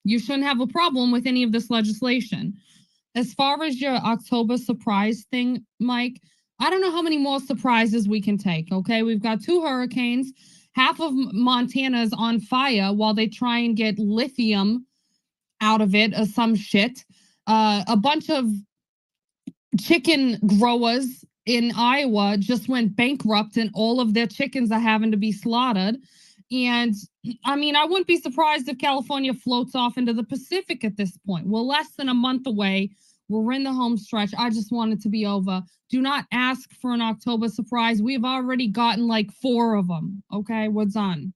you shouldn't have a problem with any of this legislation. As far as your October surprise thing, Mike, I don't know how many more surprises we can take, okay? We've got 2 hurricanes. Half of Montana is on fire while they try and get lithium out of it or some shit. A bunch of chicken growers in Iowa just went bankrupt and all of their chickens are having to be slaughtered. And I mean, I wouldn't be surprised if California floats off into the Pacific at this point. We're less than a month away. We're in the home stretch. I just want it to be over. Do not ask for an October surprise. We've already gotten like 4 of them. Okay, we're done.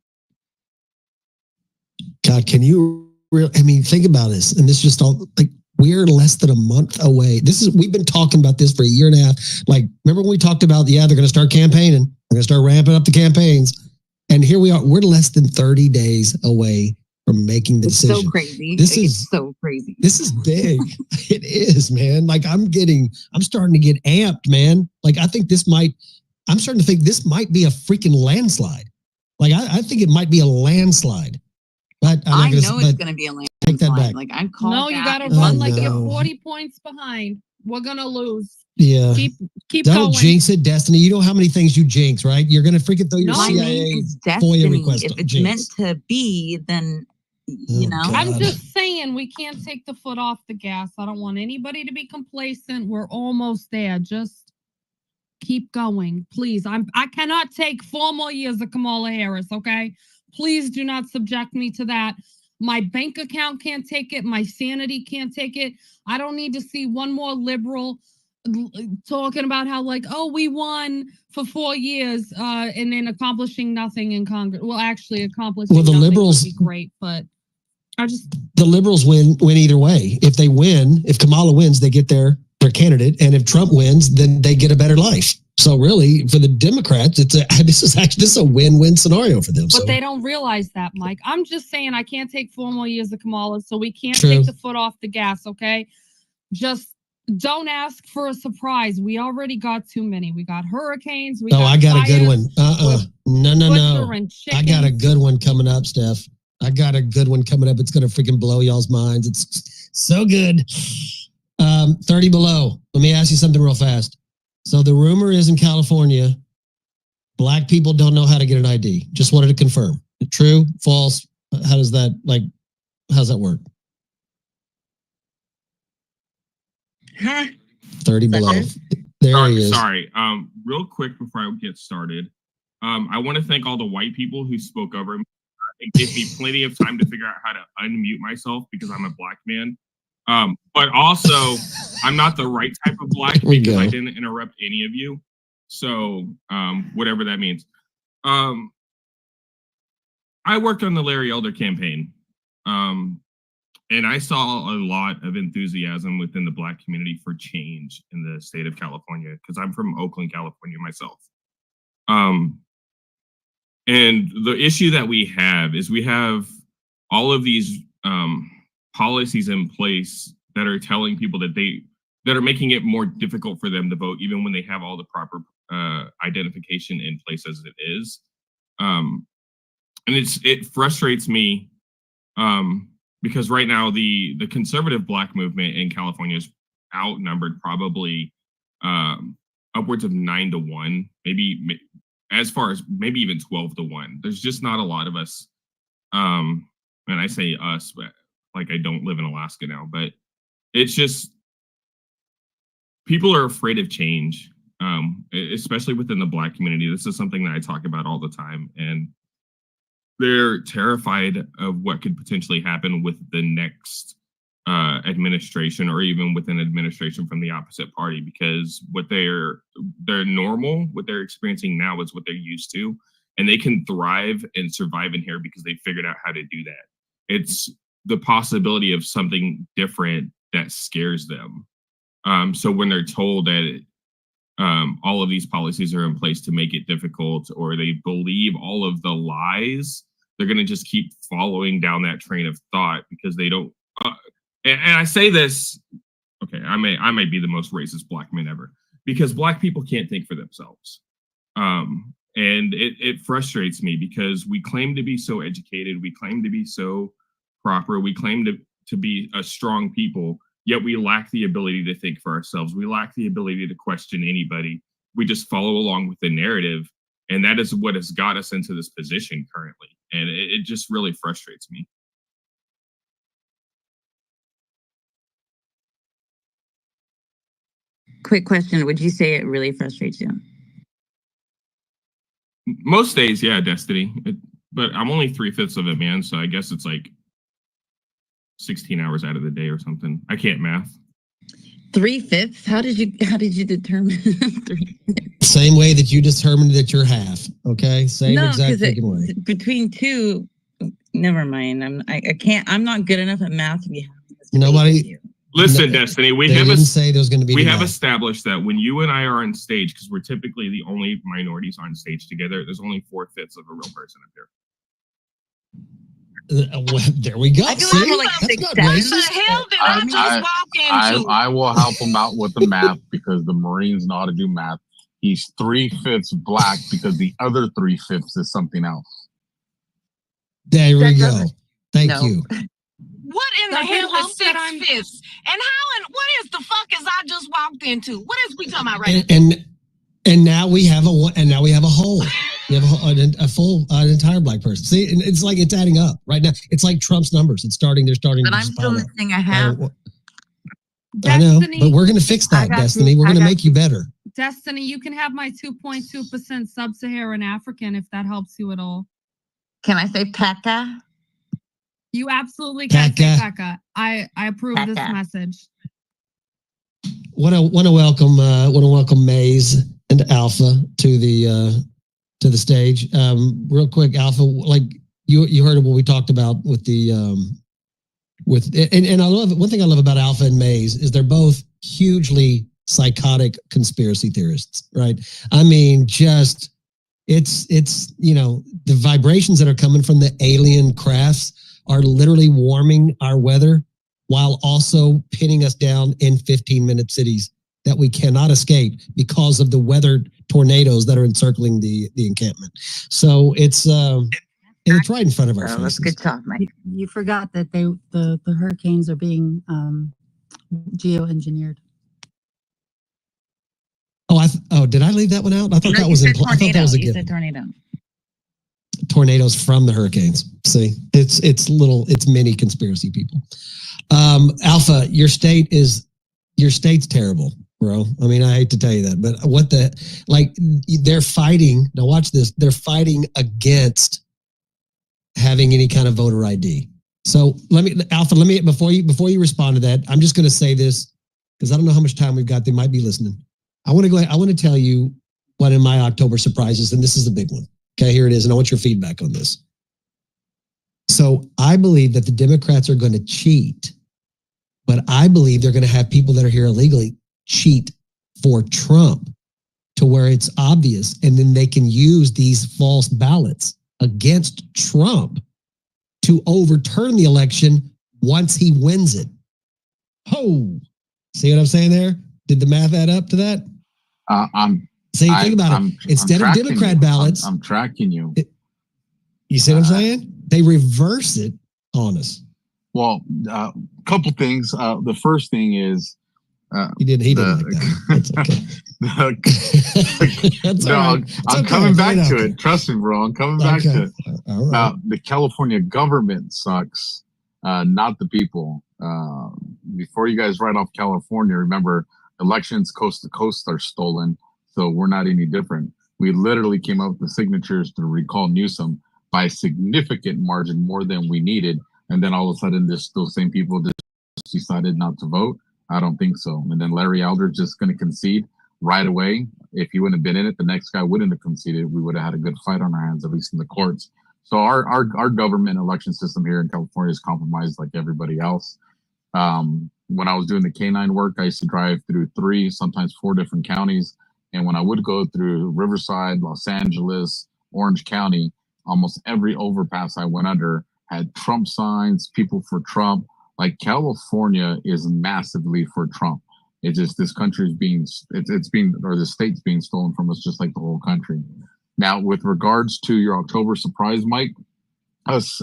God, can you really, I mean, think about this. And this just all like, we're less than a month away. We've been talking about this for a year and a half. Like, remember when we talked about, they're going to start campaigning. They're going to start ramping up the campaigns. And here we are. We're less than 30 days away from making the decision. So crazy. It's so crazy. This is big. It is, man. Like I'm starting to get amped, man. Like I'm starting to think this might be a freaking landslide. Like I think it might be a landslide. But I know it's going to be a landslide. Take that back. Like I'm calling. No, you got to run like you're 40 points behind. We're going to lose. Yeah. Keep Don't going. jinx it, Destiny. You know how many things you jinx, right? You're going to freaking throw your CIA My name is FOIA Destiny. request. If it's jinx. meant to be, then you know. God. I'm just saying we can't take the foot off the gas. I don't want anybody to be complacent. We're almost there. Just keep going, please. I cannot take 4 more years of Kamala Harris. Okay, please do not subject me to that. My bank account can't take it. My sanity can't take it. I don't need to see one more liberal talking about how like, oh, we won for 4 years and then accomplishing nothing in Congress. Well, actually accomplishing the nothing liberals would be great, but the liberals win either way. If they win, if Kamala wins, they get their candidate, and if Trump wins, then they get a better life. So really, for the Democrats, this is a win-win scenario for them. But they don't realize that, Mike. I'm just saying I can't take 4 more years of Kamala, so we can't True. take the foot off the gas, okay? Just don't ask for a surprise. We already got too many. We got hurricanes. I got a good one. No. And I got a good one coming up, Steph. I got a good one coming up. It's going to freaking blow y'all's minds. It's so good. 30 below. Let me ask you something real fast. So the rumor is in California, Black people don't know how to get an ID. Just wanted to confirm. True? False? How's that work? Hi. 30 below. There he is. Sorry. Real quick before I get started, I want to thank all the white people who spoke over me. It gave me plenty of time to figure out how to unmute myself because I'm a Black man. But also, I'm not the right type of Black because I didn't interrupt any of you. So, whatever that means. I worked on the Larry Elder campaign. And I saw a lot of enthusiasm within the Black community for change in the state of California because I'm from Oakland, California myself. And the issue that we have is we have all of these policies in place that are telling people that are making it more difficult for them to vote, even when they have all the proper identification in place as it is. it frustrates me because right now the conservative black movement in California is outnumbered probably upwards of 9-1, maybe as far as maybe even 12-1. There's just not a lot of us. And I say us, but like I don't live in Alaska now, but it's just people are afraid of change, especially within the black community. This is something that I talk about all the time, and they're terrified of what could potentially happen with the next administration, or even with an administration from the opposite party, because what they're normal, what they're experiencing now is what they're used to, and they can thrive and survive in here because they figured out how to do that. It's the possibility of something different that scares them. So when they're told that all of these policies are in place to make it difficult, or they believe all of the lies, they're going to just keep following down that train of thought because they don't. And I say this, okay, I might be the most racist black man ever, because black people can't think for themselves. And it frustrates me because we claim to be so educated, we claim to be so proper, we claim to be a strong people, yet we lack the ability to think for ourselves. We lack the ability to question anybody. We just follow along with the narrative. And that is what has got us into this position currently. And it just really frustrates me. Quick question. Would you say it really frustrates you? Most days, yeah, Destiny. But I'm only 3/5 of a man, so I guess it's like 16 hours out of the day or something. I can't math. 3/5? How did you determine 3/5? Same way that you determined that you're half. Okay, same exact way. Between two, never mind. I can't. I'm not good enough at math to be having this. Nobody. Listen, Destiny, we have say there's going to be. We have established that when you and I are on stage, because we're typically the only minorities on stage together, there's only 4/5 of a real person up here. Well, there we go. I feel like like what the hell did I just walk into? I will help him out with the math because the Marines know how to do math. He's 3/5 black because the other 3/5 is something else. There we go. Thank you. What in the hell is 6/5? And how and what is the fuck is I just walked into? What is we talking about right now? And now we have a whole. We have a full entire black person. See, and it's like it's adding up right now. It's like Trump's numbers. They're starting. But I'm still missing a half. I know, but we're going to fix that, Destiny. We're going to make you better. Destiny, you can have my 2.2% sub-Saharan African if that helps you at all. Can I say Pekka? You absolutely can say Pekka. I approve this message. Want to welcome Maze and Alpha to the stage. Real quick, Alpha, like you heard of what we talked about with the and I love one thing I love about Alpha and Maze is they're both hugely psychotic conspiracy theorists, right? I mean, just it's the vibrations that are coming from the alien crafts are literally warming our weather while also pinning us down in 15-minute cities that we cannot escape because of the weather tornadoes that are encircling the encampment. So it's right in front of our faces. That's good talk, Mike. You forgot that the hurricanes are being geoengineered. Did I leave that one out? I thought that was I thought that was a given. Tornado. Tornadoes from the hurricanes. See, it's many conspiracy people. Alpha, your state's terrible, bro. I mean, I hate to tell you that, but they're fighting. Now watch this. They're fighting against having any kind of voter ID. So Alpha, before you respond to that, I'm just going to say this because I don't know how much time we've got. They might be listening. I want to tell you one of my October surprises, and this is the big one. Okay, here it is, and I want your feedback on this. So I believe that the Democrats are going to cheat, but I believe they're going to have people that are here illegally cheat for Trump to where it's obvious, and then they can use these false ballots against Trump to overturn the election once he wins it. Oh, see what I'm saying there? Did the math add up to that? Think about it. Instead of Democrat ballots, I'm tracking you. You see what I'm saying? They reverse it on us. Well, a couple things. The first thing is he didn't like that. That's okay. No, I'm coming back to it. Trust me, bro. I'm coming back to it. All right. The California government sucks, not the people. Before you guys write off California, remember elections coast to coast are stolen, so we're not any different. We literally came up with the signatures to recall Newsom by a significant margin more than we needed, and then all of a sudden, those same people just decided not to vote. I don't think so. And then Larry Elder's just going to concede right away. If he wouldn't have been in it, the next guy wouldn't have conceded. We would have had a good fight on our hands, at least in the courts. So our government election system here in California is compromised like everybody else. When I was doing the K-9 work, I used to drive through 3, sometimes 4 different counties. And when I would go through Riverside, Los Angeles, Orange County, almost every overpass I went under had Trump signs, people for Trump. Like California is massively for Trump. It's just this country is being, or the state's being stolen from us, just like the whole country. Now, with regards to your October surprise, Mike, us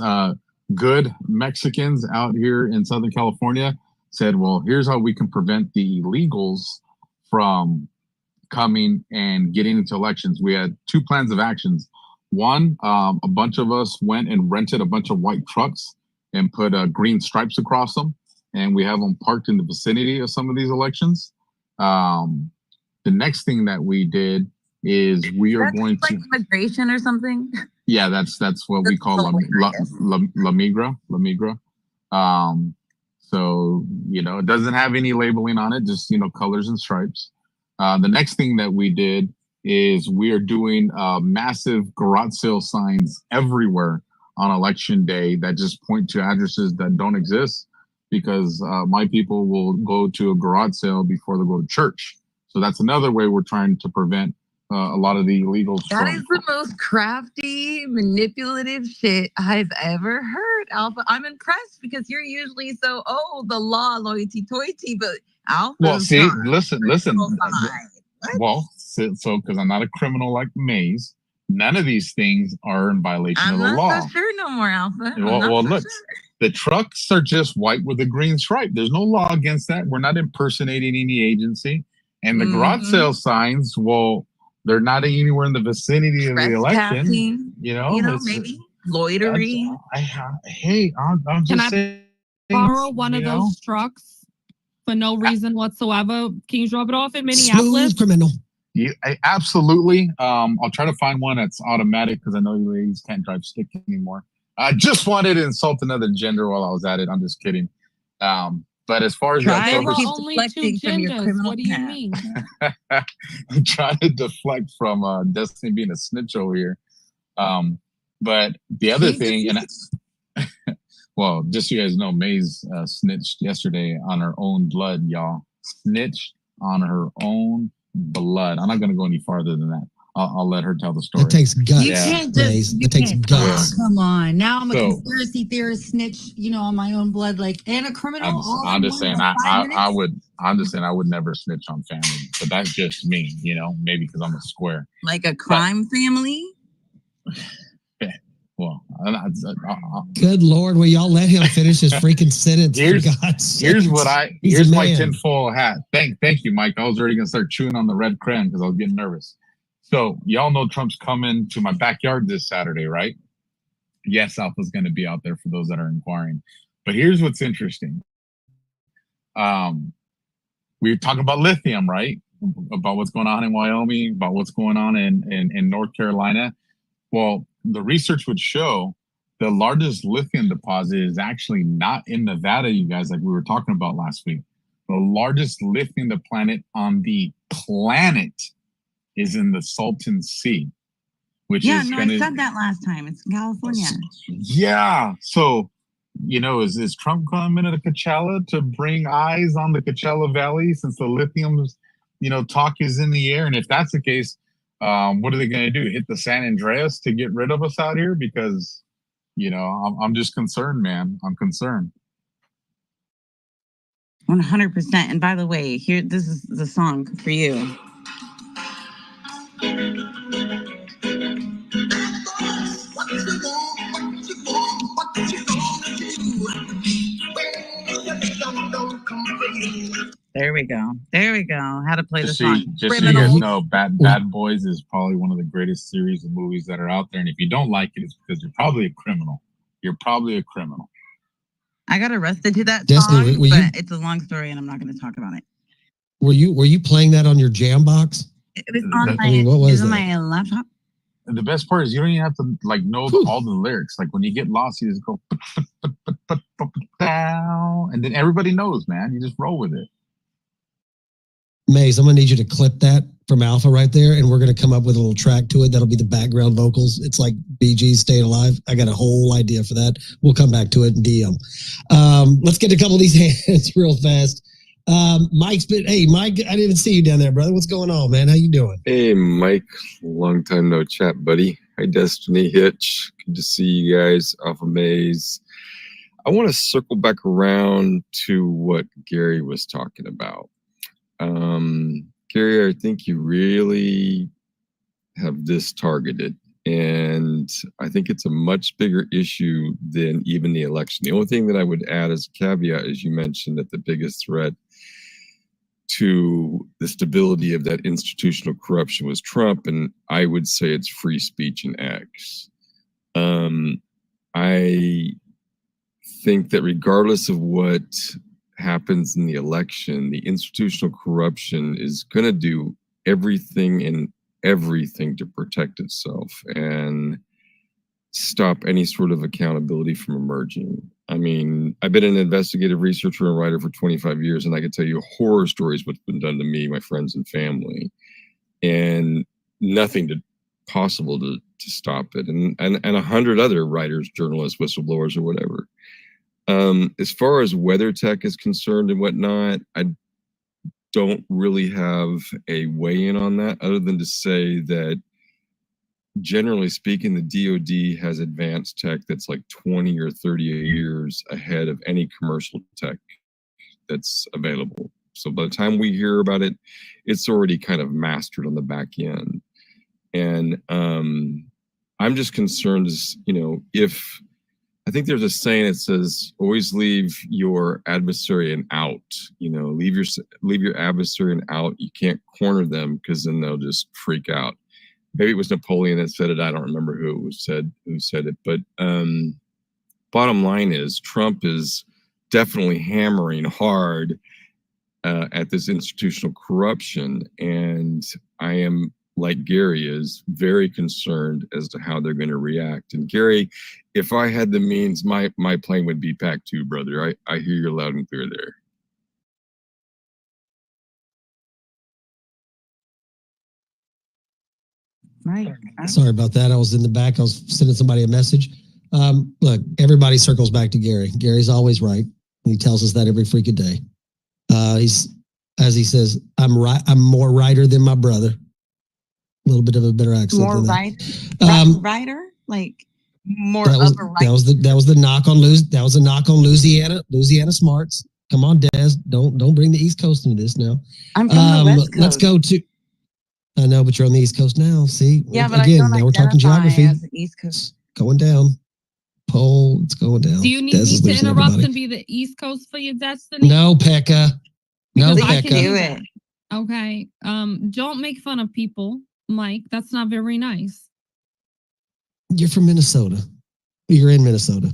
good Mexicans out here in Southern California said, well, here's how we can prevent the illegals from coming and getting into elections. We had 2 plans of actions. One, a bunch of us went and rented a bunch of white trucks and put green stripes across them, and we have them parked in the vicinity of some of these elections. The next thing that we did is we are going to immigration or something. Yeah, that's what we call La Migra. So it doesn't have any labeling on it, just colors and stripes. The next thing that we did is we are doing massive garage sale signs everywhere on election day that just point to addresses that don't exist, because my people will go to a garage sale before they go to church. So that's another way we're trying to prevent a lot of the illegals. That is the most crafty, manipulative shit I've ever heard, Alpha. I'm impressed because you're usually so, the law, loyalty-toity, but Alpha. Well, see, listen. Well, so because I'm not a criminal like Maze, none of these things are in violation of the law. I'm not so sure no more, Alpha. Well, look, the trucks are just white with a green stripe. There's no law against that. We're not impersonating any agency. And the garage sale signs, well, they're not anywhere in the vicinity of the election. Maybe loitering. I'm just saying. Borrow one of those trucks for no reason whatsoever? Can you drop it off in Minneapolis? Smooth criminal. Yeah, absolutely. I'll try to find one that's automatic, because I know you ladies can't drive stick anymore. I just wanted to insult another gender while I was at it. I'm just kidding. But as far as only 2 genders. What do you mean? I'm trying to deflect from Destiny being a snitch over here. But the other thing, well, just so you guys know, Maze snitched yesterday on her own blood, y'all. Snitched on her own blood. I'm not going to go any farther than that. I'll let her tell the story. It takes guts. You can't just. It takes guts. Come on. Now I'm a conspiracy theorist snitch, on my own blood, and a criminal. I'm just saying I would never snitch on family, but that's just me, maybe because I'm a square. Like a crime family? Well, good Lord, will y'all let him finish his freaking sentence? Here's my tinfoil hat. Thank you, Mike. I was already gonna start chewing on the red crayon because I was getting nervous. So y'all know Trump's coming to my backyard this Saturday, right? Yes, Alpha's gonna be out there for those that are inquiring. But here's what's interesting. We were talking about lithium, right? About what's going on in Wyoming, about what's going on in North Carolina. Well, the research would show the largest lithium deposit is actually not in Nevada, you guys, like we were talking about last week. The largest lithium deposit on the planet is in the Salton Sea, which I said that last time. It's in California. Yeah. So, is Trump coming to Coachella to bring eyes on the Coachella Valley, since the lithium, talk is in the air? And if that's the case, what are they going to do? Hit the San Andreas to get rid of us out here? Because, I'm just concerned, man. I'm concerned. 100%. And by the way, this is the song for you. we go. There we go. How to play the Just song. so you guys know, Bad Boys is probably one of the greatest series of movies that are out there. And if you don't like it, it's because you're probably a criminal. You're probably a criminal. I got arrested to that Destiny, song, but it's a long story, and I'm not going to talk about it. Were you playing that on your jam box? It was on my laptop. And the best part is you don't even have to like know all the lyrics. Like when you get lost, you just go and then everybody knows, man. You just roll with it. Maze, I'm gonna need you to clip that from Alpha right there, and we're gonna come up with a little track to it. That'll be the background vocals. It's like BG's Staying Alive. I got a whole idea for that. We'll come back to it in DM. Let's get a couple of these hands real fast. Mike's been, hey, Mike, I didn't even see you down there, brother. What's going on, man? How you doing? Hey, Mike. Long time no chat, buddy. Hi, Destiny, Hitch. Good to see you guys. Alpha Maze. I want to circle back around to what Gary was talking about. Gary, I think you really have this targeted, and I think it's a much bigger issue than even the election. The only thing that I would add as a caveat is you mentioned that the biggest threat to the stability of that institutional corruption was Trump, and I would say it's free speech and X. I think that regardless of what happens in the election, the institutional corruption is going to do everything to protect itself and stop any sort of accountability from emerging. I mean, I've been an investigative researcher and writer for 25 years, and I can tell you horror stories what's been done to me, my friends and family, and nothing possible to stop it. And 100 other writers, journalists, whistleblowers, or whatever. As far as weather tech is concerned and whatnot, I don't really have a weigh in on that other than to say that generally speaking, the DoD has advanced tech that's like 20 or 30 years ahead of any commercial tech that's available. So by the time we hear about it, it's already kind of mastered on the back end. And I'm just concerned as, if I think there's a saying that says, always leave your adversary an out, leave your adversary an out. You can't corner them because then they'll just freak out. Maybe it was Napoleon that said it. I don't remember who said it. But bottom line is Trump is definitely hammering hard at this institutional corruption. And I am, like Gary is, very concerned as to how they're going to react. And Gary, if I had the means, my plane would be packed too, brother. I hear you loud and clear there. Right. Sorry about that. I was in the back. I was sending somebody a message. Look, everybody circles back to Gary. Gary's always right. He tells us that every freaking day. He's, as he says, I'm right. I'm more righter than my brother. A little bit of a better accent. More than right, that. writer, like more that was, upper right. That was the knock on Louisiana. Louisiana smarts. Come on, Des. Don't bring the East Coast into this now. I'm from the West Coast. Let's go to. I know, but you're on the East Coast now. See, yeah, but again, now we're talking geography. As the East Coast. Going down. Pole, it's going down. Do you need me to interrupt and be the East Coast for your destiny? No, Pekka. No, Pekka. I can do it. Okay. Don't make fun of people, Mike. That's not very nice. You're from Minnesota. You're in Minnesota.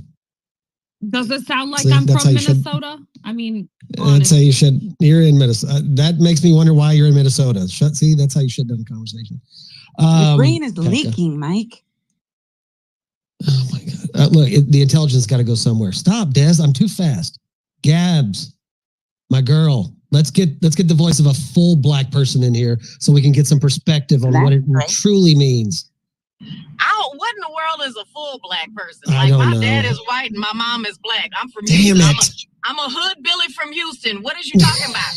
Does it sound like I'm from Minnesota? I mean, that's how you should. You're in Minnesota. That makes me wonder why you're in Minnesota. See, that's how you should have the conversation. Your brain is leaking, Mike. Oh my God! Look, the intelligence got to go somewhere. Stop, Des. I'm too fast. Gabs, my girl. Let's get the voice of a full black person in here so we can get some perspective on what it truly means. What in the world is a full black person? I don't know. My dad is white and my mom is black. I'm from Damn Houston. it. I'm a hood Billy from Houston. What is you talking about?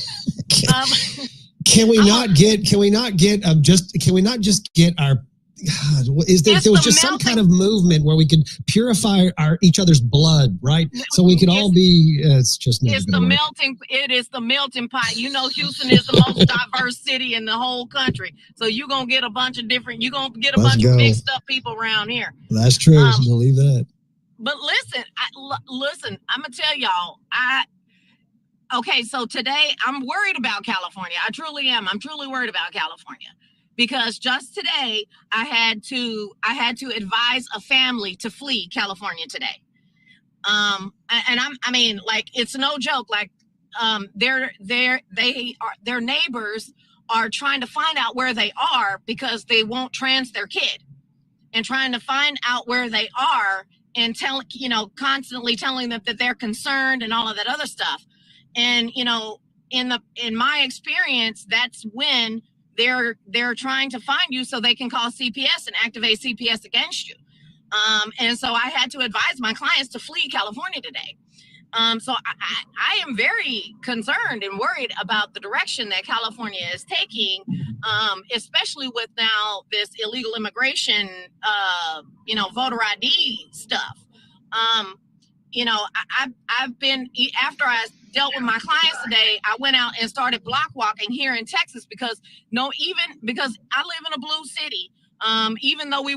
Can we not just get our God, there was just some kind of movement where we could purify each other's blood, right? So we could all be. It's just never gonna work. It is the melting pot. Houston is the most diverse city in the whole country. So you're gonna get a bunch of different. You're gonna get a bunch of mixed up people around here. That's true. Believe that. But listen. I'm gonna tell y'all. Okay, so today I'm worried about California. I truly am. I'm truly worried about California because just today I had to advise a family to flee California today. I mean, like, it's no joke. Like, their neighbors are trying to find out where they are because they won't trans their kid, and trying to find out where they are and constantly telling them that they're concerned and all of that other stuff. And in my experience, that's when they're trying to find you so they can call CPS and activate CPS against you. And so I had to advise my clients to flee California today. So I am very concerned and worried about the direction that California is taking, especially with now this illegal immigration, voter ID stuff. I've been, after I dealt with my clients today, I went out and started block walking here in Texas because I live in a blue city. Even though we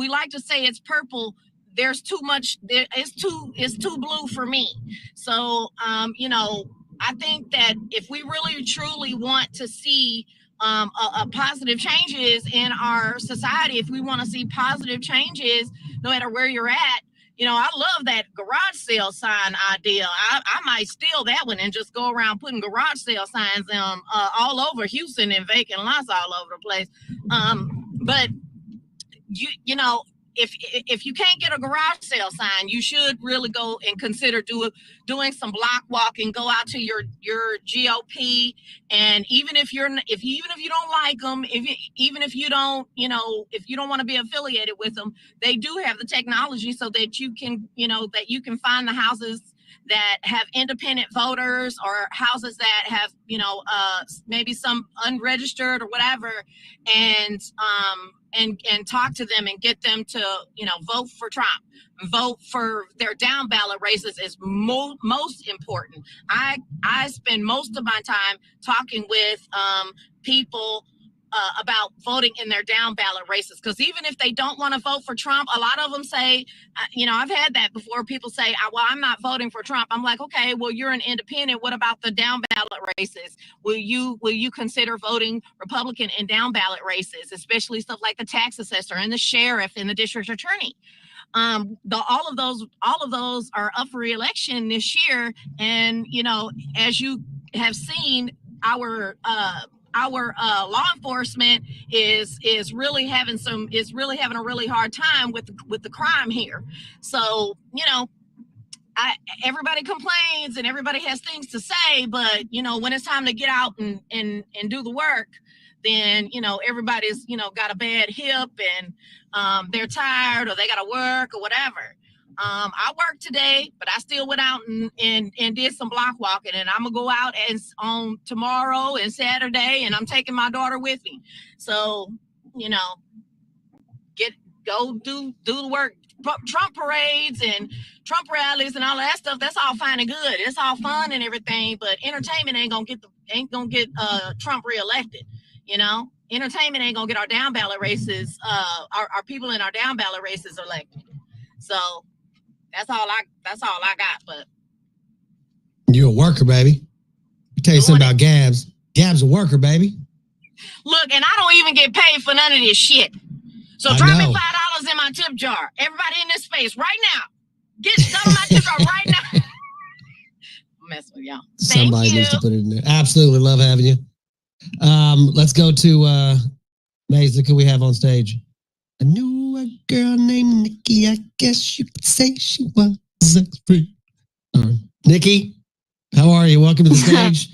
like to say it's purple, there's too much. It's too blue for me. So, I think that if we really truly want to see a positive changes in our society, if we want to see positive changes, no matter where you're at, I love that garage sale sign idea. I might steal that one and just go around putting garage sale signs all over Houston and vacant lots all over the place. But if you can't get a garage sale sign, you should really go and consider doing some block walking. Go out to your GOP, and even if you don't like them, even if you don't want to be affiliated with them, they do have the technology so that you can find the houses that have independent voters or houses that have maybe some unregistered or whatever, and talk to them and get them to vote for Trump. Vote for their down ballot races is most important. I spend most of my time talking with people about voting in their down ballot races, because even if they don't want to vote for Trump, a lot of them say, I've had that before. People say, well, I'm not voting for Trump. I'm like, okay, well, you're an independent. What about the down ballot races? Will you consider voting Republican in down ballot races, especially stuff like the tax assessor and the sheriff and the district attorney? All of those are up for re-election this year, and as you have seen, our law enforcement is really having a really hard time with the crime here. So everybody complains and everybody has things to say, but when it's time to get out and do the work, then everybody's got a bad hip and they're tired or they got to work or whatever. I worked today, but I still went out and did some block walking, and I'm gonna go out on tomorrow and Saturday, and I'm taking my daughter with me. So, go do the work. Trump parades and Trump rallies and all of that stuff, that's all fine and good. It's all fun and everything, but entertainment ain't gonna get Trump reelected. Entertainment ain't gonna get our down ballot races, our people in our down ballot races elected. So that's all I got. But you're a worker, baby. I'll tell you something about Gabs. Gab's a worker, baby. Look, and I don't even get paid for none of this shit. So drop me $5 in my tip jar. Everybody in this space right now. Get stuff in my tip jar right now. I'm messing with y'all. Somebody needs to put it in there. Absolutely love having you. Let's go to Maze. Look who we have on stage. I knew a girl named Nikki. I guess you could say she was free. Nikki, how are you? Welcome to the stage.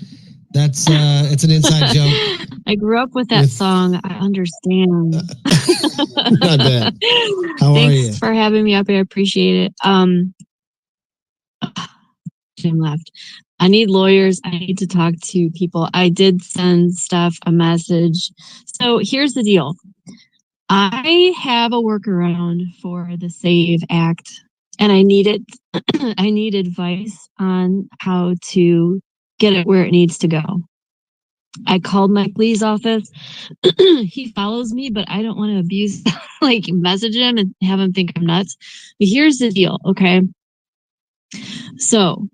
That's it's an inside joke. I grew up with that song. I understand. Not bad. How are you? Thanks for having me up. I appreciate it. Jim left. I need lawyers. I need to talk to people. I did send Steph a message. So here's the deal. I have a workaround for the SAVE Act, and I need it. I need advice on how to get it where it needs to go. I called Mike Lee's office. He follows me, but I don't want to abuse, message him and have him think I'm nuts. But here's the deal, okay? So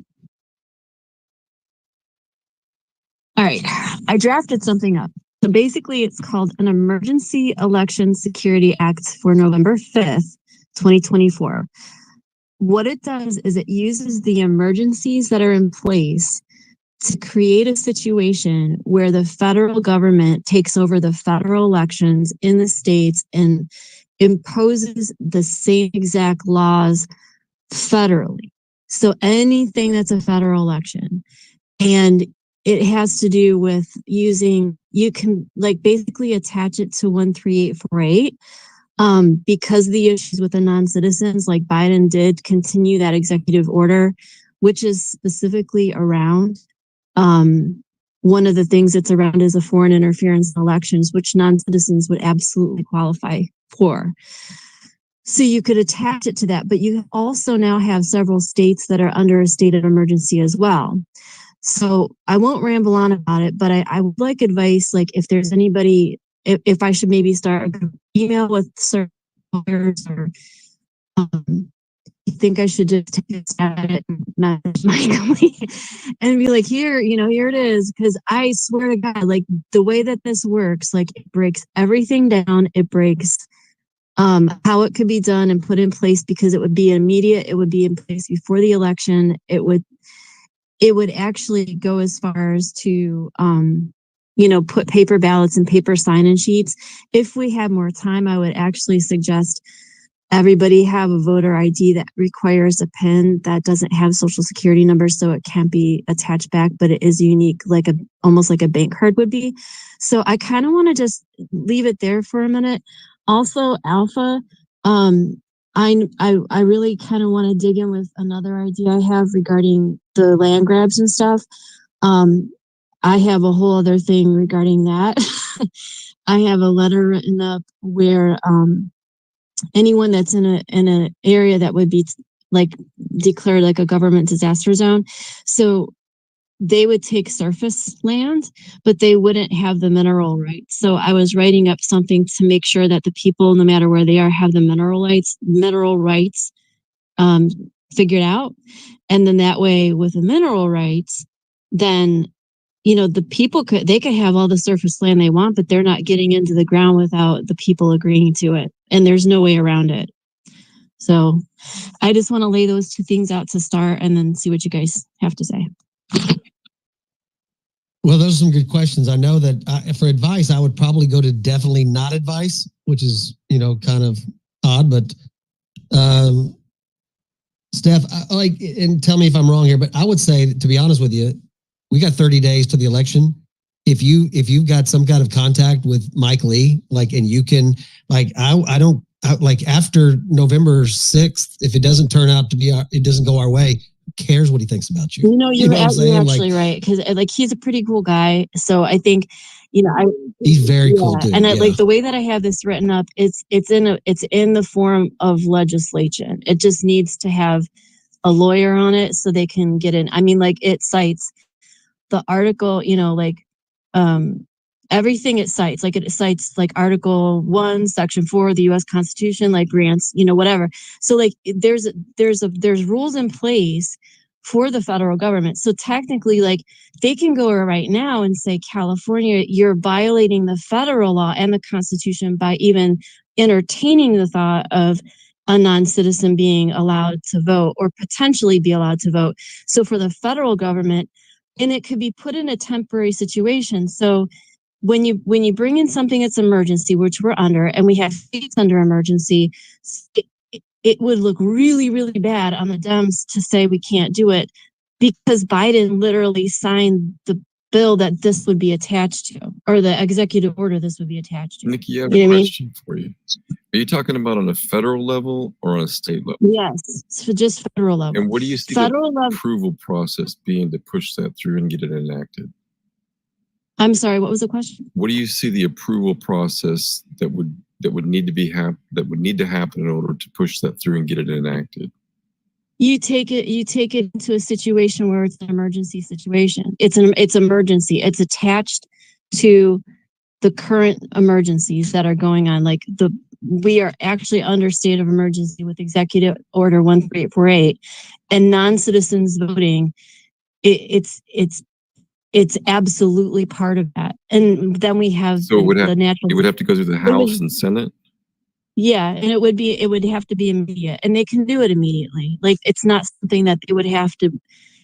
All right, I drafted something up. So basically, it's called an Emergency Election Security Act for November 5th, 2024. What it does is it uses the emergencies that are in place to create a situation where the federal government takes over the federal elections in the states and imposes the same exact laws federally. So anything that's a federal election. And it has to do with using, you can like basically attach it to 13848. Because of the issues with the non-citizens, like Biden did continue that executive order, which is specifically around one of the things it's around is a foreign interference in elections, which non-citizens would absolutely qualify for. So you could attach it to that, but you also now have several states that are under a state of emergency as well. So I won't ramble on about it, but I would like advice, like if there's anybody, if I should maybe start an email with certain lawyers, or you think I should just take a stab at it and message Mike and be like, here it is. Because I swear to God, like the way that this works, like it breaks everything down. It breaks how it could be done and put in place, because it would be immediate. It would be in place before the election. It would actually go as far as to, put paper ballots and paper sign-in sheets. If we had more time, I would actually suggest everybody have a voter ID that requires a PIN that doesn't have social security numbers, so it can't be attached back, but it is unique, like almost like a bank card would be. So I kind of want to just leave it there for a minute. Also, Alpha, I really kind of want to dig in with another idea I have regarding the land grabs and stuff. I have a whole other thing regarding that. I have a letter written up where anyone that's in an area that would be like declared like a government disaster zone, so they would take surface land, but they wouldn't have the mineral rights. So I was writing up something to make sure that the people, no matter where they are, have the mineral rights figured out. And then that way with the mineral rights, then, the people could have all the surface land they want, but they're not getting into the ground without the people agreeing to it. And there's no way around it. So I just want to lay those two things out to start and then see what you guys have to say. Well, those are some good questions. I know that for advice, I would probably go to definitely not advice, which is, kind of odd, but Steph, and tell me if I'm wrong here, but I would say, to be honest with you, we got 30 days to the election. If you've got some kind of contact with Mike Lee, and you can, after November 6th, if it doesn't turn out to be, it doesn't go our way, who cares what he thinks about you? You're actually right, because he's a pretty cool guy. So I think, he's very cool dude. And like the way that I have this written up, it's in the form of legislation. It just needs to have a lawyer on it so they can get in. I mean, it cites the article, everything it cites, it cites Article 1, Section 4 of the U.S. Constitution, grants, whatever. So there's rules in place for the federal government. So technically, they can go right now and say, California, you're violating the federal law and the Constitution by even entertaining the thought of a non-citizen being allowed to vote or potentially be allowed to vote. So for the federal government, and it could be put in a temporary situation. So when you bring in something that's emergency, which we're under, and we have states under emergency, it would look really, really bad on the Dems to say we can't do it, because Biden literally signed the bill that this would be attached to, or the executive order this would be attached to. Nikki, I have a question for you. Are you talking about on a federal level or on a state level? Yes, so just federal level. And what do you see the approval process being to push that through and get it enacted? I'm sorry, what was the question? What do you see the approval process that would need to happen in order to push that through and get it enacted? You take it into a situation where it's an emergency situation. It's emergency. It's attached to the current emergencies that are going on. We are actually under state of emergency with Executive Order 13848, and non-citizens voting. It's it's absolutely part of that. And then we have So the natural. it would have to go through the House and Senate. Yeah, and it would have to be immediate, and they can do it immediately. Like, it's not something that they would have to.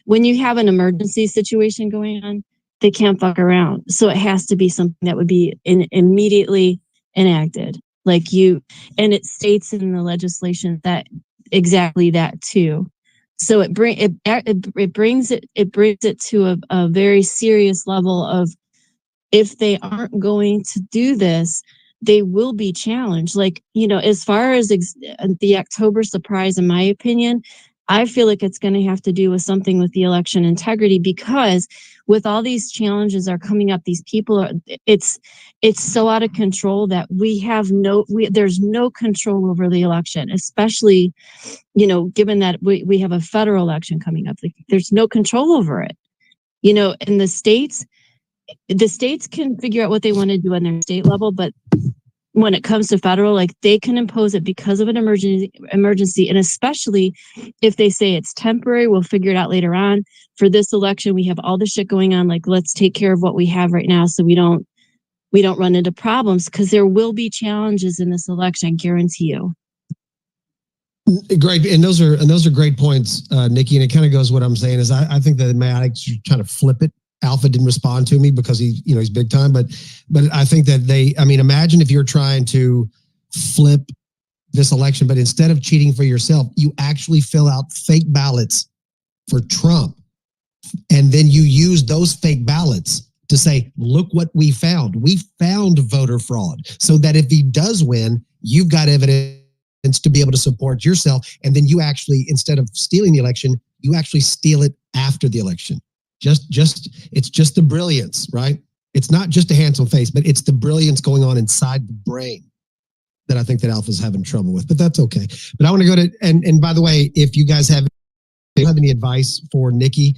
When you have an emergency situation going on, they can't fuck around. So it has to be something that would be immediately enacted. Like and it states in the legislation that exactly that too. So it brings it to a very serious level of, if they aren't going to do this, they will be challenged. Like, as far as the October surprise, in my opinion, I feel like it's going to have to do with something with the election integrity, because with all these challenges are coming up, these people it's so out of control that there's no control over the election, especially, given that we have a federal election coming up. Like, there's no control over it, and the states can figure out what they want to do on their state level, but when it comes to federal, like, they can impose it because of an emergency. And especially if they say it's temporary, we'll figure it out later on. For this election, we have all this shit going on. Like, let's take care of what we have right now, so we don't run into problems, because there will be challenges in this election, I guarantee you. Great. And those are great points, Nikki. And it kind of goes, what I'm saying is, I think that Maddox trying to flip it. Alpha didn't respond to me because he's big time, but I think that imagine if you're trying to flip this election, but instead of cheating for yourself, you actually fill out fake ballots for Trump. And then you use those fake ballots to say, look what we found. We found voter fraud, so that if he does win, you've got evidence to be able to support yourself. And then you actually, instead of stealing the election, you actually steal it after the election. It's just the brilliance, right? It's not just a handsome face, but it's the brilliance going on inside the brain that I think that Alpha's having trouble with, but that's okay. But I want to go to, and by the way, if you guys have any advice for Nikki,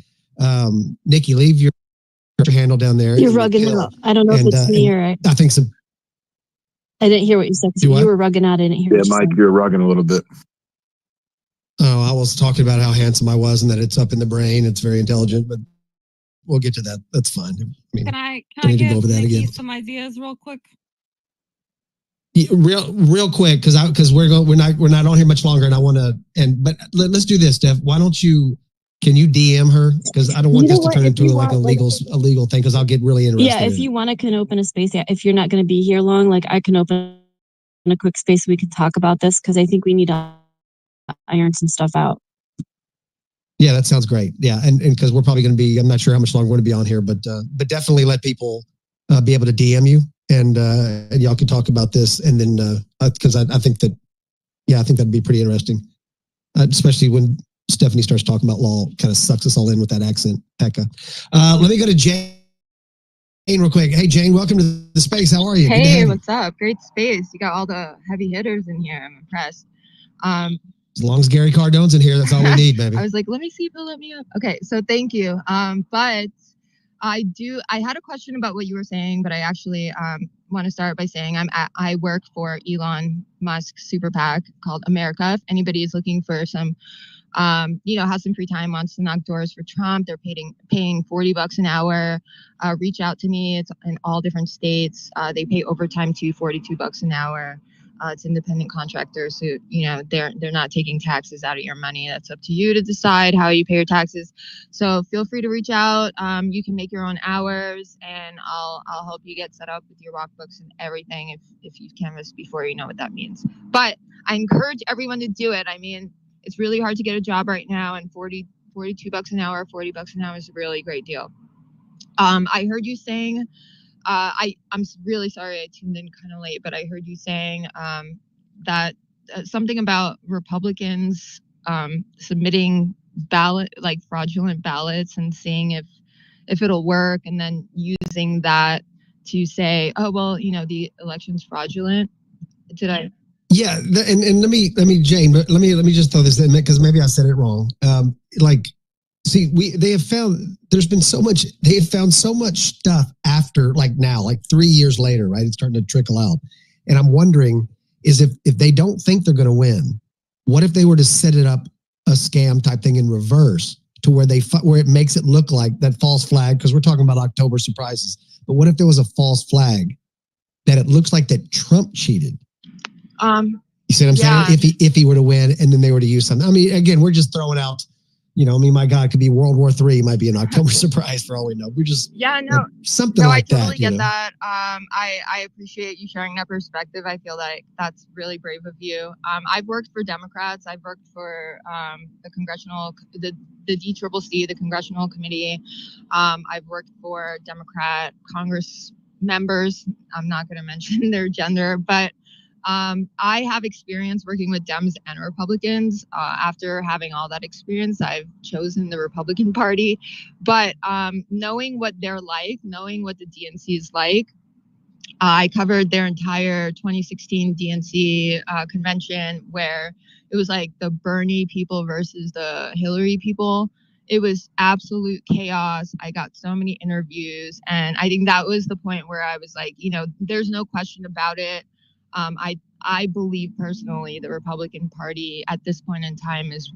Nikki, leave your handle down there. You're rugging out. I don't know if it's me or I think so. I didn't hear what you said. You were rugging out. I didn't hear. Yeah, Mike, you're rugging a little bit. Oh, I was talking about how handsome I was and that it's up in the brain. It's very intelligent, but we'll get to that. That's fine. Can I give Nikki some ideas real quick? Yeah, real quick, because we're not on here much longer, and I want to but let's do this, Steph. Why don't can you DM her, because I don't want this to turn into like a legal thing, because I'll get really interested. Yeah, if you want, I can open a space. If you're not going to be here long, like, I can open a quick space. We can talk about this, because I think we need to iron some stuff out. Yeah, that sounds great. Yeah, and because we're probably going to be, I'm not sure how much longer we're going to be on here, but definitely let people be able to DM you, and y'all can talk about this, and then because I think that, I think that'd be pretty interesting, especially when Stephanie starts talking about law. Kind of sucks us all in with that accent, Pekka. Let me go to Jane real quick. Hey, Jane, welcome to the space. How are you? Hey, what's up? Great space. You got all the heavy hitters in here. I'm impressed. As long as Gary Cardone's in here, that's all we need, baby. I was like, let me see if he'll let me up. Okay, so thank you. But I had a question about what you were saying, but I actually want to start by saying I work for Elon Musk's super PAC called America. If anybody is looking for some, has some free time, wants to knock doors for Trump, they're paying $40 an hour. Reach out to me. It's in all different states. They pay overtime too, $42 an hour. It's independent contractors who, they're not taking taxes out of your money. That's up to you to decide how you pay your taxes. So feel free to reach out. You can make your own hours, and I'll help you get set up with your rock books and everything if you've canvassed before, you know what that means. But I encourage everyone to do it. I mean, it's really hard to get a job right now, and $42 an hour, $40 an hour is a really great deal. I heard you saying, I'm really sorry I tuned in kind of late, but I heard you saying that something about Republicans submitting fraudulent ballots and seeing if it'll work, and then using that to say, oh, well, the election's fraudulent. Did I? Yeah, and let me Jane, but let me just throw this in, because maybe I said it wrong. They have found so much stuff after, now, 3 years later, right? It's starting to trickle out. And I'm wondering is if they don't think they're going to win, what if they were to set it up a scam type thing in reverse to where where it makes it look like that false flag, because we're talking about October surprises. But what if there was a false flag that it looks like that Trump cheated? You see what I'm saying? If he were to win and then they were to use something. I mean, again, we're just throwing out, my God, it could be World War III, might be an October surprise for all we know. We're just something like that. I totally get that. I appreciate you sharing that perspective. I feel like that's really brave of you. I've worked for Democrats. I've worked for the DCCC, the Congressional Committee. I've worked for Democrat Congress members. I'm not going to mention their gender, but I have experience working with Dems and Republicans. After having all that experience, I've chosen the Republican Party. But knowing what they're like, knowing what the DNC is like, I covered their entire 2016 DNC convention, where it was like the Bernie people versus the Hillary people. It was absolute chaos. I got so many interviews, and I think that was the point where I was like, there's no question about it. I believe personally the Republican Party at this point in time is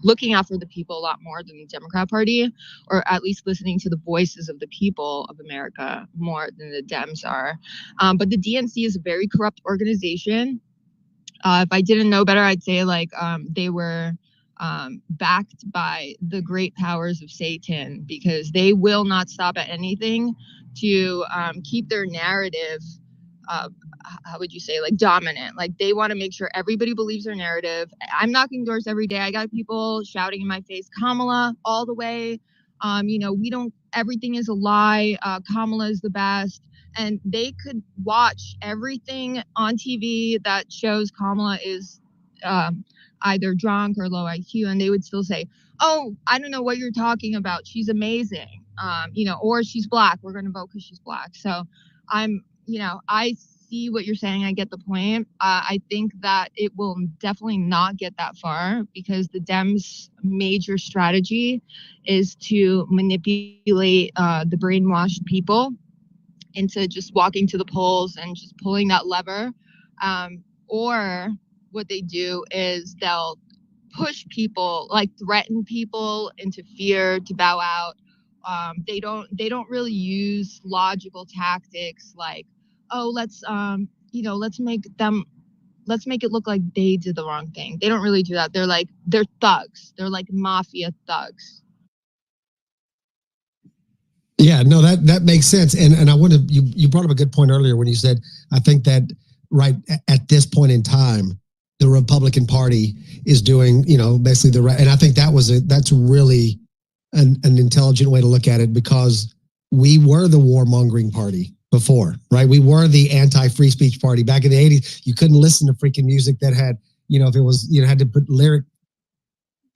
looking out for the people a lot more than the Democrat Party, or at least listening to the voices of the people of America more than the Dems are. But the DNC is a very corrupt organization. If I didn't know better, I'd say they were backed by the great powers of Satan, because they will not stop at anything to keep their narrative how would you say, dominant. They want to make sure everybody believes their narrative. I'm knocking doors every day. I got people shouting in my face, Kamala all the way. Everything is a lie. Kamala is the best. And they could watch everything on TV that shows Kamala is either drunk or low IQ, and they would still say, oh, I don't know what you're talking about. She's amazing. Or she's black. We're going to vote because she's black. So I see what you're saying. I get the point. I think that it will definitely not get that far, because the Dems' major strategy is to manipulate the brainwashed people into just walking to the polls and just pulling that lever. Or what they do is they'll push people, threaten people into fear to bow out. They don't really use logical tactics like, oh, let's make it look like they did the wrong thing. They don't really do that. They're thugs. They're like mafia thugs. Yeah, no, that makes sense. And I want to, you brought up a good point earlier when you said, I think that right at this point in time, the Republican Party is doing, basically the right. And I think that's really an intelligent way to look at it, because we were the warmongering party before, right? We were the anti-free speech party back in the 80s. You couldn't listen to freaking music that had, if it was, had to put lyric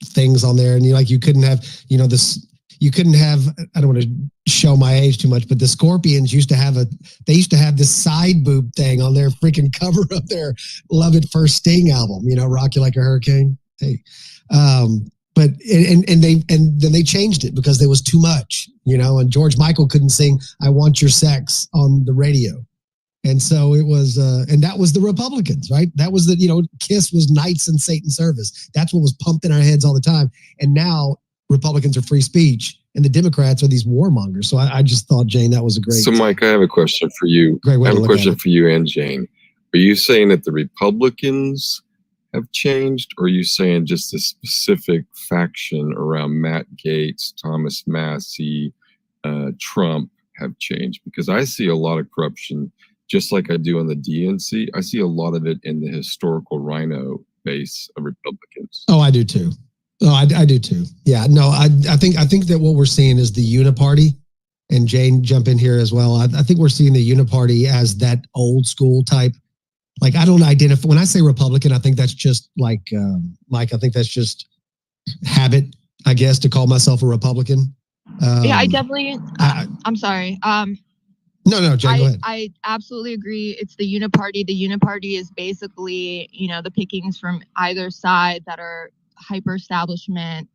things on there, and you couldn't have, you couldn't have, I don't want to show my age too much, but the Scorpions used to have this side boob thing on their freaking cover of their Love at First Sting album, Rock You Like a Hurricane. Hey, but and then they changed it because there was too much, and George Michael couldn't sing "I Want Your Sex" on the radio, and so it was, and that was the Republicans, right? That was Kiss was Knights in Satan's Service. That's what was pumped in our heads all the time, and now Republicans are free speech, and the Democrats are these warmongers. So I just thought, Jane, that was a great. So, Mike, I have a question for you. Great way I have to a look question at it. for you and Jane. Are you saying that the Republicans have changed, or are you saying just a specific faction around Matt Gaetz, Thomas Massie, Trump have changed? Because I see a lot of corruption, just like I do on the DNC. I see a lot of it in the historical rhino base of Republicans. Oh, I do too. Oh, I do too. Yeah, no, I think that what we're seeing is the uniparty, and Jane, jump in here as well. I think we're seeing the uniparty as that old school type. I don't identify, when I say Republican, I think that's just Mike, I think that's just habit, I guess, to call myself a Republican. I definitely, I'm sorry. No, Jane, go ahead. I absolutely agree. It's the uniparty. The uniparty is basically, the pickings from either side that are hyper establishment.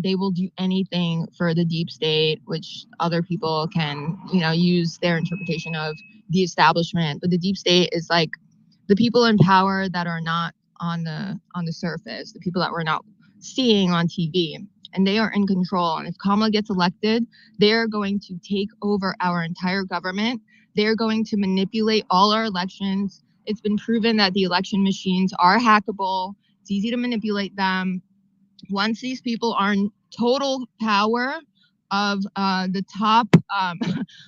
They will do anything for the deep state, which other people can, use their interpretation of the establishment. But the deep state is the people in power that are not on the surface, the people that we're not seeing on TV. and they are in control. And if Kamala gets elected, they're going to take over our entire government. They're going to manipulate all our elections. It's been proven that the election machines are hackable. It's easy to manipulate them. Once these people are in total power of the top,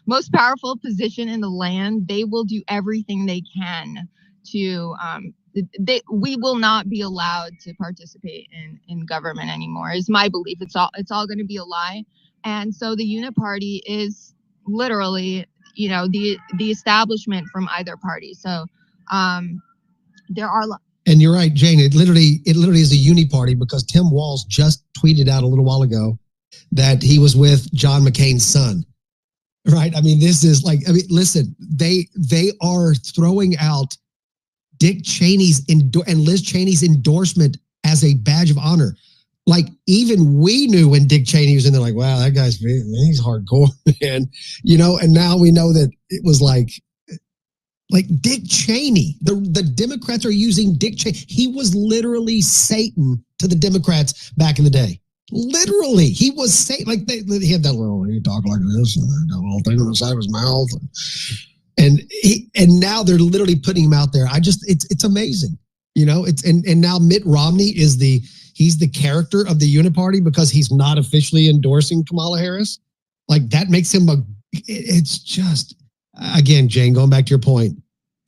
most powerful position in the land, they will do everything they can to we will not be allowed to participate in government anymore, is my belief. It's all going to be a lie. And so the Uniparty is literally, you know, the establishment from either party. So there are and you're right, Jane, it literally is a uni-party, because Tim Walz just tweeted out a little while ago that he was with John McCain's son. Right? I mean, this is like, I mean, listen, they are throwing out Dick Cheney's and Liz Cheney's endorsement as a badge of honor. Like, even we knew when Dick Cheney was in there, like, wow, that guy's, he's hardcore, man. You know, and now we know that it was like Dick Cheney. The Democrats are using Dick Cheney. He was literally Satan to the Democrats back in the day. Literally, he was Satan. Like, he had that little, he talked like this, and that little thing on the side of his mouth. And now they're literally putting him out there. It's amazing, you know. And now Mitt Romney is he's the character of the Uniparty, because he's not officially endorsing Kamala Harris. Like, that makes him it's just, again, Jane, going back to your point,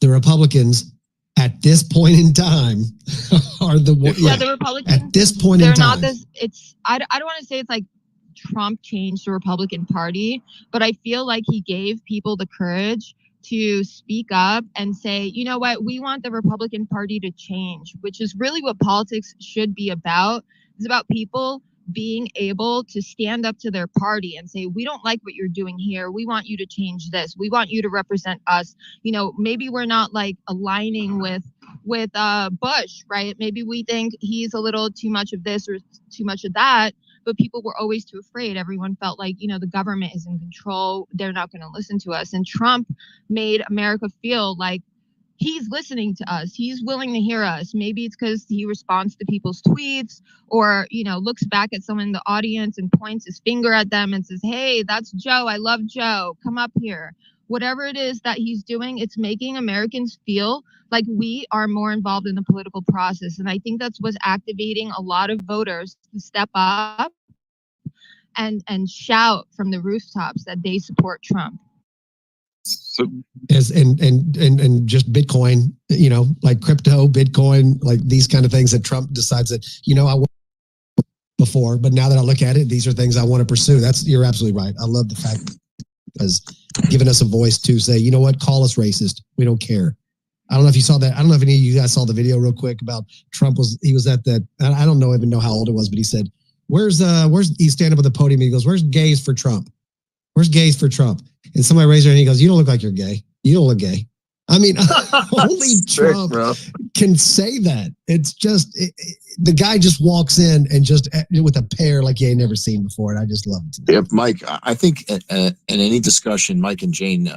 the Republicans at this point in time are the Republicans at this point in time. They're not this. I don't want to say it's like Trump changed the Republican Party, but I feel like he gave people the courage to speak up and say, you know what, we want the Republican Party to change, which is really what politics should be about. It's about people being able to stand up to their party and say, we don't like what you're doing here. We want you to change this. We want you to represent us. You know, maybe we're not like aligning with Bush, right? Maybe we think he's a little too much of this or too much of that. But people were always too afraid. Everyone felt like, you know, the government is in control. They're not going to listen to us. And Trump made America feel like he's listening to us. He's willing to hear us. Maybe it's because he responds to people's tweets, or, you know, looks back at someone in the audience and points his finger at them and says, hey, that's Joe. I love Joe. Come up here. Whatever it is that he's doing, it's making Americans feel like we are more involved in the political process. And I think that's what's activating a lot of voters to step up and shout from the rooftops that they support Trump. So, and just Bitcoin, you know, like crypto, Bitcoin, like these kind of things that Trump decides that, you know, I wasn't before, but now that I look at it, these are things I want to pursue. You're absolutely right. I love the fact that has given us a voice to say, you know what, call us racist. We don't care. I don't know if you saw that. I don't know if any of you guys saw the video real quick about Trump he was at that. I don't even know how old it was, but he said, he stand up at the podium and he goes, where's gays for Trump? Where's gays for Trump? And somebody raised their hand and he goes, you don't look like you're gay. You don't look gay. I mean, only Trump can say that. It's just, the guy just walks in and just with a pair like you ain't never seen before. And I just love it. Yeah, Mike, I think in any discussion, Mike and Jane,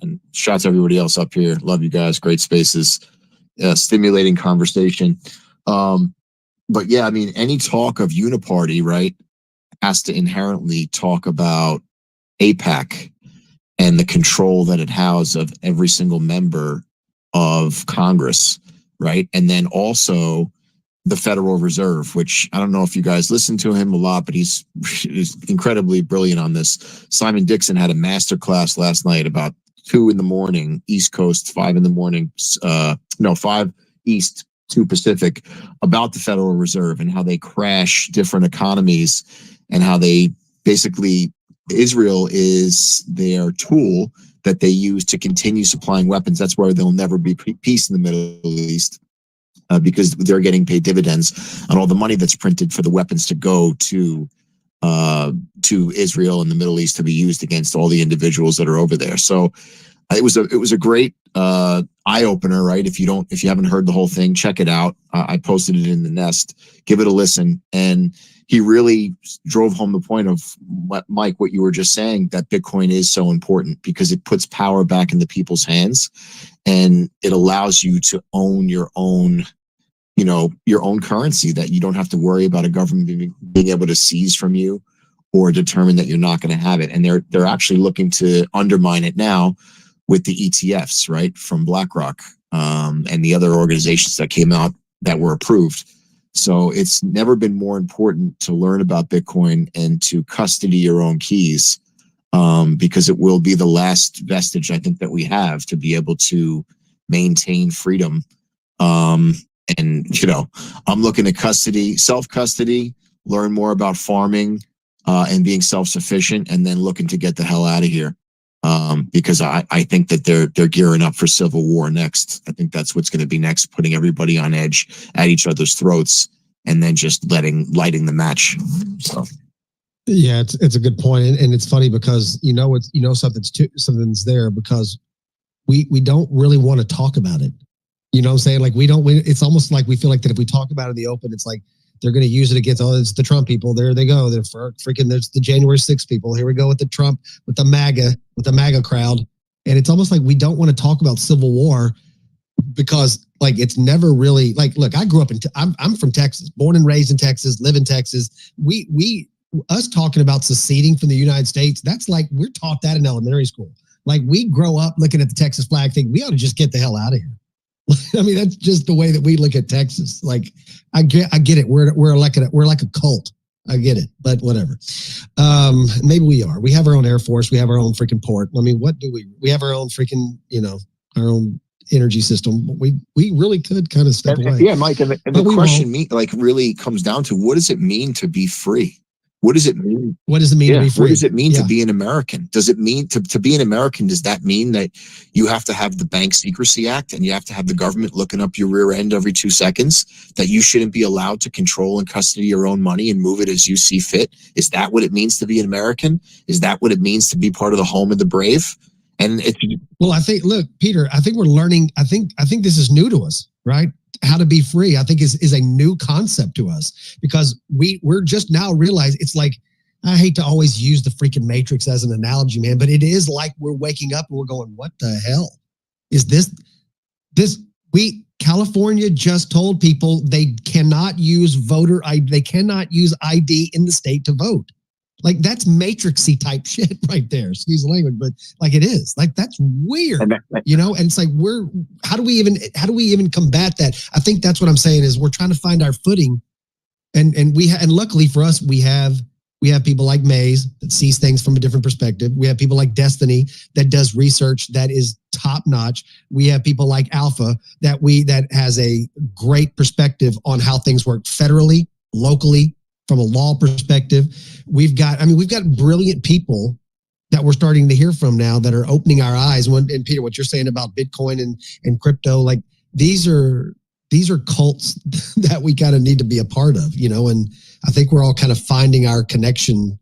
and shouts to everybody else up here. Love you guys. Great spaces, stimulating conversation. But yeah, I mean, any talk of uniparty, right, has to inherently talk about AIPAC and the control that it has of every single member of Congress, right? And then also the Federal Reserve, which I don't know if you guys listen to him a lot, but he's incredibly brilliant on this. Simon Dixon had a masterclass last night about 2 a.m, East Coast, 5 a.m, 5 East, 2 Pacific, about the Federal Reserve and how they crash different economies and how they basically, Israel is their tool that they use to continue supplying weapons. That's why there'll never be peace in the Middle East, because they're getting paid dividends on all the money that's printed for the weapons to go to Israel and the Middle East to be used against all the individuals that are over there. So it was a great eye opener, right? If you haven't heard the whole thing, check it out. I posted it in the Nest. Give it a listen. And he really drove home the point of Mike, what you were just saying, that Bitcoin is so important because it puts power back in the people's hands and it allows you to own your own your own currency, that you don't have to worry about a government being able to seize from you or determine that you're not going to have it. And they're actually looking to undermine it now with the ETFs, right, from BlackRock, and the other organizations that came out that were approved. So it's never been more important to learn about Bitcoin and to custody your own keys, because it will be the last vestige, I think, that we have to be able to maintain freedom. And, I'm looking to self-custody, learn more about farming, and being self-sufficient, and then looking to get the hell out of here. Because I think that they're gearing up for civil war next. I think that's what's going to be next, putting everybody on edge at each other's throats, and then just lighting the match. So. Yeah, it's a good point. And it's funny because, something's there because we don't really want to talk about it. You know what I'm saying? Like it's almost like we feel like that if we talk about it in the open, it's like they're going to use it against, it's the Trump people. There they go. They're there's the January 6th people. Here we go with the Trump, with the MAGA crowd. And it's almost like we don't want to talk about civil war because like, it's never really like, look, I grew up I'm from Texas, born and raised in Texas, live in Texas. Us talking about seceding from the United States, that's like, we're taught that in elementary school. Like we grow up looking at the Texas flag thing. We ought to just get the hell out of here. I mean, that's just the way that we look at Texas. Like, I get it. We're like a cult. I get it, but whatever. Maybe we are. We have our own Air Force. We have our own freaking port. I mean, what do we have our own freaking, our own energy system. We really could kind of step away. Yeah, Mike, and the question really comes down to, what does it mean to be free? What does it mean? What does it mean to be free? What does it mean to be an American? Does it mean to be an American? Does that mean that you have to have the Bank Secrecy Act and you have to have the government looking up your rear end every 2 seconds? That you shouldn't be allowed to control and custody your own money and move it as you see fit? Is that what it means to be an American? Is that what it means to be part of the home of the brave? And well, I think, look, Peter, I think we're learning. I think this is new to us, right? How to be free, I think is a new concept to us, because we're just now realizing, it's like, I hate to always use the freaking Matrix as an analogy, man, but it is like we're waking up and we're going, what the hell is this? California just told people they cannot use voter ID, they cannot use ID in the state to vote. Like, that's Matrixy type shit right there. Excuse the language, but like, it is like, that's weird, and it's like, how do we even combat that? I think that's what I'm saying is we're trying to find our footing, and luckily for us, we have people like Maze that sees things from a different perspective. We have people like Destiny that does research that is top notch. We have people like Alpha that has a great perspective on how things work federally, locally, from a law perspective. We've got brilliant people that we're starting to hear from now that are opening our eyes. And Peter, what you're saying about Bitcoin and crypto, like these are cults that we kind of need to be a part of, and I think we're all kind of finding our connection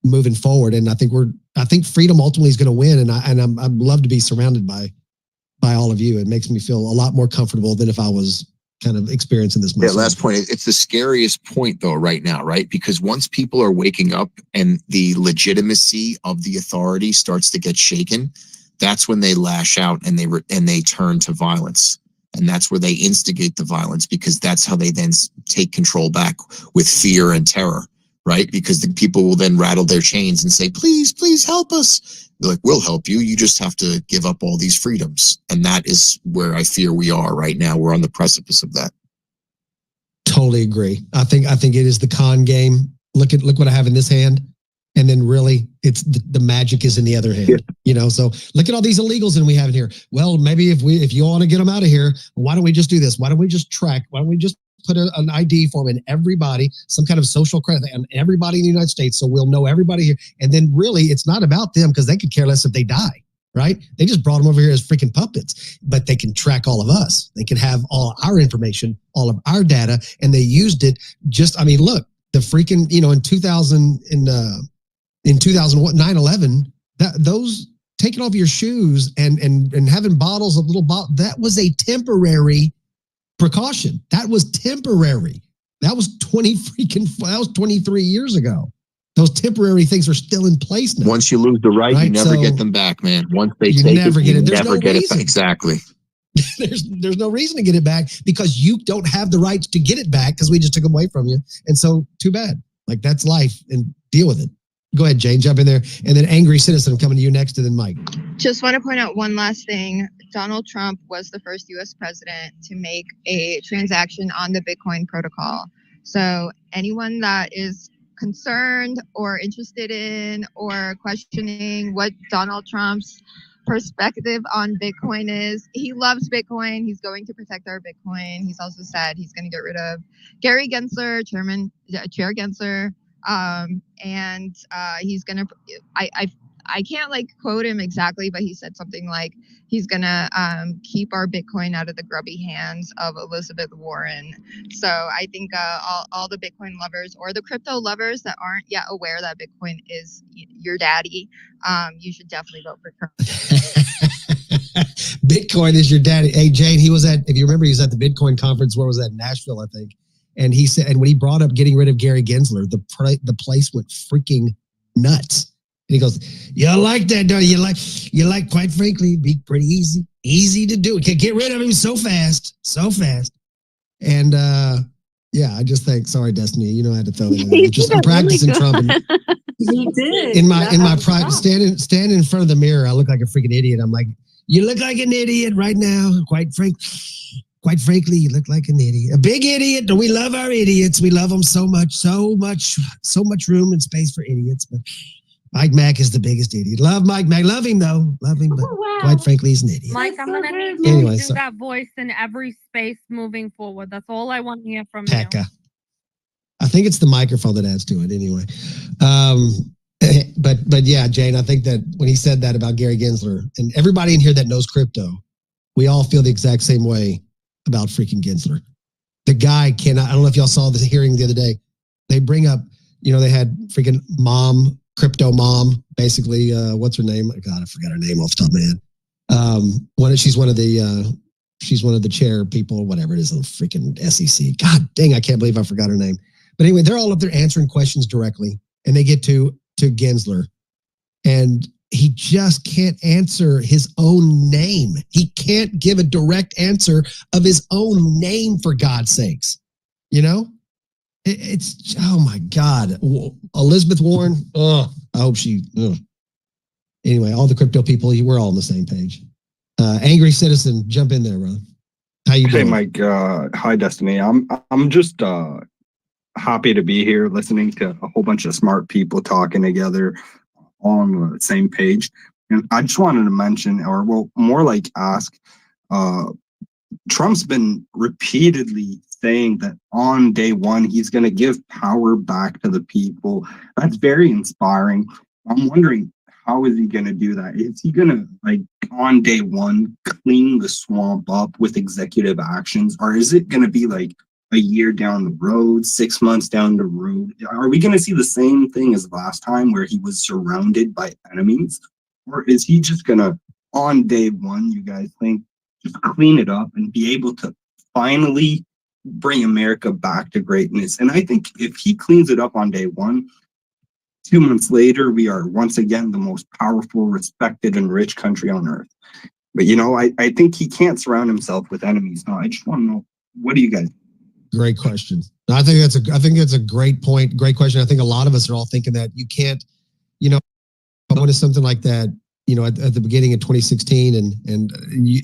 moving forward. And I think freedom ultimately is going to win. And I'd love to be surrounded by all of you. It makes me feel a lot more comfortable than if I was kind of experiencing this myself. Yeah, last point. It's the scariest point though right now, right? Because once people are waking up and the legitimacy of the authority starts to get shaken, that's when they lash out and they turn to violence. And that's where they instigate the violence, because that's how they then take control back, with fear and terror, right? Because the people will then rattle their chains and say, please, please help us. They're like, we'll help you. You just have to give up all these freedoms. And that is where I fear we are right now. We're on the precipice of that. Totally agree. I think it is the con game. Look what I have in this hand. And then really, it's the magic is in the other hand, So look at all these illegals that we have in here. Well, maybe if you want to get them out of here, why don't we just do this? Why don't we just track? Why don't we just put an ID form in everybody, some kind of social credit on everybody in the United States, so we'll know everybody here. And then really, it's not about them, because they could care less if they die, right? They just brought them over here as freaking puppets, but they can track all of us. They can have all our information, all of our data, and they used it. Look, the freaking in 2001, 9/11, those taking off your shoes and having bottles of that was a temporary precaution. That was temporary. That was 23 years ago. Those temporary things are still in place now. Once you lose the right? You never get them back, man. Once they take it, you never get it back. Exactly. there's no reason to get it back because you don't have the rights to get it back because we just took them away from you. And so too bad. Like that's life and deal with it. Go ahead, Jane, jump in there. And then Angry Citizen coming to you next, and then Mike. Just want to point out one last thing. Donald Trump was the first U.S. president to make a transaction on the Bitcoin protocol. So anyone that is concerned or interested in or questioning what Donald Trump's perspective on Bitcoin is, he loves Bitcoin. He's going to protect our Bitcoin. He's also said he's going to get rid of Gary Gensler, Chair Gensler. And he's gonna, I can't like quote him exactly, but he said something like he's gonna keep our Bitcoin out of the grubby hands of Elizabeth Warren. So I think all the Bitcoin lovers or the crypto lovers that aren't yet aware that Bitcoin is your daddy, you should definitely vote for Trump. Bitcoin is your daddy. Hey, Jane, he was at, if you remember, he was at the Bitcoin conference. Where was that? Nashville, I think. And he said, and when he brought up getting rid of Gary Gensler, the place went freaking nuts. And he goes, "You like that, don't you? You like, quite frankly, it'd be pretty easy to do. Can get rid of him so fast. And yeah, I just think, sorry, Destiny, you know I had to throw that in there. I'm practicing Trump. You did. In my private, standing in front of the mirror, I look like a freaking idiot. I'm like, you look like an idiot right now. Quite frankly, you look like an idiot. A big idiot. We love our idiots. We love them so much room and space for idiots. But Mike Mac is the biggest idiot. Love Mike Mac. Love him, though. Love him, but quite frankly, he's an idiot. Mike, I'm going to need you to do that voice in every space moving forward. That's all I want to hear from you. I think it's the microphone that adds to it anyway. But yeah, Jane, I think that when he said that about Gary Gensler, and everybody in here that knows crypto, we all feel the exact same way about freaking Gensler. The guy cannot, I don't know if y'all saw the hearing the other day. They bring up, they had freaking crypto mom, basically, what's her name? God, I forgot her name off the top of my head. She's one of the chair people, whatever it is, the freaking SEC. God dang, I can't believe I forgot her name. But anyway, they're all up there answering questions directly, and they get to Gensler, and he just can't answer his own name. He can't give a direct answer of his own name, for God's sakes. It's, oh my God. Elizabeth Warren, I hope she, anyway, all the crypto people, we're all on the same page. Angry Citizen, jump in there, bro. How you doing? Hey, Mike. Hi, Destiny. I'm just happy to be here listening to a whole bunch of smart people talking together on the same page. And I just wanted to mention, or well, more like ask, Trump's been repeatedly saying that on day one, he's going to give power back to the people. That's very inspiring. I'm wondering, how is he going to do that? Is he going to, like, on day one, clean the swamp up with executive actions? Or is it going to be like a year down the road, 6 months down the road? Are we going to see the same thing as last time where he was surrounded by enemies? Or is he just going to, on day one, you guys think, just clean it up and be able to finally bring America back to greatness? And I think if he cleans it up on day one, 2 months later, we are once again the most powerful, respected, and rich country on earth. But, I think he can't surround himself with enemies. No, I just want to know, what do you guys think? Great question. I think that's a great point. Great question. I think a lot of us are all thinking that you can't, I wanted something like that, at the beginning of 2016, and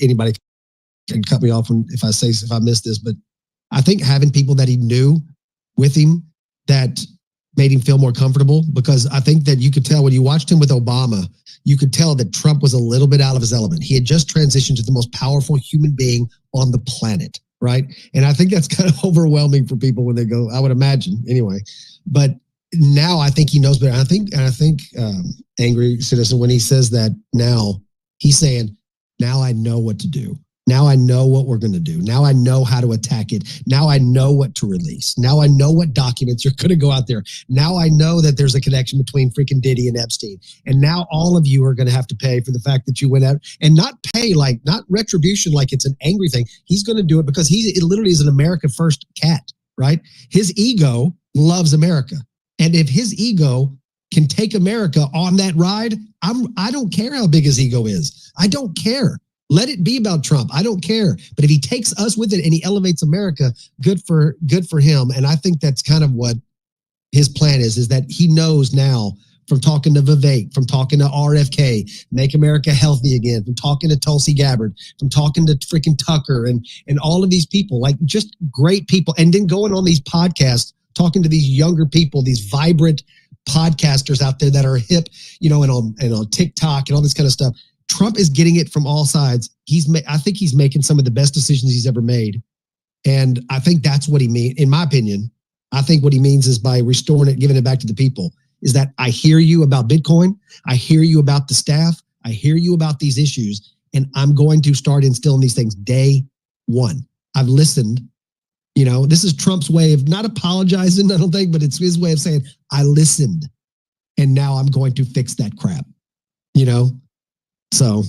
anybody can cut me off if I miss this, but I think having people that he knew with him that made him feel more comfortable, because I think that you could tell when you watched him with Obama, you could tell that Trump was a little bit out of his element. He had just transitioned to the most powerful human being on the planet. Right. And I think that's kind of overwhelming for people when they go, I would imagine anyway. But now I think he knows better. I think Angry Citizen, when he says that now, he's saying, now I know what to do. Now I know what we're going to do. Now I know how to attack it. Now I know what to release. Now I know what documents are going to go out there. Now I know that there's a connection between freaking Diddy and Epstein. And now all of you are going to have to pay for the fact that you went out, and not pay, like, not retribution like it's an angry thing. He's going to do it because it literally is an America first cat, right? His ego loves America. And if his ego can take America on that ride, I don't care how big his ego is. I don't care. Let it be about Trump. I don't care. But if he takes us with it and he elevates America, good for him. And I think that's kind of what his plan is that he knows now from talking to Vivek, from talking to RFK, Make America Healthy Again, from talking to Tulsi Gabbard, from talking to freaking Tucker and all of these people, like just great people. And then going on these podcasts, talking to these younger people, these vibrant podcasters out there that are hip, and on TikTok and all this kind of stuff. Trump is getting it from all sides. I think he's making some of the best decisions he's ever made. And I think that's what he means, in my opinion. I think what he means is by restoring it, giving it back to the people, is that I hear you about Bitcoin. I hear you about the staff. I hear you about these issues. And I'm going to start instilling these things day one. I've listened. This is Trump's way of not apologizing, I don't think, but it's his way of saying, I listened. And now I'm going to fix that crap. So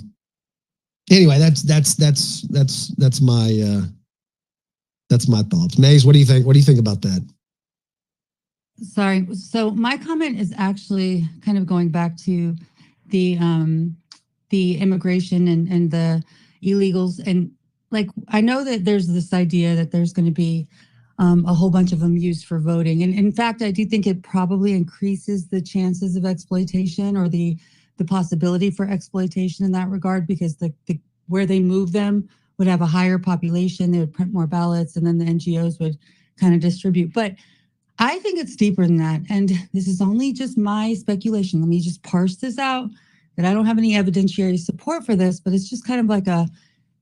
anyway, that's my thoughts. Maze, what do you think? What do you think about that? Sorry. So my comment is actually kind of going back to the immigration and the illegals. And like, I know that there's this idea that there's going to be a whole bunch of them used for voting. And in fact, I do think it probably increases the chances of exploitation or the possibility for exploitation in that regard, because where they move them would have a higher population, they would print more ballots, and then the NGOs would kind of distribute. But I think it's deeper than that. And this is only just my speculation. Let me just parse this out, that I don't have any evidentiary support for this, but it's just kind of like a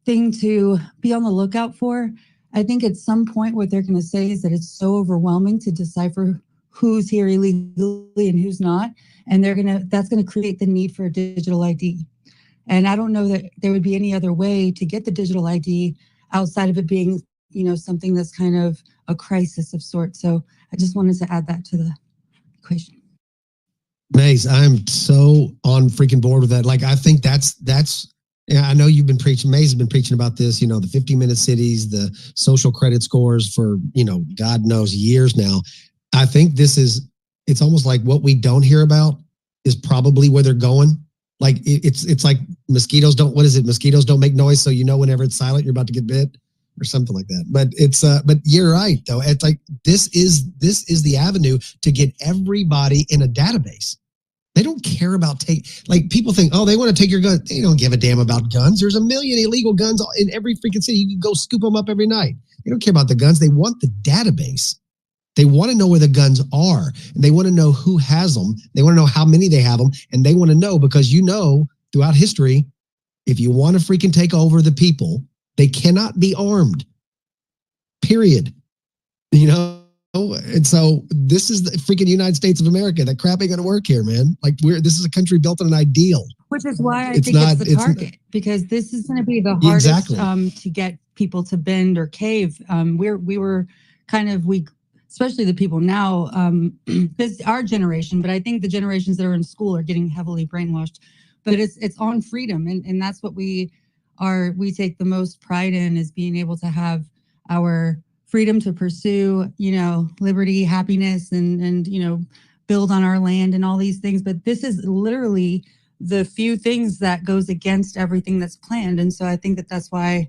thing to be on the lookout for. I think at some point what they're going to say is that it's so overwhelming to decipher who's here illegally and who's not. And that's going to create the need for a digital ID. And I don't know that there would be any other way to get the digital ID outside of it being, something that's kind of a crisis of sorts. So I just wanted to add that to the equation. Maze, I'm so on freaking board with that. Like, I think that's, I know you've been preaching, Maze has been preaching about this, the 50-minute cities, the social credit scores for, God knows years now. I think it's almost like what we don't hear about is probably where they're going. Like it's like mosquitoes don't make noise. So, whenever it's silent, you're about to get bit or something like that. But but you're right though. It's like, this is the avenue to get everybody in a database. They don't care about people think, oh, they want to take your gun. They don't give a damn about guns. There's 1 million illegal guns in every freaking city. You can go scoop them up every night. They don't care about the guns. They want the database. They want to know where the guns are, and they want to know who has them. They want to know how many they have them, and they want to know because throughout history, if you want to freaking take over the people, they cannot be armed. Period. And so this is the freaking United States of America. That crap ain't gonna work here, man. Like this is a country built on an ideal. Which is why I think it's the target, because this is going to be the hardest to get people to bend or cave. We were kind of weak. Especially the people now, this our generation, but I think the generations that are in school are getting heavily brainwashed. But it's on freedom, and that's what we take the most pride in, is being able to have our freedom to pursue, liberty, happiness, and build on our land and all these things. But this is literally the few things that goes against everything that's planned, and so I think that's why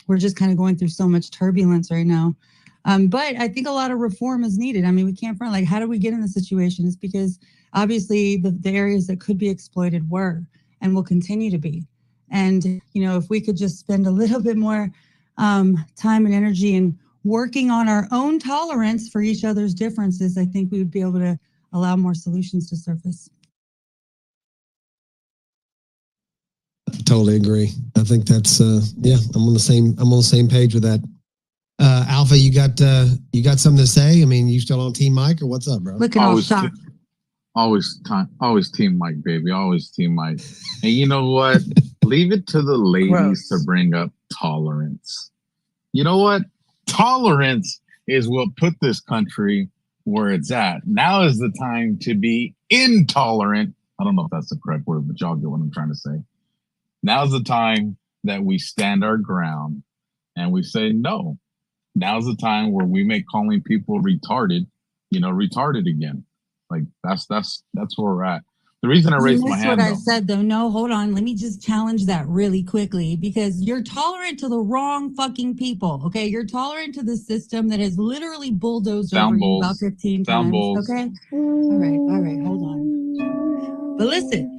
we're just kind of going through so much turbulence right now. But I think a lot of reform is needed. I mean, we can't front, like, how do we get in the situations? Because obviously the areas that could be exploited were and will continue to be. And, if we could just spend a little bit more time and energy in working on our own tolerance for each other's differences, I think we would be able to allow more solutions to surface. Totally agree. I think that's, I'm on the same page with that. Alpha, you got something to say? I mean, you still on Team Mike or what's up, bro? Looking all shocked. Always Team Mike, baby. Always Team Mike. And you know what? Leave it to the ladies to bring up tolerance. You know what? Tolerance is what put this country where it's at. Now is the time to be intolerant. I don't know if that's the correct word, but y'all get what I'm trying to say. Now's the time that we stand our ground and we say no. Now's the time where we make calling people retarded, retarded again. Like that's where we're at. The reason I You raised my missed hand, what I though, said, though. No, hold on. Let me just challenge that really quickly because you're tolerant to the wrong fucking people. Okay, you're tolerant to the system that has literally bulldozed over sound you about bowls, 15 sound times. bowls. Okay, all right, hold on. But listen.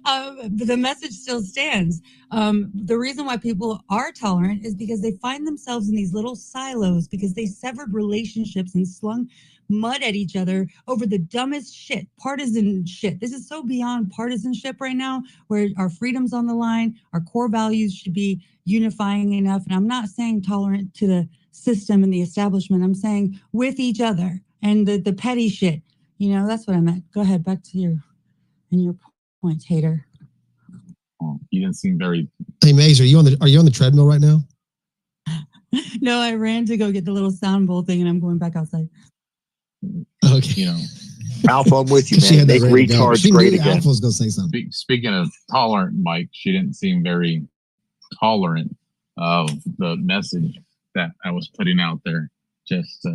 But the message still stands. The reason why people are tolerant is because they find themselves in these little silos because they severed relationships and slung mud at each other over the dumbest shit, partisan shit. This is so beyond partisanship right now, where our freedom's on the line, our core values should be unifying enough. And I'm not saying tolerant to the system and the establishment. I'm saying with each other and the petty shit. You know, that's what I meant. Go ahead, back to your points, hater. Oh, you didn't seem very. Hey Maze, are you on the treadmill right now? No, I ran to go get the little sound bowl thing, and I'm going back outside. Okay. You know, Alpha, I'm with you, man. Make retards great again. Alpha was gonna say something. Speaking of tolerant, Mike, she didn't seem very tolerant of the message that I was putting out there. Just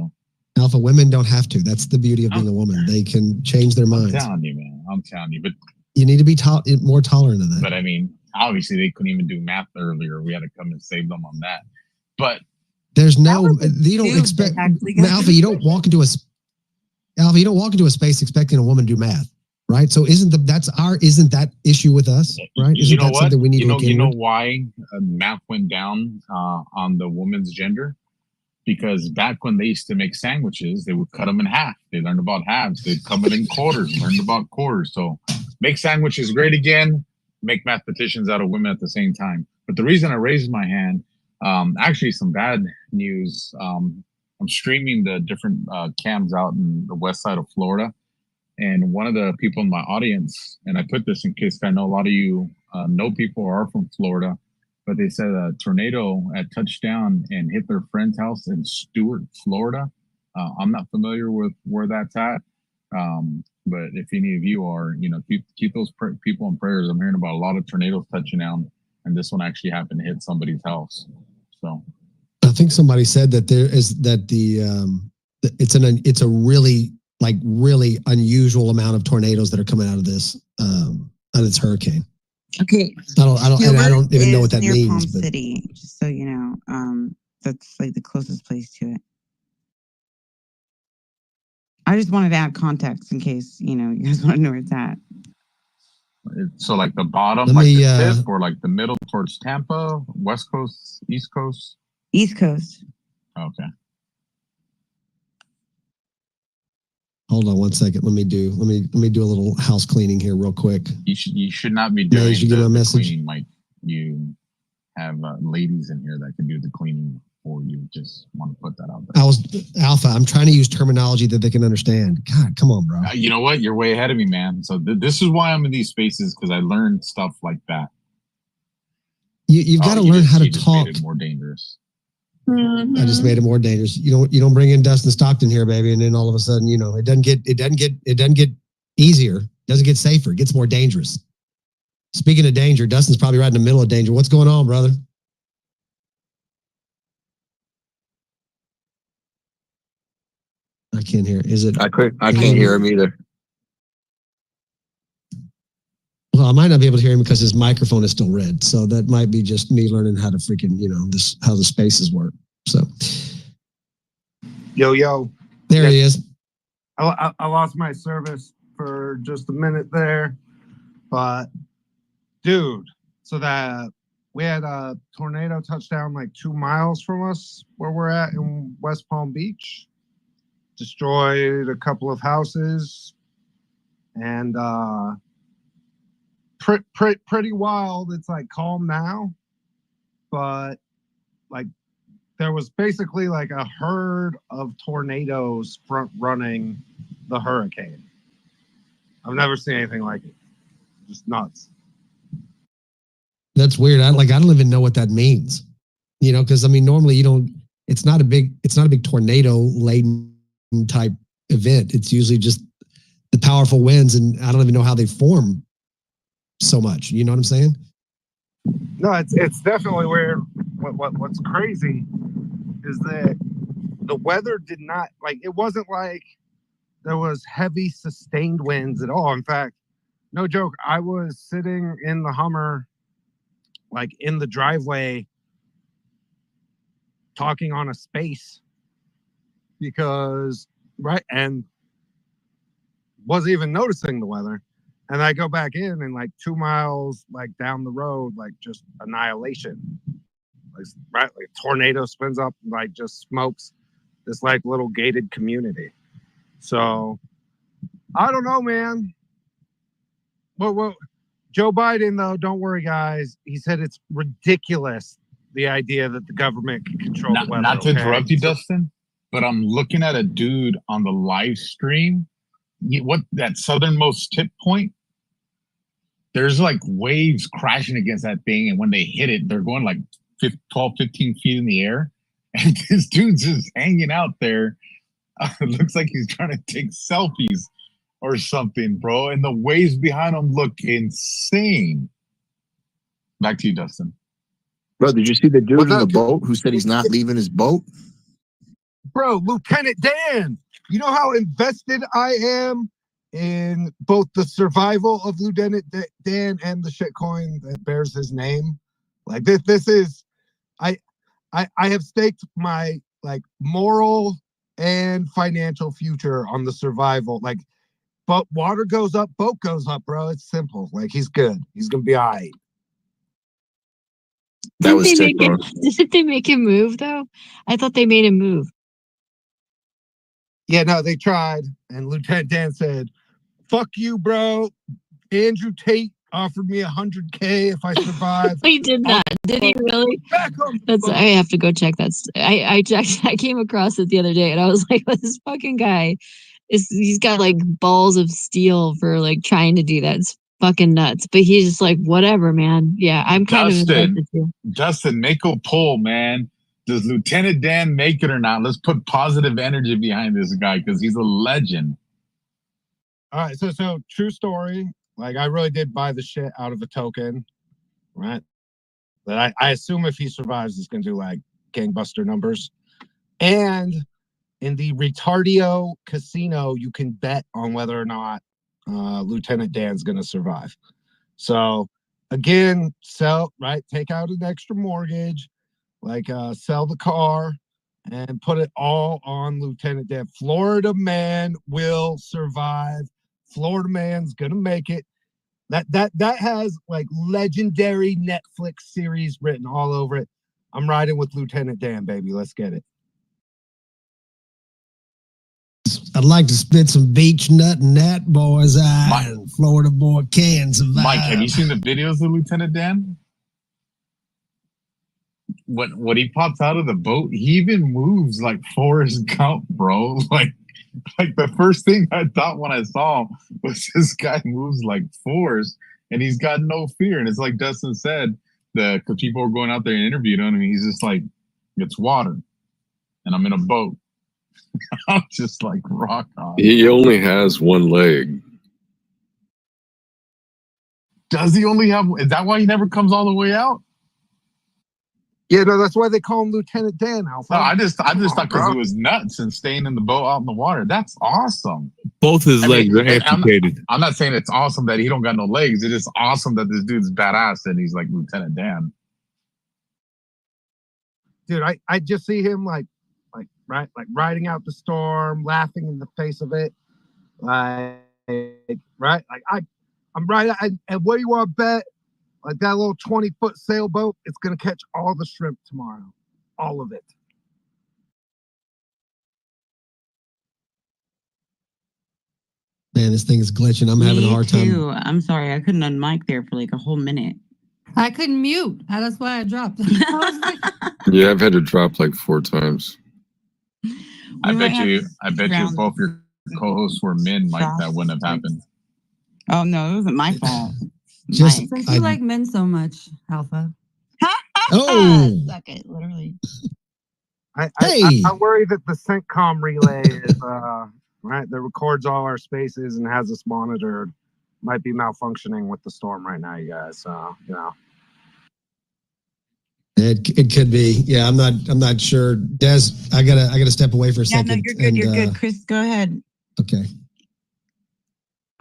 Alpha, women don't have to. That's the beauty of being a woman. They can change their minds. I'm telling you, man. I'm telling you, but you need to be more tolerant of that. But I mean, obviously, they couldn't even do math earlier. We had to come and save them on that. But there's no, you don't expect Alpha. You don't walk into a space expecting a woman to do math, right? So isn't that issue with us, right? Isn't that something we need to look into? You know why math went down on the woman's gender? Because back when they used to make sandwiches, they would cut them in half. They learned about halves. They'd come in quarters, learned about quarters. So make sandwiches great again, make mathematicians out of women at the same time. But the reason I raised my hand, actually some bad news. I'm streaming the different cams out in the west side of Florida. And one of the people in my audience, and I put this in case I know a lot of you know people who are from Florida, but they said a tornado had touched down and hit their friend's house in Stuart, Florida. I'm not familiar with where that's at. But if any of you are, keep those people in prayers. I'm hearing about a lot of tornadoes touching down, and this one actually happened to hit somebody's house. So I think somebody said that it's a really unusual amount of tornadoes that are coming out of this out of this hurricane. Okay. I don't even know what that near means. Palm City, just so you know. That's like the closest place to it. I just wanted to add context in case, you guys want to know where it's at. So like the bottom, the tip, or like the middle towards Tampa, West Coast, East Coast? East Coast. Okay. Hold on one second. Let me do a little house cleaning here real quick. You should not be doing the cleaning, Mike. You have ladies in here that can do the cleaning for you. Just want to put that out there. Alpha. I'm trying to use terminology that they can understand. God, come on, bro. You know what? You're way ahead of me, man. So this is why I'm in these spaces, because I learned stuff like that. You've got to learn how to talk. Made it more dangerous. Mm-hmm. I just made it more dangerous. You don't bring in Dustin Stockton here, baby, and then all of a sudden, it doesn't get easier. It doesn't get safer. It gets more dangerous. Speaking of danger, Dustin's probably right in the middle of danger. What's going on, brother? I can't hear. Is it? I can't hear him either. Well, I might not be able to hear him because his microphone is still red. So that might be just me learning how to freaking, how the spaces work. So. Yo. There he is. I lost my service for just a minute there. But, dude, so that we had a tornado touchdown like 2 miles from us where we're at in West Palm Beach. Destroyed a couple of houses. And, pretty wild. It's like calm now, but like there was basically like a herd of tornadoes front running the hurricane. I've never seen anything like it. Just nuts. That's weird. I don't even know what that means. Because normally it's not a big tornado laden type event. It's usually just the powerful winds, and I don't even know how they form so much. You know what I'm saying? No, it's definitely weird. What's crazy is that the weather did not, it wasn't like there was heavy sustained winds at all. In fact, no joke. I was sitting in the Hummer, like in the driveway, talking on a space because, right, and wasn't even noticing the weather. And I go back in and like 2 miles like down the road, like just annihilation. Like, right, like tornado spins up and like just smokes this like little gated community. So I don't know, man. Well, Joe Biden, though, don't worry, guys. He said it's ridiculous, the idea that the government can control the weather. Not to interrupt you, Dustin, but I'm looking at a dude on the live stream. What that southernmost tip point? There's like waves crashing against that thing, and when they hit it, they're going like 12, 15 feet in the air. And this dude's just hanging out there. It looks like he's trying to take selfies or something, bro. And the waves behind him look insane. Back to you, Dustin. Bro, did you see the dude in the boat who said he's not leaving his boat? Bro, Lieutenant Dan, you know how invested I am in both the survival of Lieutenant Dan and the shitcoin that bears his name. Like this is, I have staked my like moral and financial future on the survival. Like, but water goes up, boat goes up, bro. It's simple. Like he's good. He's gonna be all right. That was sick, bro. Didn't they make him move though? I thought they made him move. Yeah, no, they tried, and Lieutenant Dan said, "Fuck you, bro. Andrew Tate offered me $100K if I survive." He did that. Did he really? That's. I have to go check that. I came across it the other day, and I was like, "This fucking guy he's got like balls of steel for like trying to do that. It's fucking nuts." But he's just like, whatever, man. Yeah, I'm kind of invested too. Dustin, make a poll, man. Does Lieutenant Dan make it or not? Let's put positive energy behind this guy because he's a legend. All right, so true story. Like I really did buy the shit out of a token, right? That I assume if he survives, it's gonna do like gangbuster numbers. And in the Retardio casino, you can bet on whether or not Lieutenant Dan's gonna survive. So again, take out an extra mortgage, like sell the car and put it all on Lieutenant Dan. Florida man will survive. Florida man's gonna make it. That has like legendary Netflix series written all over it. I'm riding with Lieutenant Dan, baby. Let's get it. I'd like to spit some beach nut in that boy's eye. Florida boy can survive. Mike, have you seen the videos of Lieutenant Dan? When he pops out of the boat, he even moves like Forrest Gump, bro. Like the first thing I thought when I saw him was this guy moves like Forrest, and he's got no fear. And it's like Dustin said, because people were going out there and interviewed him, and he's just like, it's water, and I'm in a boat. I'm just like, rock on. He only has one leg. Does he only have? Is that why he never comes all the way out? Yeah, no, that's why they call him Lieutenant Dan, Alpha. No, I just thought because he was nuts and staying in the boat out in the water. That's awesome. Both his legs are amputated. I'm not saying it's awesome that he don't got no legs. It is awesome that this dude's badass and he's like Lieutenant Dan. Dude, I just see him like riding out the storm, laughing in the face of it. I'm right. And what do you want to bet? Like that little 20-foot sailboat, it's going to catch all the shrimp tomorrow. All of it. Man, this thing is glitching. I'm having a hard time. I'm sorry. I couldn't unmic there for like a whole minute. I couldn't mute. That's why I dropped. Yeah, I've had to drop like 4 times. I bet you if both your co-hosts were men, Mike, that wouldn't have happened. Oh, no, it wasn't my fault. Since you like men so much, Alpha. Oh, suck it, literally. I worry that the CENTCOM relay is right that records all our spaces and has us monitored might be malfunctioning with the storm right now, you guys. So it could be. Yeah, I'm not sure. Des, I gotta step away for a second. No, you're good. You're good, Chris. Go ahead. Okay.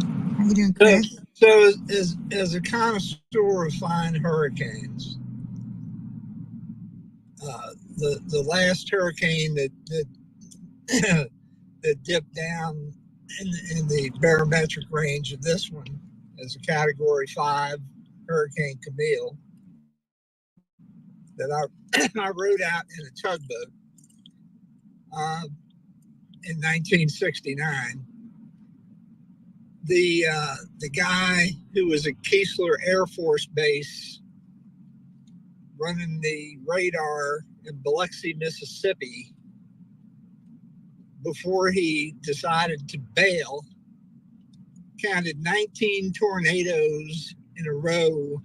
How you doing, Chris? So as a connoisseur of fine hurricanes, the last hurricane that that dipped down in the barometric range of this one as a Category 5 Hurricane Camille that I rode out in a tugboat in 1969. The guy who was at Keesler Air Force Base running the radar in Biloxi, Mississippi, before he decided to bail, counted 19 tornadoes in a row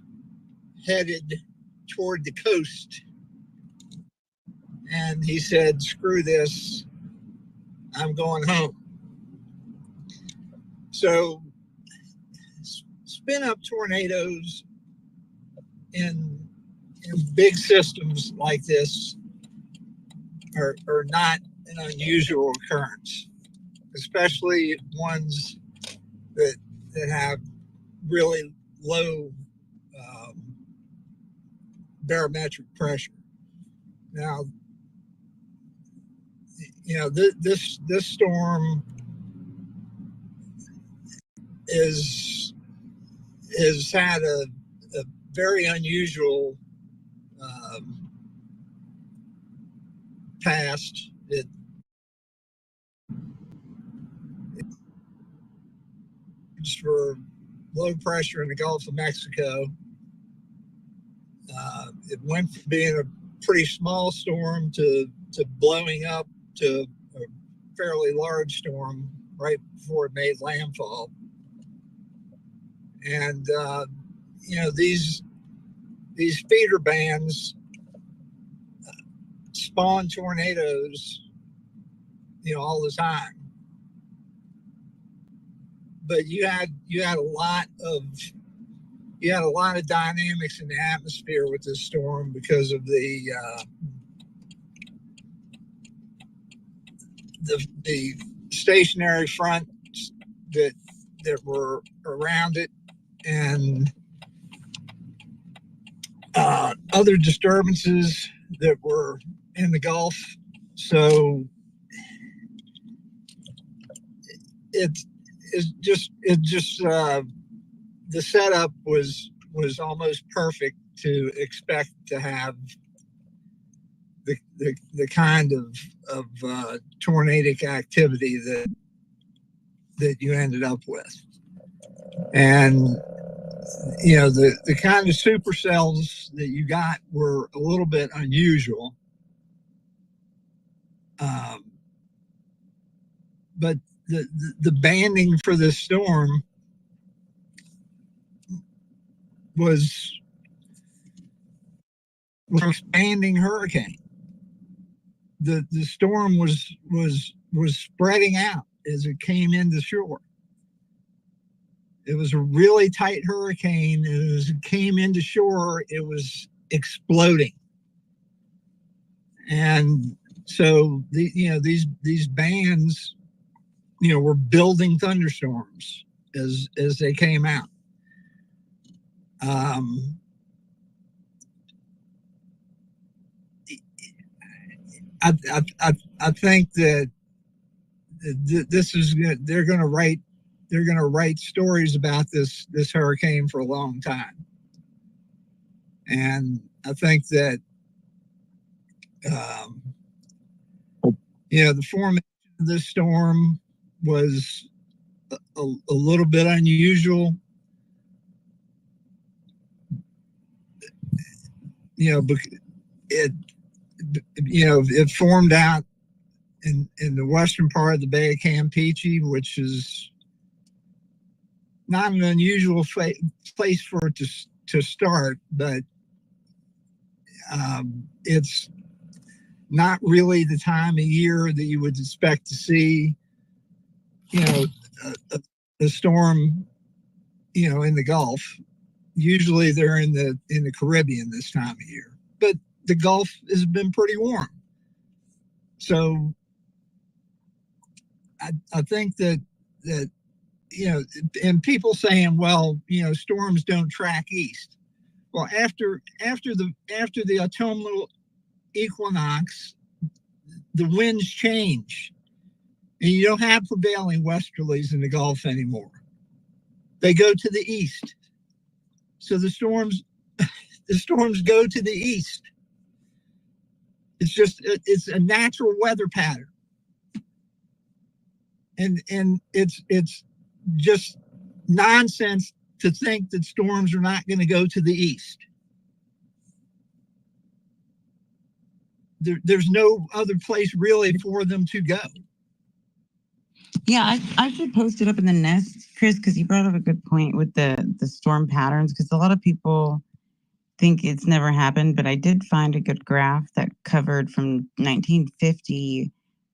headed toward the coast. And he said, screw this, I'm going home. So spin up tornadoes in big systems like this are not an unusual occurrence, especially ones that have really low barometric pressure. Now, you know, this storm has had a very unusual past. It's for low pressure in the Gulf of Mexico. It went from being a pretty small storm to blowing up to a fairly large storm right before it made landfall. And you know, these feeder bands spawn tornadoes, you know, all the time. But you had a lot of dynamics in the atmosphere with this storm because of the stationary fronts that were around it, and other disturbances that were in the Gulf. So it just the setup was almost perfect to expect to have the kind of tornadic activity that you ended up with. And you know, the kind of supercells that you got were a little bit unusual, but the banding for this storm was an expanding hurricane. The storm was spreading out as it came into shore. It was a really tight hurricane, and as it came into shore, it was exploding. And so these bands, you know, were building thunderstorms as they came out. I think that this is they're going to write stories about this hurricane for a long time, and I think that you know, the formation of this storm was a little bit unusual. You know, it formed out in the western part of the Bay of Campeche, which is not an unusual place for it to start, but it's not really the time of year that you would expect to see, you know, a storm, you know, in the Gulf. Usually they're in the Caribbean this time of year, but the Gulf has been pretty warm. So I think that and people saying, well, storms don't track east. Well, after the autumnal equinox, the winds change, and you don't have prevailing westerlies in the Gulf anymore. They go to the east. So the storms go to the east. It's a natural weather pattern. And it's just nonsense to think that storms are not going to go to the east. There's no other place really for them to go. Yeah, I should post it up in the nest, Chris, because you brought up a good point with the storm patterns, because a lot of people think it's never happened, but I did find a good graph that covered from 1950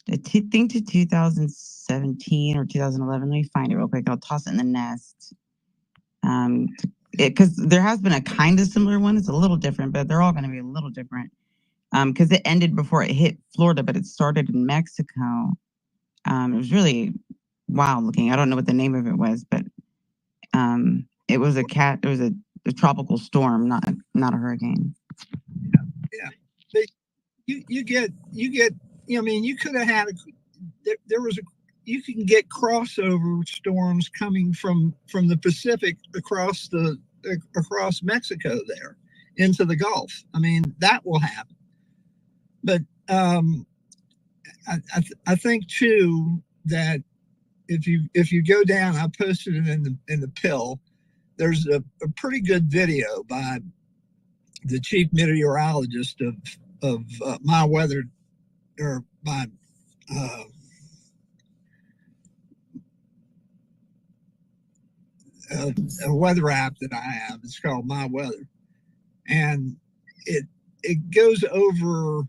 I think to 2017 or 2011. Let me find it real quick. I'll toss it in the nest. Because there has been a kind of similar one. It's a little different, but they're all going to be a little different. Because it ended before it hit Florida, but it started in Mexico. It was really wild looking. I don't know what the name of it was, but it was a tropical storm, not a hurricane. Yeah. But you get. I mean, you could have had you can get crossover storms coming from the Pacific across Mexico there into the Gulf. I mean, that will happen. But I think too that if you go down, I posted it in the pill. There's a pretty good video by the chief meteorologist of my weather, or by a weather app that I have. It's called My Weather, and it goes over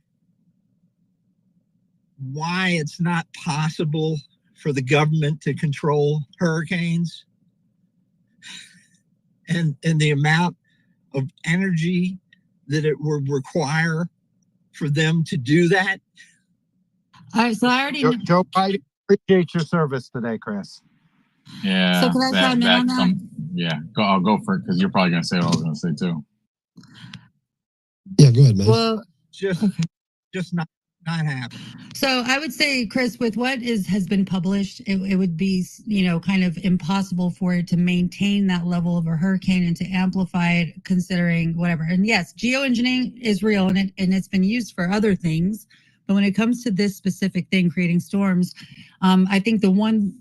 why it's not possible for the government to control hurricanes, and the amount of energy that it would require for them to do that. All right, so I already Joe Biden, appreciate your service today, Chris. Yeah. So can I chime in on that? Yeah, I'll go for it, because you're probably going to say what I was going to say too. Yeah, go ahead, man. Well, just not happen. So I would say, Chris, with what has been published, it would be, kind of impossible for it to maintain that level of a hurricane and to amplify it, considering whatever. And yes, geoengineering is real, and it's been used for other things. But when it comes to this specific thing, creating storms, I think the one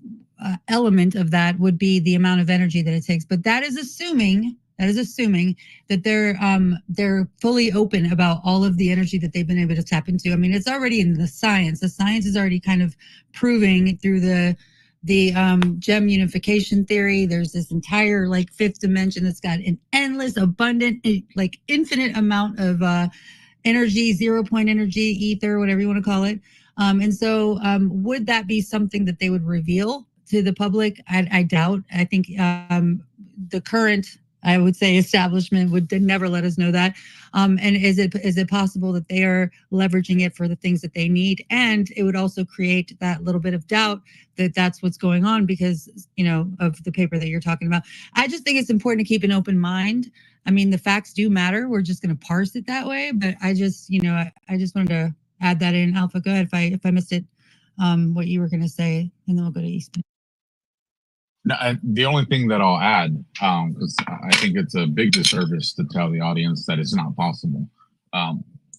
element of that would be the amount of energy that it takes. But that is assuming that they're fully open about all of the energy that they've been able to tap into. I mean, it's already in the science. The science is already kind of proving through the gem unification theory. There's this entire fifth dimension that's got an endless, abundant, infinite amount of energy, 0 point energy, ether, whatever you want to call it. And so would that be something that they would reveal to the public? I doubt. I think the current, I would say, establishment would never let us know that. And is it possible that they are leveraging it for the things that they need? And it would also create that little bit of doubt that that's what's going on because, of the paper that you're talking about. I just think it's important to keep an open mind. I mean, the facts do matter. We're just going to parse it that way. But I just, I just wanted to add that in. Alpha, go ahead if I missed it, what you were going to say, and then we'll go to Eastman. No, the only thing that I'll add, because I think it's a big disservice to tell the audience that it's not possible.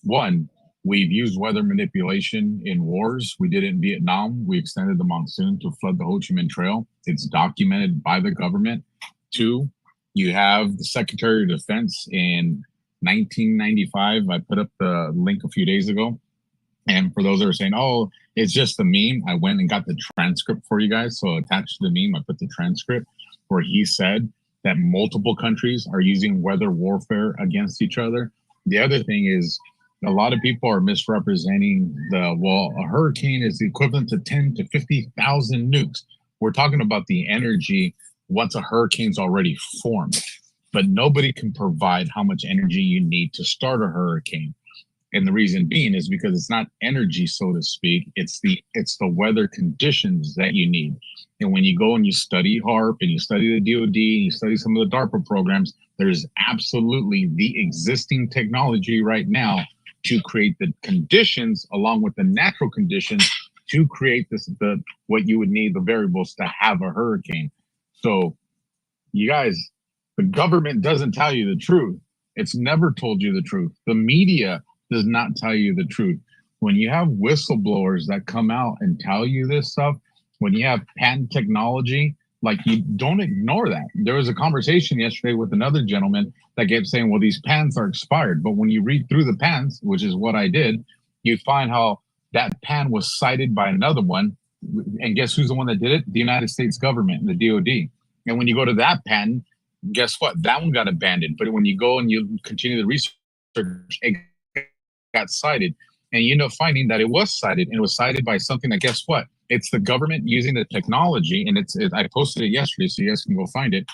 One, we've used weather manipulation in wars. We did it in Vietnam. We extended the monsoon to flood the Ho Chi Minh Trail. It's documented by the government. Two, you have the Secretary of Defense in 1995. I put up the link a few days ago. And for those that are saying, oh, it's just a meme, I went and got the transcript for you guys. So attached to the meme, I put the transcript where he said that multiple countries are using weather warfare against each other. The other thing is a lot of people are misrepresenting a hurricane is the equivalent to 10 to 50,000 nukes. We're talking about the energy once a hurricane's already formed, but nobody can provide how much energy you need to start a hurricane. And the reason being is because it's not energy, so to speak. It's the weather conditions that you need. And when you go and you study HARP and you study the DoD and you study some of the DARPA programs, there's absolutely the existing technology right now to create the conditions along with the natural conditions to create what you would need, the variables to have a hurricane. So you guys, the government doesn't tell you the truth. It's never told you the truth. The media does not tell you the truth. When you have whistleblowers that come out and tell you this stuff, when you have patent technology, like, you don't ignore that. There was a conversation yesterday with another gentleman that kept saying, well, these patents are expired. But when you read through the patents, which is what I did, you find how that patent was cited by another one. And guess who's the one that did it? The United States government, the DoD. And when you go to that patent, guess what? That one got abandoned. But when you go and you continue the research, it got cited. And you end up finding that it was cited, and it was cited by something that, guess what? It's the government using the technology, and I posted it yesterday, so you guys can go find it.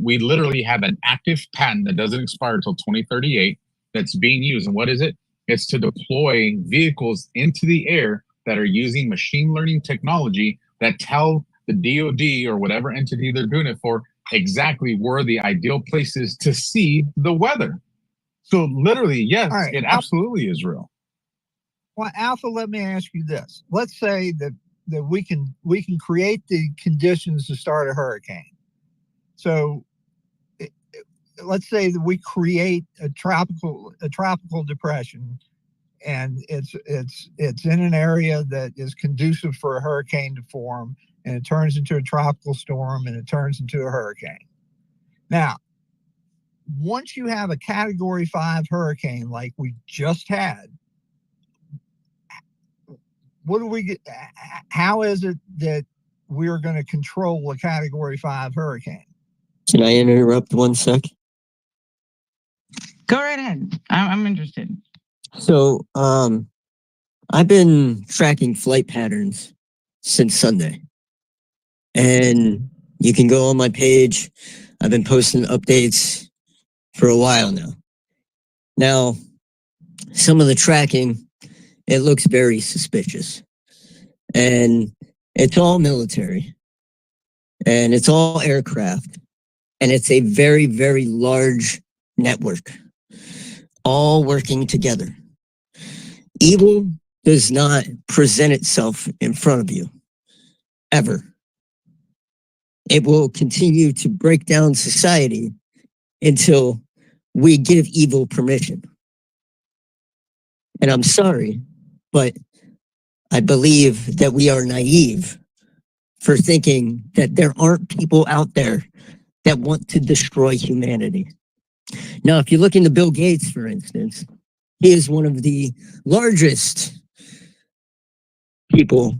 We literally have an active patent that doesn't expire until 2038 that's being used. And what is it? It's to deploy vehicles into the air that are using machine learning technology that tell the DoD or whatever entity they're doing it for exactly where the ideal place is to see the weather. So literally, yes, right, it absolutely is real. Well, Alpha, let me ask you this. Let's say that we can create the conditions to start a hurricane. So let's say that we create a tropical depression, and it's in an area that is conducive for a hurricane to form, and it turns into a tropical storm, and it turns into a hurricane. Now, once you have a Category 5 hurricane like we just had, what do we get? How is it that we're going to control a Category 5 hurricane? Can I interrupt 1 sec? Go right ahead. I'm interested. So, I've been tracking flight patterns since Sunday, and you can go on my page. I've been posting updates for a while now. Now, some of the tracking, it looks very suspicious, and it's all military, and it's all aircraft, and it's a very, very large network, all working together. Evil does not present itself in front of you, ever. It will continue to break down society until we give evil permission. And I'm sorry, but I believe that we are naive for thinking that there aren't people out there that want to destroy humanity. Now, if you look into Bill Gates, for instance, he is one of the largest people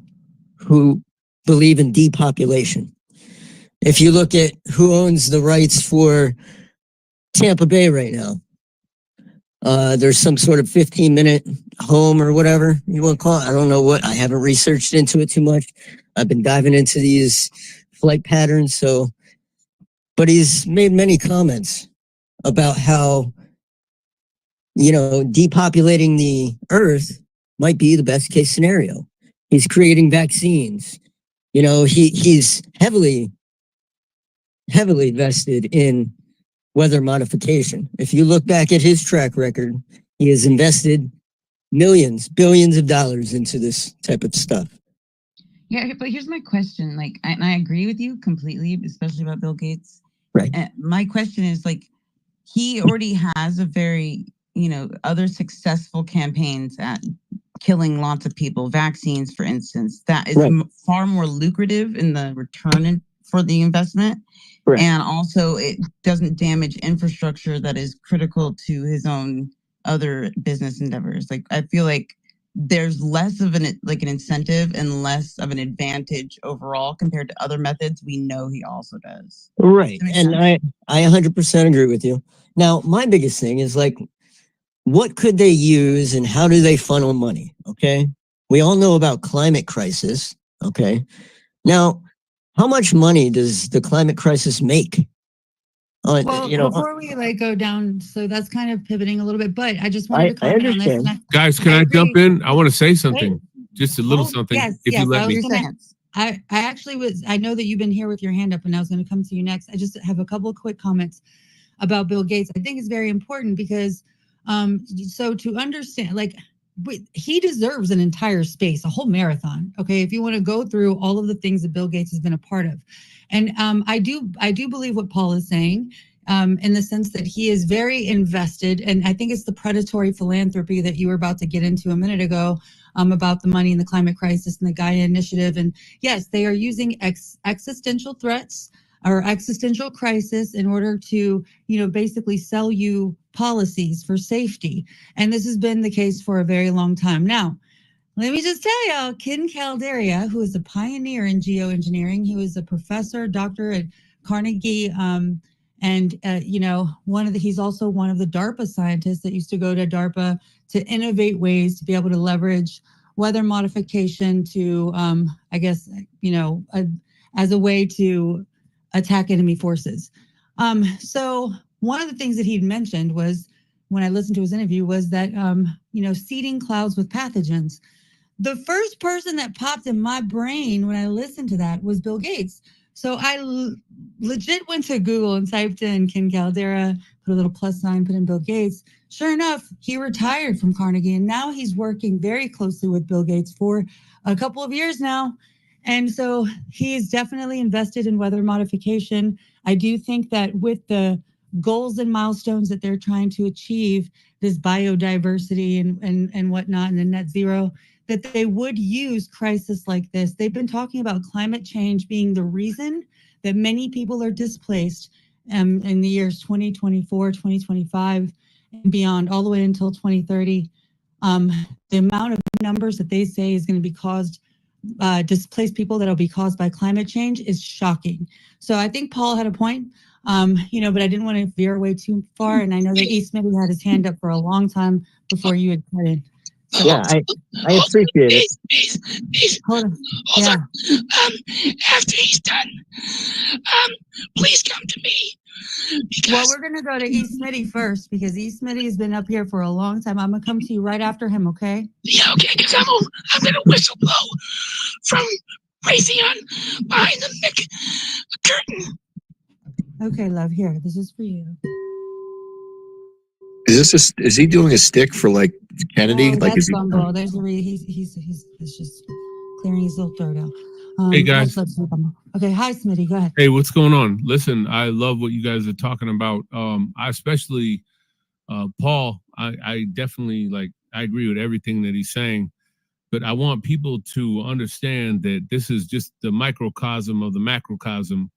who believe in depopulation. If you look at who owns the rights for Tampa Bay right now, there's some sort of 15-minute home or whatever you want to call it. I don't know what. I haven't researched into it too much. I've been diving into these flight patterns. But he's made many comments about how, depopulating the earth might be the best case scenario. He's creating vaccines. He's heavily vested in weather modification. If you look back at his track record, he has invested millions, billions of dollars into this type of stuff. Yeah, but here's my question. And I agree with you completely, especially about Bill Gates. Right. My question is, he already has a very, other successful campaigns at killing lots of people, vaccines, for instance, that is far more lucrative in the return for the investment. Right. And also it doesn't damage infrastructure that is critical to his own other business endeavors. I feel like there's less of an incentive and less of an advantage overall compared to other methods we know he also does. Right. And I 100% agree with you. Now, my biggest thing is what could they use and how do they funnel money? Okay. We all know about climate crisis. Okay. Now, how much money does the climate crisis make? Well, you know, before we like go down, so that's kind of pivoting a little bit, but I just wanted to I comment on this. understand. Guys, can I jump in? I want to say something. Just a little Oh, something, yes, if you yes. let me. I actually was, I know that you've been here with your hand up and I was going to come to you next. I just have a couple of quick comments about Bill Gates. I think it's very important because, so to understand, like, he deserves an entire space, a whole marathon. Okay. If you want to go through all of the things that Bill Gates has been a part of. And I do believe what Paul is saying. In the sense that he is very invested. And I think it's the predatory philanthropy that you were about to get into a minute ago about the money and the climate crisis and the Gaia Initiative. And yes, they are using existential threats or existential crisis in order to, basically sell you policies for safety. And this has been the case for a very long time. Now, let me just tell y'all, Ken Calderia, who is a pioneer in geoengineering, he was a professor, doctor at Carnegie, and he's also one of the DARPA scientists that used to go to DARPA to innovate ways to be able to leverage weather modification to, as a way to attack enemy forces. So one of the things that he'd mentioned was, when I listened to his interview, was that, seeding clouds with pathogens. The first person that popped in my brain when I listened to that was Bill Gates. So I legit went to Google and typed in Ken Caldera, put a little plus sign, put in Bill Gates. Sure enough, he retired from Carnegie, and now he's working very closely with Bill Gates for a couple of years now. And so he's definitely invested in weather modification. I do think that with the goals and milestones that they're trying to achieve, this biodiversity and whatnot, and the net zero, that they would use crisis like this. They've been talking about climate change being the reason that many people are displaced in the years 2024, 2025, and beyond, all the way until 2030. The amount of numbers that they say is going to be caused, displaced people that will be caused by climate change is shocking. So I think Paul had a point, but I didn't want to veer away too far. And I know that East maybe had his hand up for a long time before you had cut in. So, yeah, I appreciate it. Hold on. After he's done, please come to me. Well, we're going to go to East Smitty first because East Smitty has been up here for a long time. I'm going to come to you right after him, okay? Yeah, okay, because I'm going to whistle blow from Raytheon behind the curtain. Okay, love, here. This is for you. Is he doing a stick for like Kennedy? Oh, like that's Bumble. There's a he's just clearing his little throat out. Hey, guys. Okay, hi Smitty, go ahead. Hey, what's going on? Listen, I love what you guys are talking about. I especially Paul, I definitely I agree with everything that he's saying, but I want people to understand that this is just the microcosm of the macrocosm.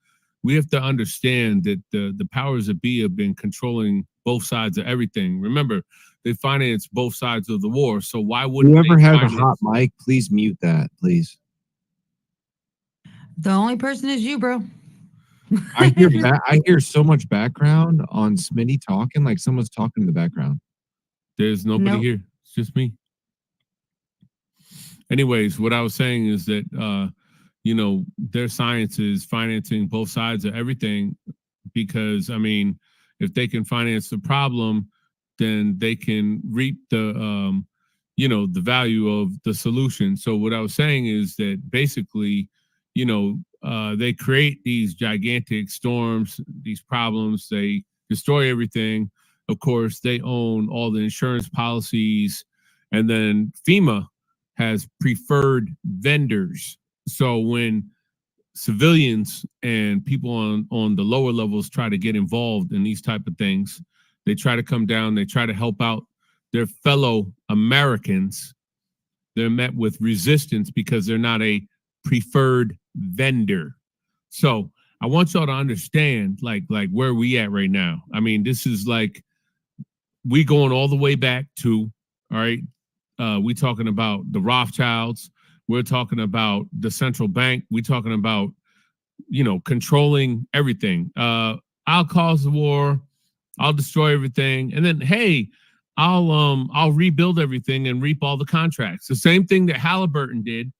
We have to understand that the powers that be have been controlling both sides of everything. Remember, they finance both sides of the war. So why wouldn't whoever they has a finance- hot mic, please mute that, please. The only person is you, bro. I hear so much background on Smitty talking, like someone's talking in the background. There's nobody Nope. here. It's just me. Anyways, what I was saying is that their science is financing both sides of everything because, I mean, if they can finance the problem, then they can reap the value of the solution. So what I was saying is that basically, they create these gigantic storms, these problems, they destroy everything. Of course, they own all the insurance policies, and then FEMA has preferred vendors. So when civilians and people on the lower levels try to get involved in these type of things, they try to come down, they try to help out their fellow Americans. They're met with resistance because they're not a preferred vendor. So I want y'all to understand like where we at right now. I mean, this is like we going all the way back to, all right, we talking about the Rothschilds. We're talking about the central bank. We're talking about, controlling everything. I'll cause the war. I'll destroy everything. And then, hey, I'll rebuild everything and reap all the contracts. The same thing that Halliburton did.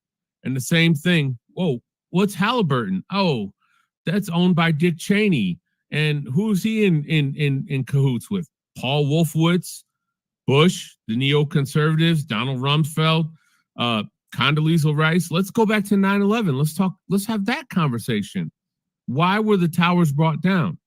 And the same thing. Whoa, what's Halliburton? Oh, that's owned by Dick Cheney. And who's he in cahoots with? Paul Wolfowitz, Bush, the neoconservatives, Donald Rumsfeld, Condoleezza Rice. Let's go back to 9/11. Let's have that conversation. Why were the towers brought down?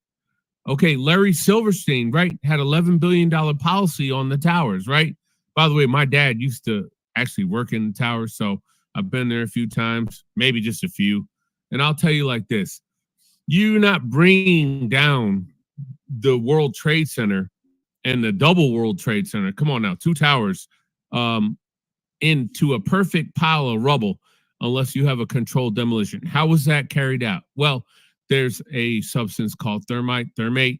Okay, Larry Silverstein, right, had $11 billion policy on the towers, right? By the way, my dad used to actually work in the towers, so I've been there a few times, maybe just a few. And I'll tell you like this. You're not bringing down the World Trade Center and the double World Trade Center. Come on now, 2 towers into a perfect pile of rubble unless you have a controlled demolition. How was that carried out? Well, there's a substance called thermate,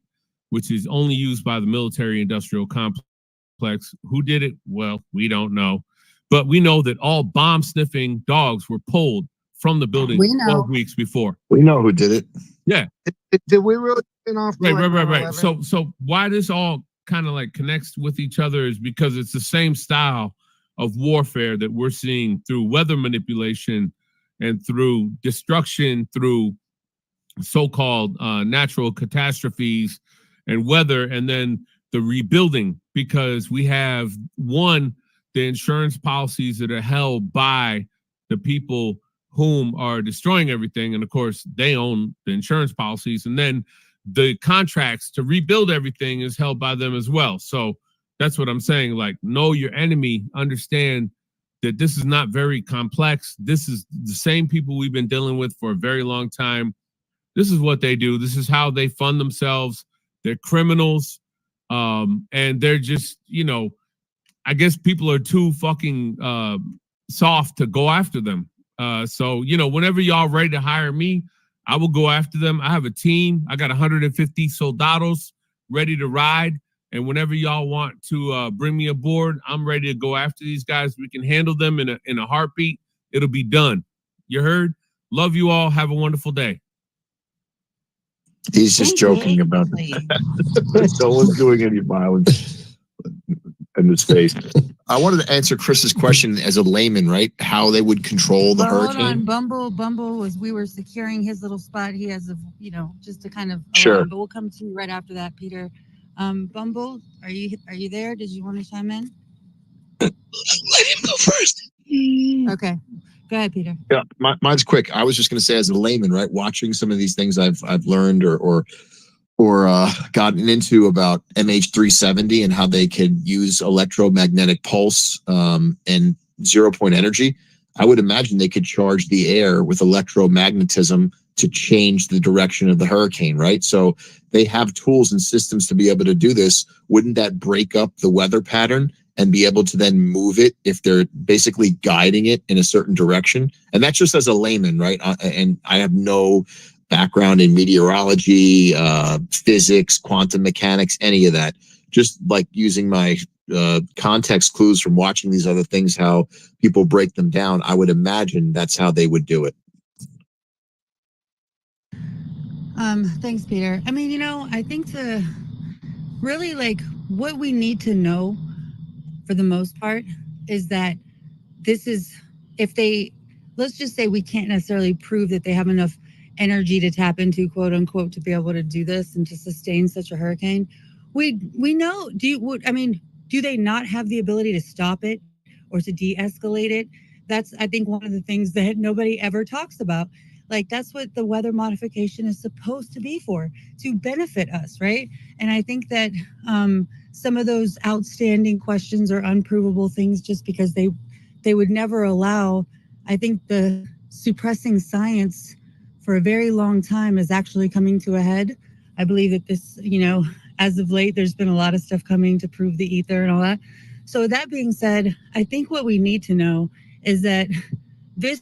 which is only used by the military-industrial complex. Who did it? Well, we don't know. But we know that all bomb-sniffing dogs were pulled from the building 12 weeks before. We know who did it. Yeah. Did we really spin off? Right. So why this all kind of like connects with each other is because it's the same style of warfare that we're seeing through weather manipulation and through destruction, through so-called natural catastrophes and weather, and then the rebuilding, because we have the insurance policies that are held by the people whom are destroying everything, and of course they own the insurance policies, and then the contracts to rebuild everything is held by them as well. So that's what I'm saying, like, know your enemy, understand that this is not very complex. This is the same people we've been dealing with for a very long time. This is what they do. This is how they fund themselves. They're criminals. And they're just, I guess people are too fucking soft to go after them. So, whenever y'all ready to hire me, I will go after them. I have a team. I got 150 soldados ready to ride. And whenever y'all want to bring me aboard, I'm ready to go after these guys. We can handle them in a heartbeat. It'll be done. You heard? Love you all. Have a wonderful day. He's just joking about that. No one's doing any violence in his face. I wanted to answer Chris's question as a layman, right? How they would control the hurricane. Hold on, Bumble was, we were securing his little spot. He has just to kind of sure. But we'll come to you right after that, Peter. Bumble, are you there? Did you want to chime in? Let him go first. Okay, go ahead, Peter. Yeah, mine's quick. I was just going to say, as a layman, right, watching some of these things I've learned or gotten into about MH370 and how they could use electromagnetic pulse and 0-point energy. I would imagine they could charge the air with electromagnetism to change the direction of the hurricane, right? So they have tools and systems to be able to do this. Wouldn't that break up the weather pattern and be able to then move it if they're basically guiding it in a certain direction? And that's just as a layman, right? And I have no background in meteorology, physics, quantum mechanics, any of that. Just like using my context clues from watching these other things, how people break them down, I would imagine that's how they would do it. Thanks, Peter. I mean, I think really like what we need to know for the most part is that this is, let's just say we can't necessarily prove that they have enough energy to tap into, quote unquote, to be able to do this and to sustain such a hurricane. We know, do they not have the ability to stop it or to de-escalate it? That's, I think, one of the things that nobody ever talks about. Like, that's what the weather modification is supposed to be for, to benefit us, right? And I think that some of those outstanding questions are unprovable things just because they would never allow, I think the suppressing science for a very long time is actually coming to a head. I believe that this, as of late, there's been a lot of stuff coming to prove the ether and all that. So that being said, I think what we need to know is that this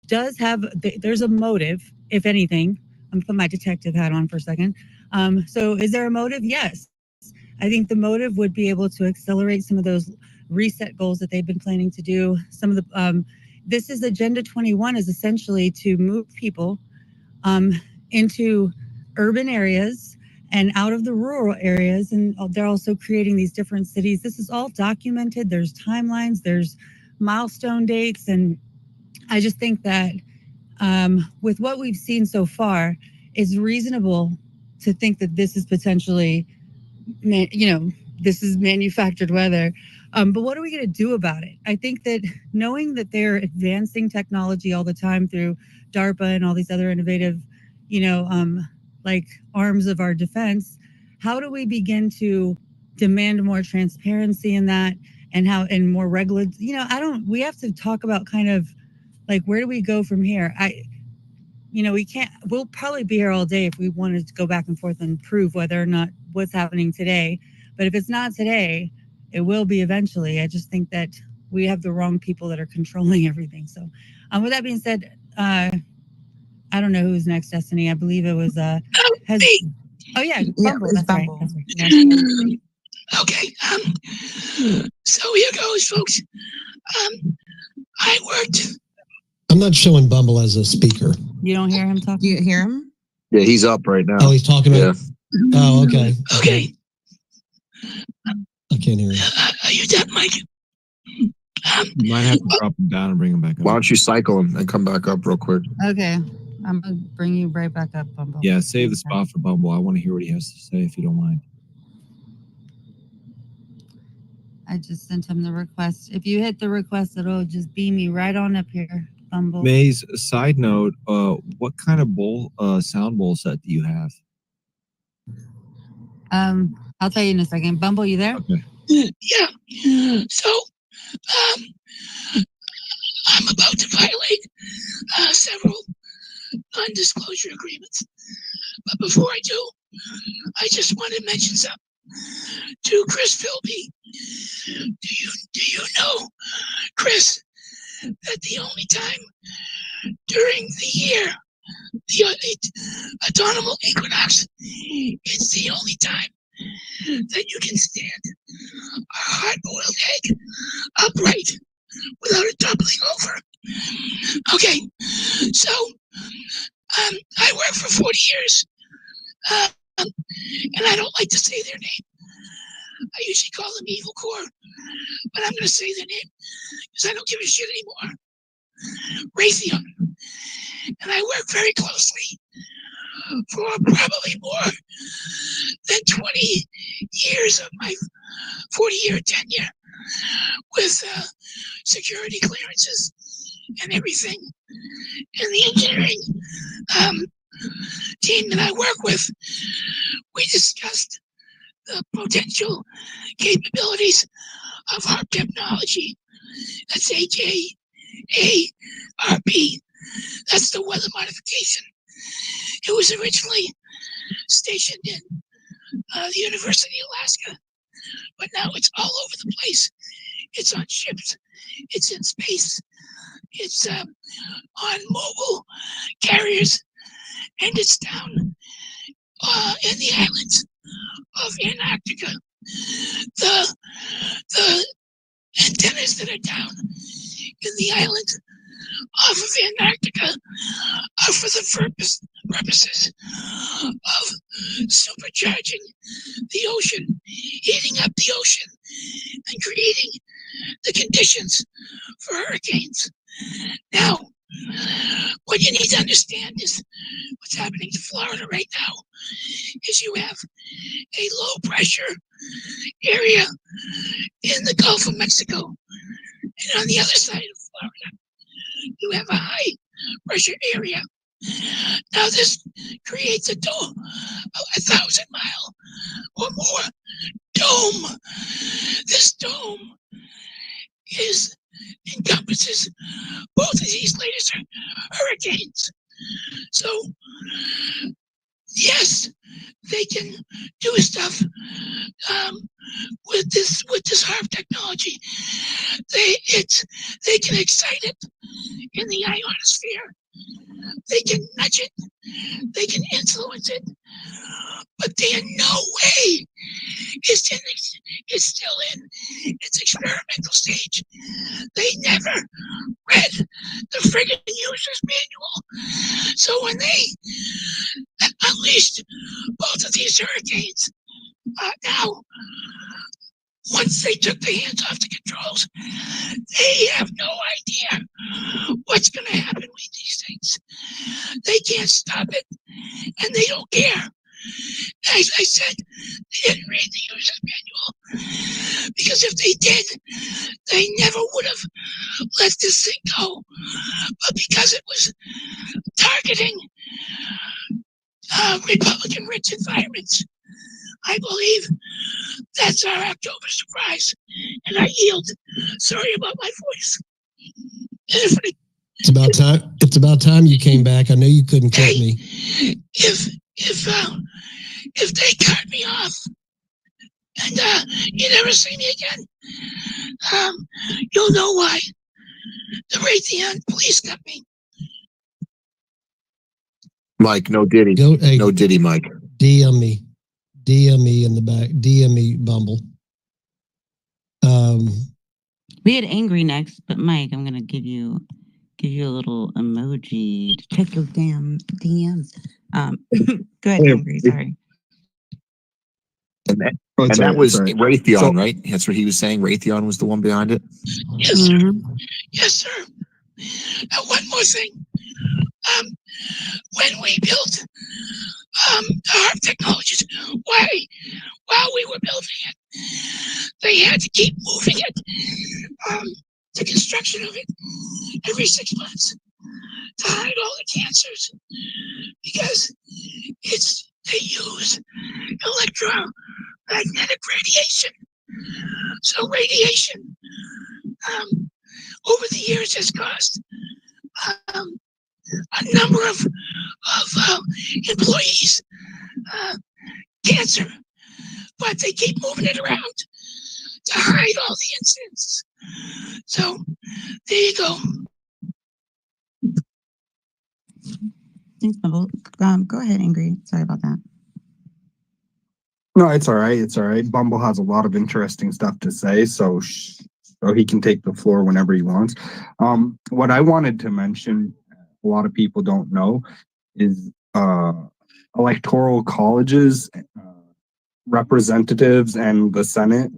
does have, there's a motive, if anything. I'm putting my detective hat on for a second. So is there a motive? Yes. I think the motive would be able to accelerate some of those reset goals that they've been planning to do. Some of the, this is Agenda 21 is essentially to move people into urban areas and out of the rural areas. And they're also creating these different cities. This is all documented. There's timelines, there's milestone dates. And I just think that with what we've seen so far, it's reasonable to think that this is potentially, this is manufactured weather. But what are we going to do about it? I think that knowing that they're advancing technology all the time through DARPA and all these other innovative, like arms of our defense, how do we begin to demand more transparency in that and more regular, we have to talk about kind of like, where do we go from here? We'll probably be here all day if we wanted to go back and forth and prove whether or not what's happening today. But if it's not today, it will be eventually. I just think that we have the wrong people that are controlling everything. So with that being said, I don't know who's next, Destiny. I believe it was me. Oh yeah, Bumble. It's That's Bumble. right. That's right. Okay. So here goes, folks. I worked. I'm not showing Bumble as a speaker. You don't hear him talking? You hear him? Yeah, he's up right now. Oh, he's talking. Yeah. Oh, okay. Okay. I can't hear you. Are you done, Mike? You might have to drop him down and bring him back up. Why don't you cycle him and come back up real quick? Okay. I'm going to bring you right back up, Bumble. Yeah, save the spot for Bumble. I want to hear what he has to say, if you don't mind. I just sent him the request. If you hit the request, it'll just beam me right on up here, Bumble. Maze, side note, what kind of sound bowl set do you have? I'll tell you in a second. Bumble, you there? Okay. Yeah. So, I'm about to violate several non-disclosure agreements. But before I do, I just want to mention something to Chris Philby. Do you know, Chris, that the only time during the year, the autumnal equinox, it's the only time that you can stand a hard-boiled egg upright without it toppling over. Okay, so I worked for 40 years, and I don't like to say their name. I usually call them Evil Core, but I'm going to say their name because I don't give a shit anymore. Raytheon. And I work very closely for probably more than 20 years of my 40-year tenure with security clearances and everything. And the engineering team that I work with, we discussed the potential capabilities of HARP technology. That's HARP. That's the weather modification. It was originally stationed in the University of Alaska, but now it's all over the place. It's on ships, it's in space, it's on mobile carriers, and it's down in the islands of Antarctica. The antennas that are down in the island off of Antarctica are for the purposes of supercharging the ocean, heating up the ocean, and creating the conditions for hurricanes. Now, what you need to understand is what's happening to Florida right now is you have a low pressure area in the Gulf of Mexico. And on the other side of Florida, you have a high pressure area. Now this creates a dome, 1,000-mile or more dome. This dome encompasses both of these latest hurricanes. So yes, they can do stuff with this HARP technology. They can excite it in the ionosphere. They can nudge it. They can influence it. But they in no way is still in its experimental stage. They never read the friggin' user's manual. So when they unleashed both of these hurricanes, now, once they took their hands off the controls, they have no idea what's going to happen with these things. They can't stop it, and they don't care As I said, they didn't read the user manual. Because if they did, they never would have let this thing go. But because it was targeting Republican rich environments, I believe that's our October surprise. And I yield. Sorry about my voice. It's about time. It's about time you came back. I know you couldn't cut me. If they cut me off and you never see me again, you'll know why. The Raytheon police got me. Mike, no Diddy. No Diddy, Mike. DM me. DM me in the back. DM me, Bumble. We had angry next, but Mike, I'm gonna give you a little emoji to check your damn DMs. Go ahead, angry. Sorry. And that was Raytheon, right? That's what he was saying. Raytheon was the one behind it. Yes, sir. Yes, sir. And one more thing. When we built the HARP technologies, while we were building it, they had to keep moving it, the construction of it, every 6 months to hide all the cancers, because they use electromagnetic radiation. So radiation over the years has caused a number of employees cancer, but they keep moving it around to hide all the incidents. So there you go. Thanks, Bumble. Go ahead, angry. Sorry about that. No, it's all right. It's all right. Bumble has a lot of interesting stuff to say, so he can take the floor whenever he wants. What I wanted to mention, a lot of people don't know, is electoral colleges, representatives, and the Senate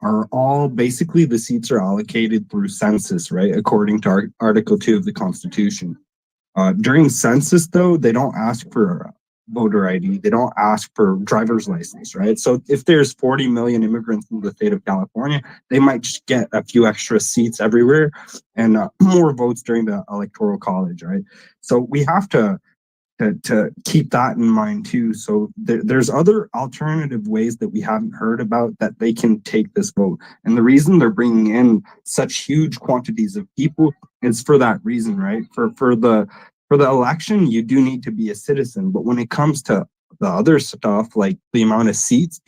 are all basically, the seats are allocated through census, right? According to Article 2 of the Constitution. During census, though, they don't ask for voter ID. They don't ask for driver's license, right? So if there's 40 million immigrants in the state of California, they might just get a few extra seats everywhere and more votes during the electoral college, right? So we have to keep that in mind too. So there's other alternative ways that we haven't heard about that they can take this vote. And the reason they're bringing in such huge quantities of people is for that reason, right? For the election, you do need to be a citizen. But when it comes to the other stuff, like the amount of seats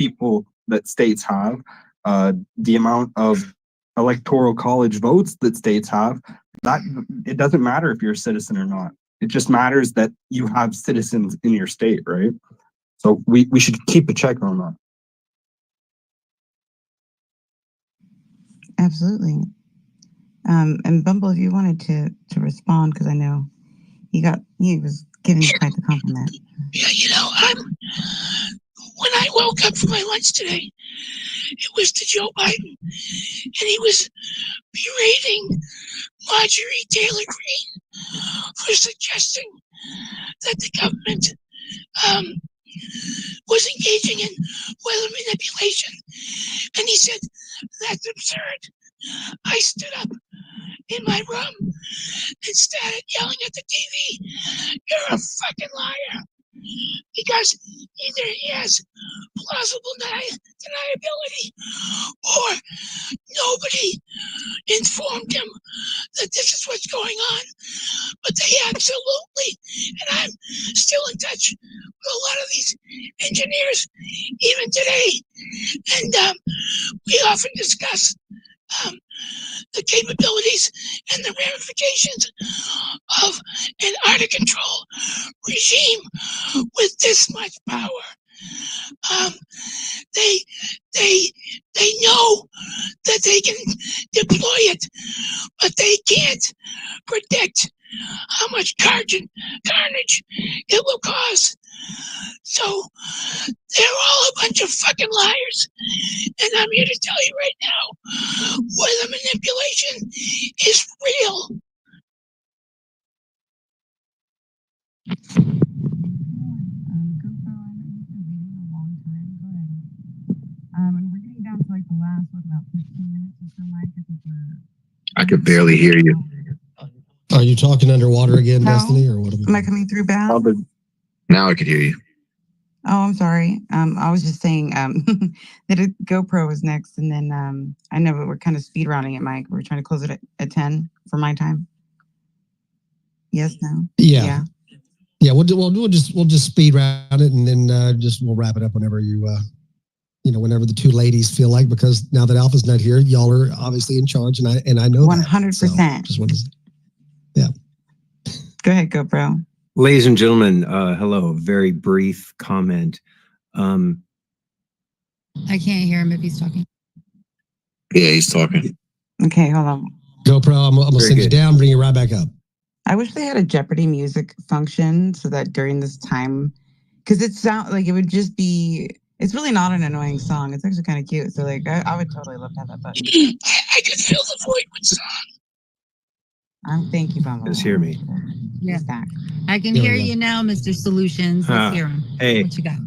that states have, the amount of electoral college votes that states have, that it doesn't matter if you're a citizen or not. It just matters that you have citizens in your state, right? So we should keep a check on that. Absolutely. And Bumble, if you wanted to respond, because I know he was giving you quite the compliment. Yeah, when I woke up for my lunch today, it was to Joe Biden, and he was berating Marjorie Taylor Greene for suggesting that the government was engaging in weather manipulation. And he said, that's absurd. I stood up in my room and started yelling at the TV, you're a fucking liar. Because either he has plausible deniability or nobody informed him that this is what's going on. But they absolutely, and I'm still in touch with a lot of these engineers even today, and we often discuss the capabilities and the ramifications of an out of control regime with this much power. They know that they can deploy it, but they can't predict how much carnage it will cause. So they're all a bunch of fucking liars. And I'm here to tell you right now, weather manipulation is real. I could barely hear you. Are you talking underwater again, No. Destiny, or what? Am I coming through bad? Now I could hear you. Oh, I'm sorry. I was just saying that a GoPro was next, and then I know we're kind of speed rounding it, Mike. We're trying to close it at 10 for my time. Yes, no. Yeah. We'll just speed round it, and then we'll wrap it up whenever whenever the two ladies feel like, because now that Alpha's not here, y'all are obviously in charge, and I know 100%. Just want to, yeah. Go ahead, GoPro. Ladies and gentlemen, hello. Very brief comment. I can't hear him if he's talking. Yeah, he's talking. Okay, hold on. GoPro, I'm gonna send you down, bring you right back up. I wish they had a Jeopardy music function so that during this time, because it sounds like it would just be. It's really not an annoying song. It's actually kind of cute. So like, I would totally love to have that button. I can fill the void with song. Thank you, Bumble. Just hear me. Yeah. I can hear you now, Mr. Solutions. Let's hear him. Hey, What you got?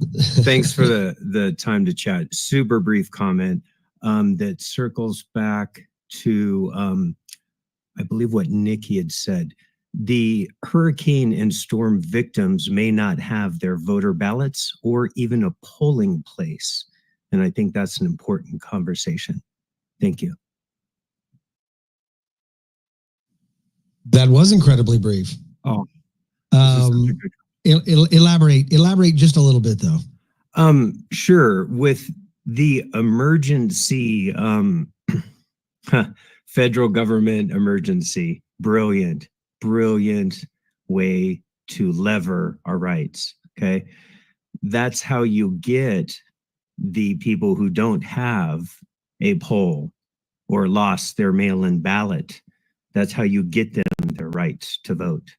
thanks for the time to chat. Super brief comment that circles back to I believe what Nikki had said. The hurricane and storm victims may not have their voter ballots or even a polling place. And I think that's an important conversation. Thank you. That was incredibly brief. Oh, elaborate just a little bit though. Sure. With the emergency, federal government emergency, brilliant way to lever our rights. Okay. That's how you get the people who don't have a poll or lost their mail-in ballot. That's how you get them their rights to vote.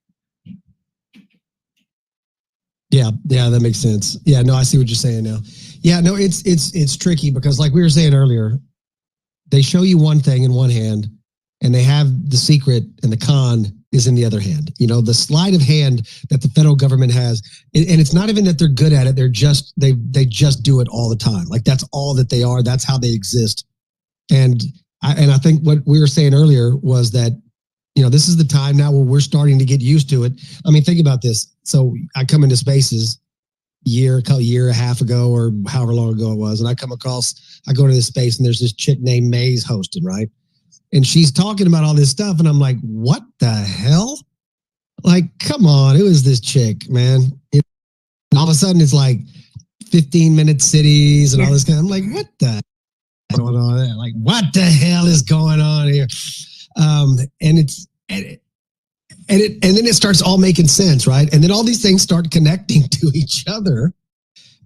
Yeah, that makes sense. Yeah, no, I see what you're saying now. Yeah, no, it's tricky because like we were saying earlier, they show you one thing in one hand and they have the secret and the con is in the other hand. You know, the sleight of hand that the federal government has, and it's not even that they're good at it, they just do it all the time. Like that's all that they are, that's how they exist. And I think what we were saying earlier was that, you know, this is the time now where we're starting to get used to it. I mean, think about this. So I come into spaces a year and a half ago or however long ago it was, and I go to this space and there's this chick named Maze hosting, right? And she's talking about all this stuff, and I'm like, what the hell? Like, come on, who is this chick, man? And all of a sudden it's like 15-minute cities and all this kind of, I'm like, what the hell is going on there? Like, what the hell is going on here? And then it starts all making sense, right? And then all these things start connecting to each other.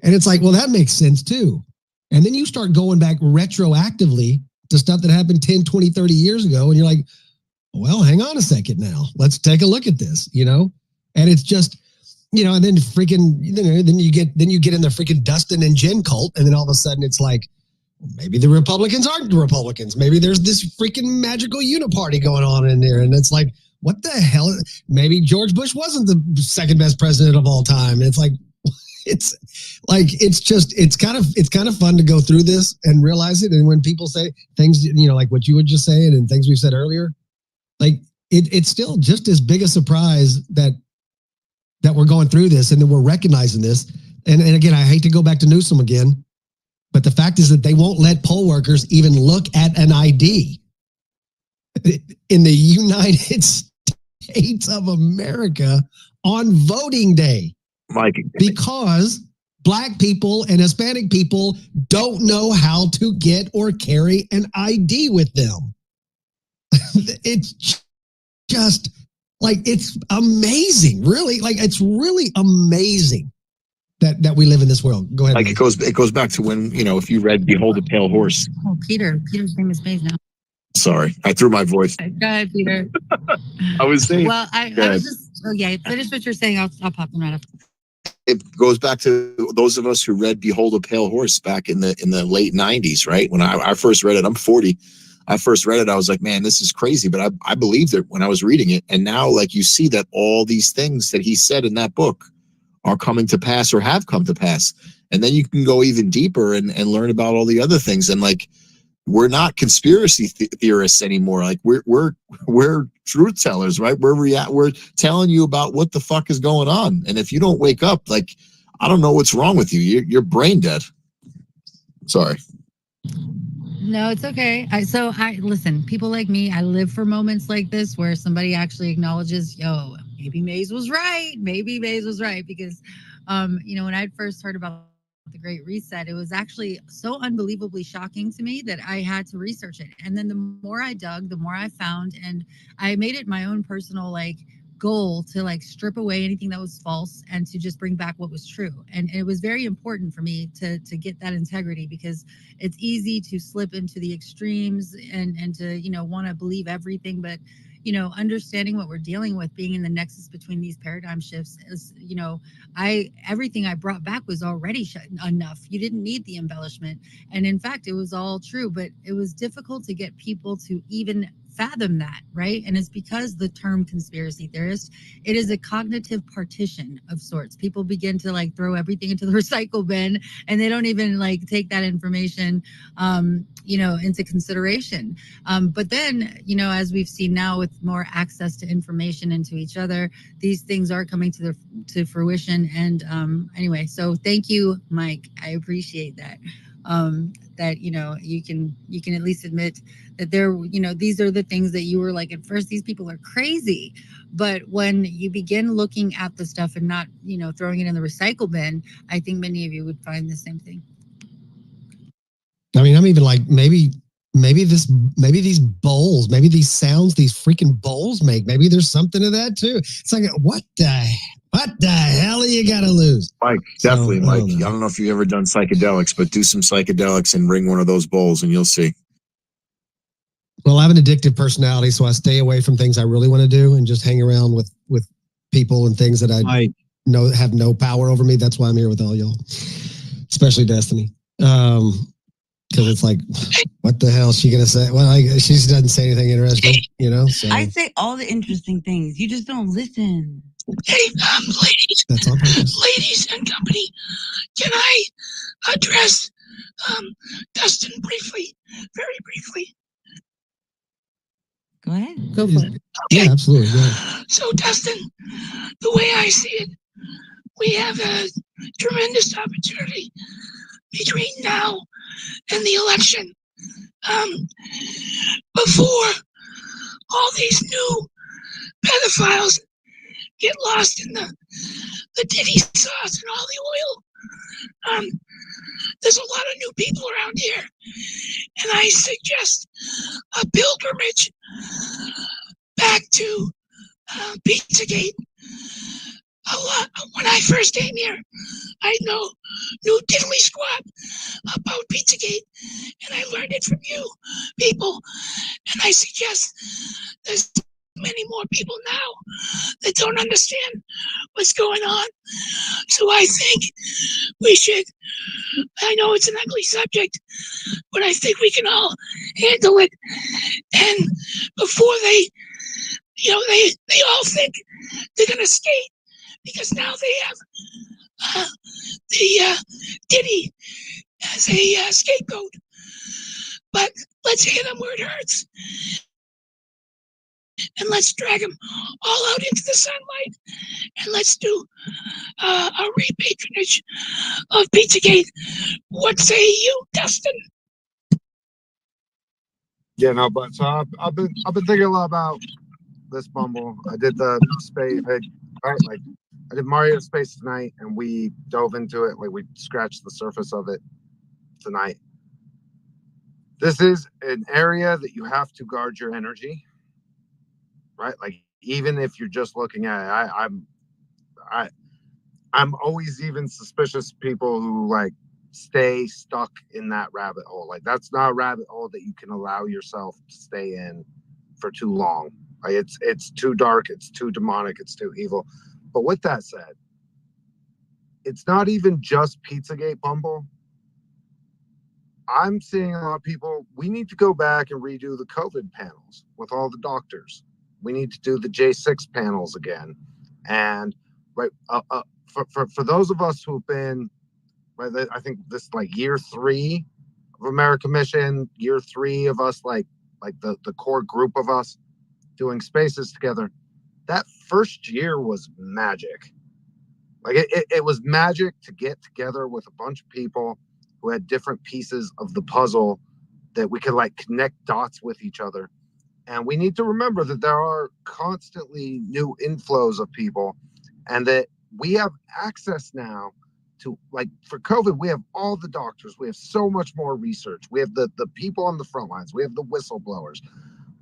And it's like, well, that makes sense too. And then you start going back retroactively to stuff that happened 10, 20, 30 years ago. And you're like, well, hang on a second now. Let's take a look at this, you know? And it's just, you know, and then freaking, you know, then you get in the freaking Dustin and Jen cult. And then all of a sudden it's like, maybe the Republicans aren't the Republicans. Maybe there's this freaking magical uniparty going on in there. And it's like, what the hell? Maybe George Bush wasn't the second best president of all time. It's like, it's kind of fun to go through this and realize it. And when people say things, you know, like what you were just saying and things we've said earlier, like it's still just as big a surprise that we're going through this and that we're recognizing this. And again, I hate to go back to Newsom again, but the fact is that they won't let poll workers even look at an ID in the United States of America on voting day. Mike, because Black people and Hispanic people don't know how to get or carry an ID with them. It's just like, it's amazing, really. Like, it's really amazing that we live in this world. Go ahead. Like it goes back to when, you know, if you read Behold a Pale Horse. Oh, Peter's name is Maze now. Sorry, I threw my voice. Go ahead, Peter. I was saying. Well, I was just, finish what you're saying. I'll pop them right up. It goes back to those of us who read Behold a Pale Horse back in the late 90s, right? When I first read it, I'm 40. I first read it, I was like, man, this is crazy. But I believed it when I was reading it. And now, like, you see that all these things that he said in that book are coming to pass or have come to pass. And then you can go even deeper and learn about all the other things. And like, we're not conspiracy theorists anymore. Like we're truth tellers, right? We're telling you about what the fuck is going on. And if you don't wake up, like, I don't know what's wrong with you. You're brain dead. Sorry. No, it's okay. So listen, people like me, I live for moments like this where somebody actually acknowledges, yo, maybe Mays was right. Maybe Mays was right. Because, when I first heard about the Great Reset, it was actually so unbelievably shocking to me that I had to research it. And then the more I dug, the more I found, and I made it my own personal, goal to strip away anything that was false and to just bring back what was true. And it was very important for me to get that integrity, because it's easy to slip into the extremes and to want to believe everything. But understanding what we're dealing with, being in the nexus between these paradigm shifts, is everything I brought back was already enough. You didn't need the embellishment, and in fact it was all true, but it was difficult to get people to even fathom that, right? And it's because the term conspiracy theorist, it is a cognitive partition of sorts. People begin to throw everything into the recycle bin, and they don't even take that information into consideration. But then, as we've seen now with more access to information and to each other, these things are coming to fruition. And anyway, so thank you, Mike. I appreciate that. That you can at least admit that these are the things that you were like, at first these people are crazy, but when you begin looking at the stuff and not throwing it in the recycle bin, I think many of you would find the same thing. I mean, I'm even maybe these bowls, maybe these sounds these freaking bowls make, maybe there's something to that too. It's like, what the hell are you gotta lose? Mike, definitely, Mike. I don't know if you've ever done psychedelics, but do some psychedelics and ring one of those bowls and you'll see. Well, I have an addictive personality, so I stay away from things I really want to do and just hang around with people and things that I know have no power over me. That's why I'm here with all y'all, especially Destiny. Because it's like, what the hell is she gonna say? Well, she doesn't say anything interesting, So. I say all the interesting things. You just don't listen. Hey, ladies. That's on purpose. Ladies and company, can I address Dustin briefly, very briefly? Go ahead. Go for it. Okay. Yeah, absolutely. Yeah. So, Dustin, the way I see it, we have a tremendous opportunity between now and the election. Before all these new pedophiles get lost in the Diddy sauce and all the oil, there's a lot of new people around here, and I suggest a pilgrimage back to Pizzagate. When I first came here, I knew diddly squat about Pizzagate, and I learned it from you people. And I suggest there's many more people now that don't understand what's going on. So I think we should, I know it's an ugly subject, but I think we can all handle it. And before they all think they're going to skate, because now they have the Diddy as a scapegoat. But let's hit them where it hurts. And let's drag them all out into the sunlight. And let's do a repatronage of Pizzagate. What say you, Dustin? Yeah, no, but so I've been thinking a lot about this Bumble. I did the space. I did Mario Space tonight, and we dove into it. We scratched the surface of it tonight. This is an area that you have to guard your energy, right? Even if you're just looking at it, I'm always even suspicious of people who stay stuck in that rabbit hole. That's not a rabbit hole that you can allow yourself to stay in for too long. It's too dark, it's too demonic, it's too evil. But with that said, it's not even just Pizzagate Bumble. I'm seeing a lot of people, we need to go back and redo the COVID panels with all the doctors. We need to do the J6 panels again. And for those of us who've been, I think this year 3 of America mission, year 3 of us, like the core group of us doing spaces together. That first year was magic. Like it was magic to get together with a bunch of people who had different pieces of the puzzle that we could like connect dots with each other. And we need to remember that there are constantly new inflows of people, and that we have access now to, like, for COVID, we have all the doctors, we have so much more research, we have the people on the front lines, we have the whistleblowers,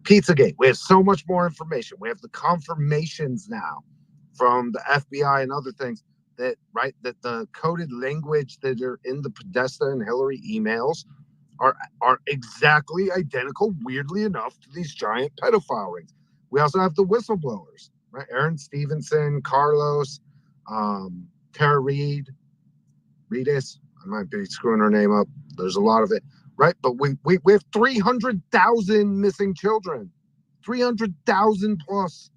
Pizzagate, we have so much more information, we have the confirmations now from the FBI and other things that the coded language that are in the Podesta and Hillary emails are exactly identical, weirdly enough, to these giant pedophile rings. We also have the whistleblowers, right? Aaron Stevenson, Carlos, Tara Reedus. I might be screwing her name up. There's a lot of it, right? But we have 300,000 missing children, 300,000 plus,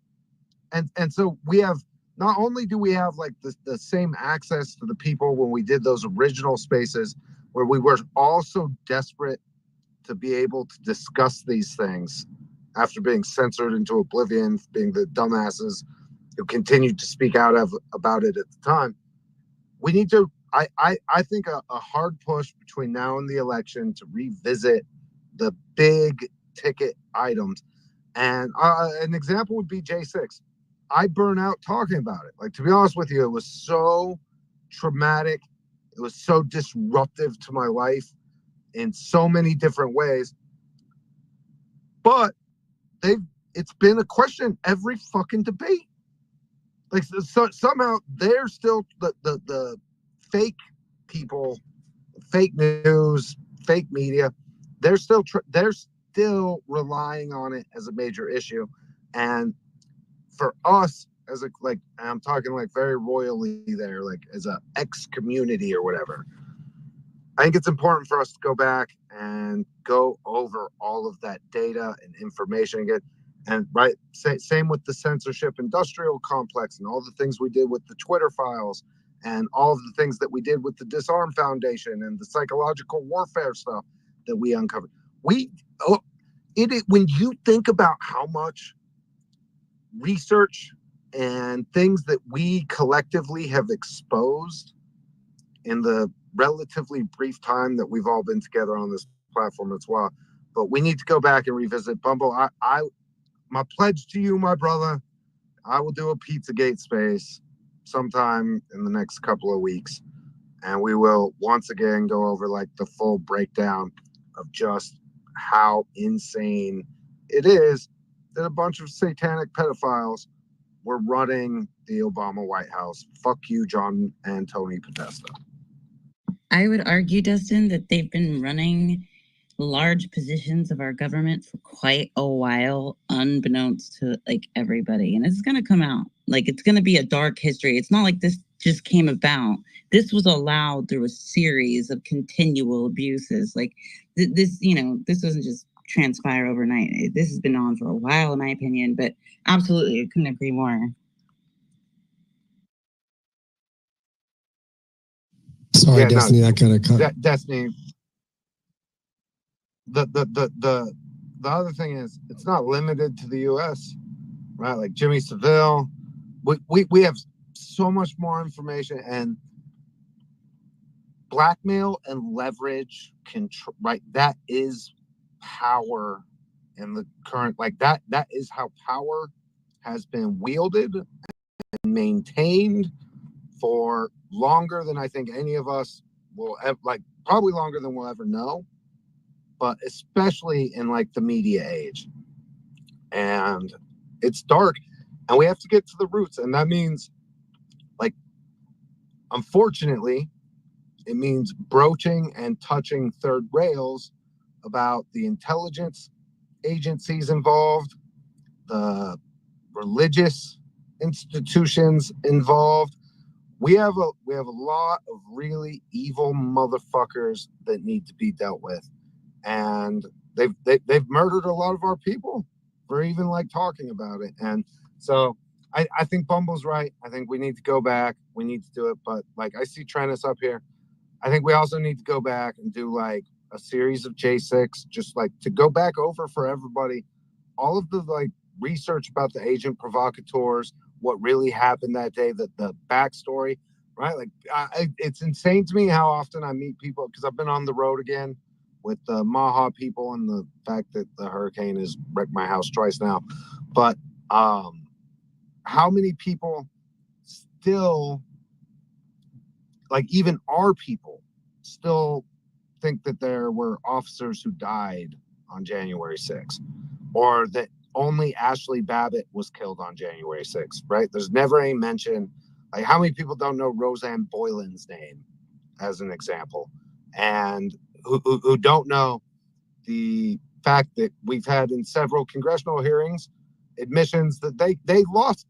and so we have. Not only do we have like the same access to the people when we did those original spaces, where we were all so desperate to be able to discuss these things after being censored into oblivion, being the dumbasses who continued to speak out about it at the time. We need to, I think a hard push between now and the election to revisit the big ticket items. And an example would be J6. I burn out talking about it. Like, to be honest with you, it was so traumatic. It was so disruptive to my life in so many different ways. But it's been a question every fucking debate. Like, so somehow they're still the fake people, fake news, fake media. They're still relying on it as a major issue. And for us, as a, like, I'm talking like very royally there, like as a ex community or whatever, I think it's important for us to go back and go over all of that data and information again. And same with the censorship industrial complex and all the things we did with the Twitter files and all of the things that we did with the Disarm Foundation and the psychological warfare stuff that we uncovered. When you think about how much research and things that we collectively have exposed in the relatively brief time that we've all been together on this platform as well. But we need to go back and revisit Bumble. My pledge to you, my brother, I will do a Pizzagate space sometime in the next couple of weeks. And we will once again go over like the full breakdown of just how insane it is that a bunch of satanic pedophiles were running the Obama White House. Fuck you, John and Tony Podesta. I would argue, Dustin, that they've been running large positions of our government for quite a while, unbeknownst to like everybody. And it's going to come out. Like, it's going to be a dark history. It's not like this just came about. This was allowed through a series of continual abuses. Like this doesn't just transpire overnight. This has been on for a while, in my opinion, but absolutely, I couldn't agree more. Sorry, yeah, Destiny, I kind of cut. Destiny. The other thing is, it's not limited to the U.S., right? Like Jimmy Savile, we have so much more information, and blackmail and leverage control, right? That is power in the current, like that is how power has been wielded and maintained for longer than I think any of us will ever, like probably longer than we'll ever know, but especially in like the media age. And it's dark, and we have to get to the roots. And that means, like, unfortunately, it means broaching and touching third rails about the intelligence agencies involved, the religious institutions involved. We have a lot of really evil motherfuckers that need to be dealt with, and they've murdered a lot of our people for even like talking about it. And so I think Bumble's right. I think we need to go back. We need to do it. But like I see Trennis up here. I think we also need to go back and do like a series of J6, just like to go back over for everybody, all of the like research about the agent provocateurs, what really happened that day, the backstory, right? Like it's insane to me how often I meet people, because I've been on the road again with the Maha people, and the fact that the hurricane has wrecked my house twice now. But how many people still, like even our people, still think that there were officers who died on January 6th, or that only Ashley Babbitt was killed on January 6th, right? There's never a mention. Like, how many people don't know Roseanne Boylan's name, as an example, and who don't know the fact that we've had in several congressional hearings admissions that they lost.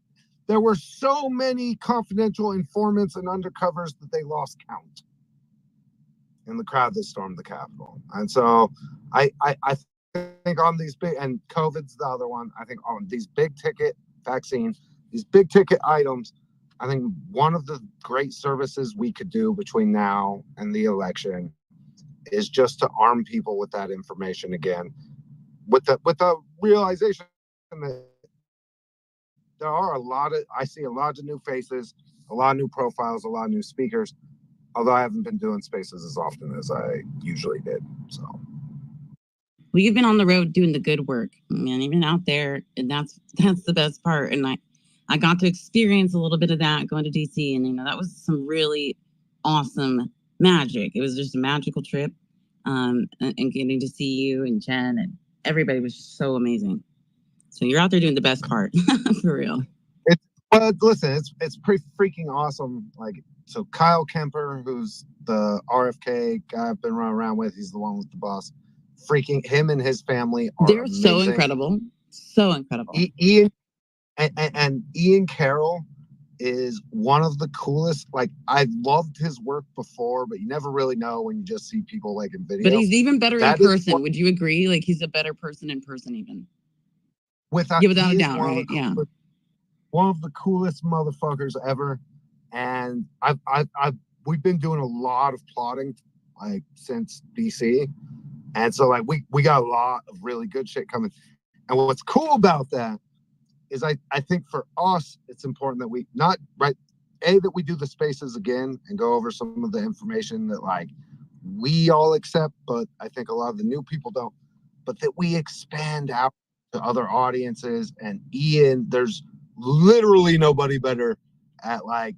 There were so many confidential informants and undercovers that they lost count in the crowd that stormed the Capitol. And so I think on these big, and COVID's the other one, I think on these big ticket vaccines, these big ticket items, I think one of the great services we could do between now and the election is just to arm people with that information again, with the realization that there are I see a lot of new faces, a lot of new profiles, a lot of new speakers, although I haven't been doing spaces as often as I usually did. So, well, you've been on the road doing the good work, man, even out there, and that's the best part. And I got to experience a little bit of that going to DC, and that was some really awesome magic. It was just a magical trip, and getting to see you and Jen and everybody was just so amazing. So you're out there doing the best part, for real. But listen, it's pretty freaking awesome. Like, so Kyle Kemper, who's the RFK guy I've been running around with, he's the one with the bus. Freaking him and his family are They're amazing. so incredible. So incredible. Ian and Ian Carroll is one of the coolest. Like, I loved his work before, but you never really know when you just see people like in video. But he's even better in person. Would you agree? Like, he's a better person in person, even. Without a doubt, right? Yeah. One of the coolest motherfuckers ever. And we've been doing a lot of plotting like since DC. And so like we got a lot of really good shit coming. And what's cool about that is I think for us, it's important that we that we do the spaces again and go over some of the information that like we all accept, but I think a lot of the new people don't, but that we expand out to other audiences. And Ian, there's literally nobody better at like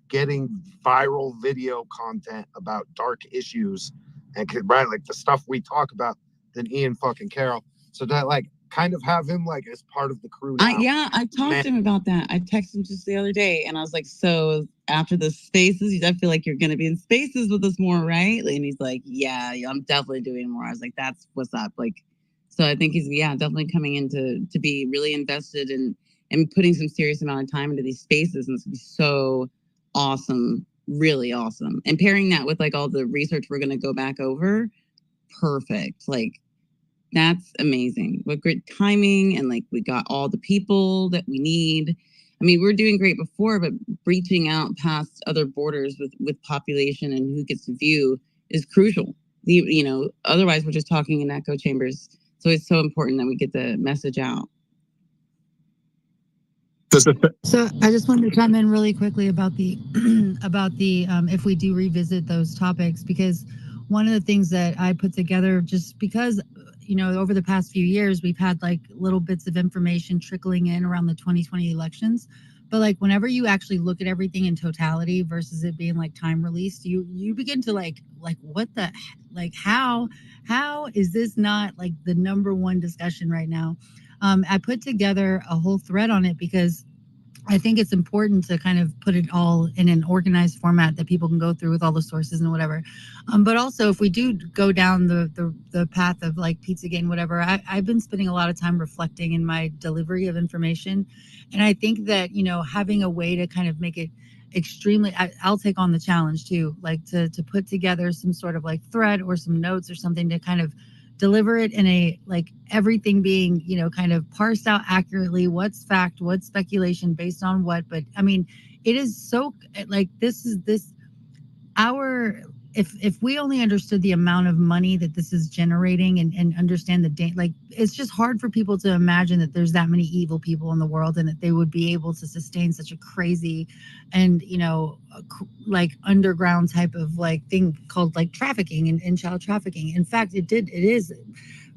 getting viral video content about dark issues and like the stuff we talk about than Ian fucking Carroll. So that like kind of have him like as part of the crew now. I talked to him about that. I texted him just the other day and I was like, so after the spaces, I feel like you're going to be in spaces with us more, right? And he's like, yeah, I'm definitely doing more. I was like, that's what's up. Like, so I think he's, definitely coming in to be really invested and putting some serious amount of time into these spaces. And it's going to be so awesome, really awesome. And pairing that with like all the research we're going to go back over, perfect. Like, that's amazing. What great timing. And like, we got all the people that we need. I mean, we're doing great before, but reaching out past other borders with population and who gets to view is crucial. Otherwise we're just talking in echo chambers. So it's so important that we get the message out. So I just wanted to chime in really quickly about the if we do revisit those topics, because one of the things that I put together, just because over the past few years we've had like little bits of information trickling in around the 2020 elections, but like whenever you actually look at everything in totality versus it being like time released, you begin to like what the like how is this not like the number one discussion right now? I put together a whole thread on it because I think it's important to kind of put it all in an organized format that people can go through with all the sources and whatever. But also, if we do go down the path of like Pizzagate and whatever, I've been spending a lot of time reflecting in my delivery of information. And I think that, having a way to kind of make it extremely, I'll take on the challenge too, like to put together some sort of like thread or some notes or something to kind of deliver it in a like everything being kind of parsed out accurately, what's fact, what's speculation based on what. But I mean, it is so like if we only understood the amount of money that this is generating and understand like, it's just hard for people to imagine that there's that many evil people in the world and that they would be able to sustain such a crazy and, like underground type of like thing called like trafficking and child trafficking. In fact, it is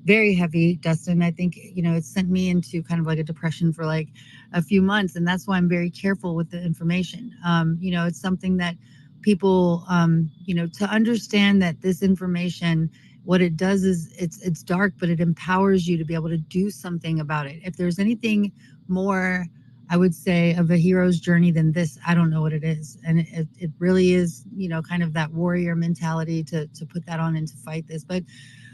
very heavy, Dustin. I think, it sent me into kind of like a depression for like a few months. And that's why I'm very careful with the information. It's something that people, to understand that this information, what it does is it's dark, but it empowers you to be able to do something about it. If there's anything more, I would say, of a hero's journey than this, I don't know what it is. And it really is, kind of that warrior mentality to put that on and to fight this. But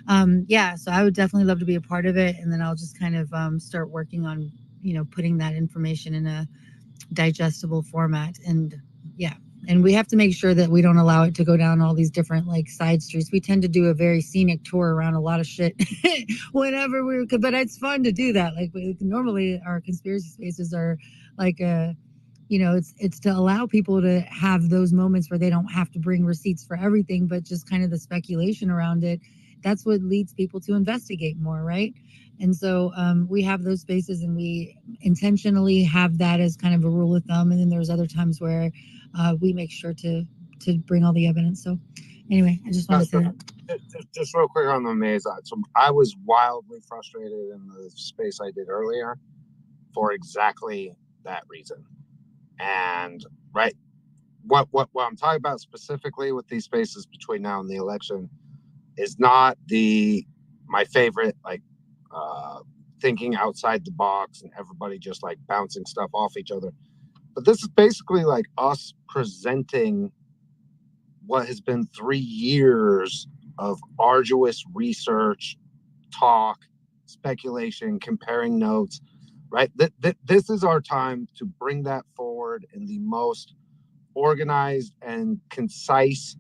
so I would definitely love to be a part of it. And then I'll just kind of start working on, putting that information in a digestible format. And and we have to make sure that we don't allow it to go down all these different like side streets. We tend to do a very scenic tour around a lot of shit whenever but it's fun to do that. Like normally our conspiracy spaces are like it's to allow people to have those moments where they don't have to bring receipts for everything, but just kind of the speculation around it. That's what leads people to investigate more, right? And so we have those spaces and we intentionally have that as kind of a rule of thumb. And then there's other times where we make sure to bring all the evidence. So anyway, I just wanted to say that. Just real quick on the maze. So I was wildly frustrated in the space I did earlier for exactly that reason. And what I'm talking about specifically with these spaces between now and the election is not my favorite thinking outside the box and everybody just like bouncing stuff off each other. But this is basically like us presenting what has been 3 years of arduous research, talk, speculation, comparing notes, right? This is our time to bring that forward in the most organized and concise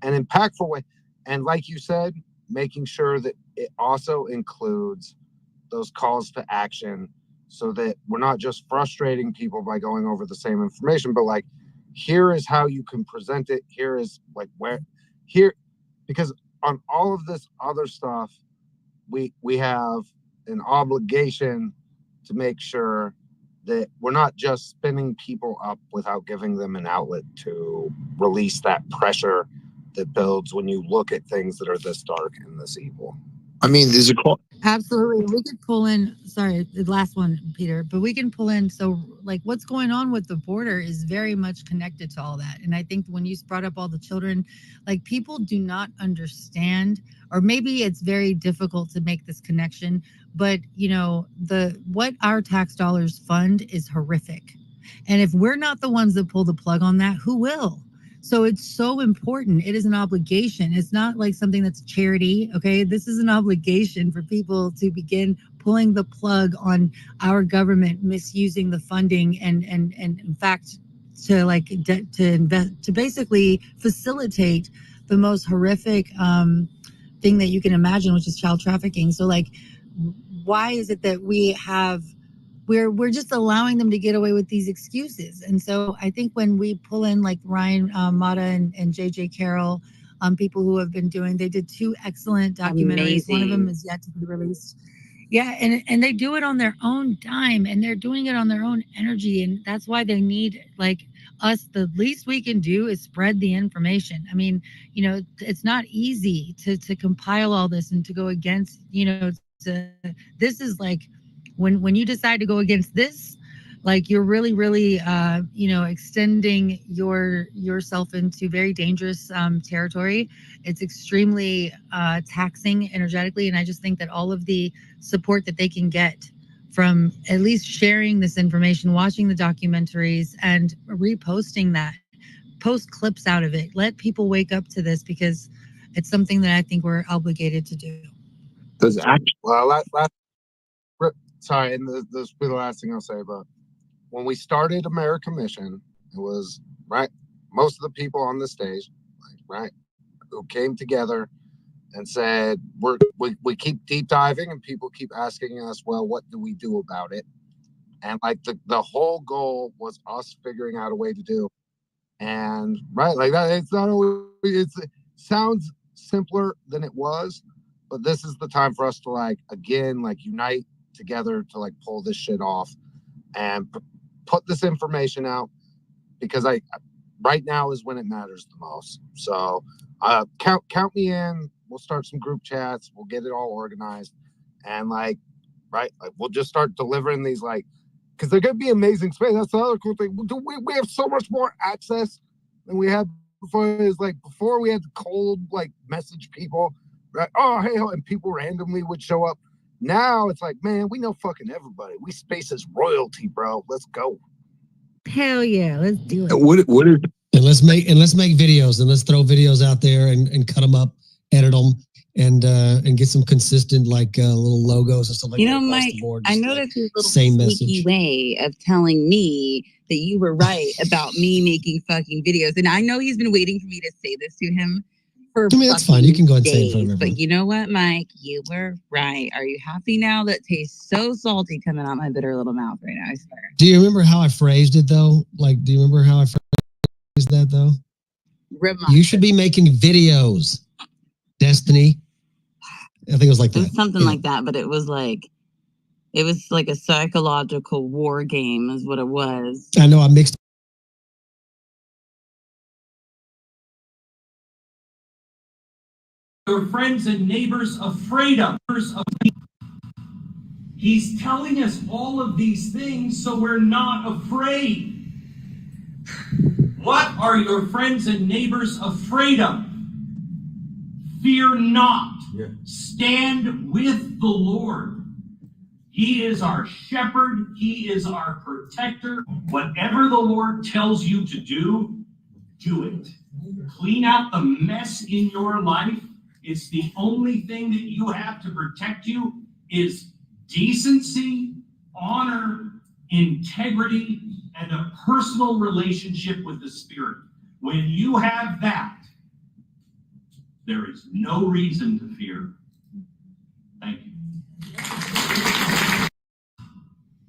and impactful way. And like you said, making sure that it also includes those calls to action so that we're not just frustrating people by going over the same information, but like, here is how you can present it. Here is like because on all of this other stuff, we have an obligation to make sure that we're not just spinning people up without giving them an outlet to release that pressure that builds when you look at things that are this dark and this evil. I mean, there's a call. Absolutely. We could pull in, sorry, the last one, Peter, but we can pull in. So like what's going on with the border is very much connected to all that. And I think when you brought up all the children, like people do not understand, or maybe it's very difficult to make this connection, but what our tax dollars fund is horrific. And if we're not the ones that pull the plug on that, who will? So it's so important. It is an obligation. It's not like something that's charity. Okay. This is an obligation for people to begin pulling the plug on our government misusing the funding and in fact to to basically facilitate the most horrific thing that you can imagine, which is child trafficking. So like, why is it that we're just allowing them to get away with these excuses? And so I think when we pull in like Ryan Mata and JJ Carroll, people who have been they did 2 excellent documentaries. Amazing. One of them is yet to be released. Yeah, and they do it on their own dime and they're doing it on their own energy. And that's why they need like us. The least we can do is spread the information. I mean, it's not easy to compile all this and to go against, this is like, when you decide to go against this, like you're really, really, extending yourself into very dangerous territory. It's extremely taxing energetically. And I just think that all of the support that they can get from at least sharing this information, watching the documentaries and reposting that, post clips out of it, let people wake up to this because it's something that I think we're obligated to do. Sorry, and this will be the last thing I'll say about when we started America Mission, it was most of the people on the stage, who came together and said, we keep deep diving and people keep asking us, well, what do we do about it? And like the whole goal was us figuring out a way to do. And like that, it's not always sounds simpler than it was, but this is the time for us to like again like unite together to like pull this shit off and put this information out, because right now is when it matters the most. So count me in. We'll start some group chats. We'll get it all organized, and like we'll just start delivering these like, because they're gonna be amazing space. That's the other cool thing. We have so much more access than we had before. Is like before we had to cold like message people, right? Oh hey, and people randomly would show up. Now it's like, man, we know fucking everybody. We space as royalty, bro. Let's go. Hell yeah, let's do it. What is and let's make videos, and let's throw videos out there and cut them up, edit them, and get some consistent like little logos and stuff like that. Mike, I know that's your little same sneaky way of telling me that you were right about me making fucking videos, and I know he's been waiting for me to say this to him for. I mean, that's fine. You can go and say it in front of everyone. But you know what, Mike? You were right. Are you happy now? That tastes so salty coming out my bitter little mouth right now. I swear. Do you remember how I phrased it though? Like, do you remember how I phrased that though? You should be making videos, Destiny. I think it was like that. It was something like that, but it was like a psychological war game, is what it was. I know I mixed. Your friends and neighbors afraid of. He's telling us all of these things so we're not afraid. What are your friends and neighbors afraid of? Fear not. Stand with the Lord. He is our shepherd. He is our protector. Whatever the Lord tells you to do it. Clean out the mess in your life. It's the only thing that you have to protect you is decency, honor, integrity, and a personal relationship with the Spirit. When you have that, there is no reason to fear. Thank you.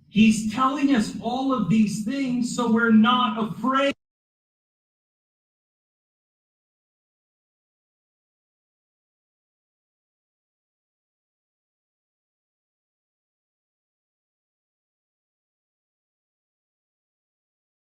He's telling us all of these things so we're not afraid.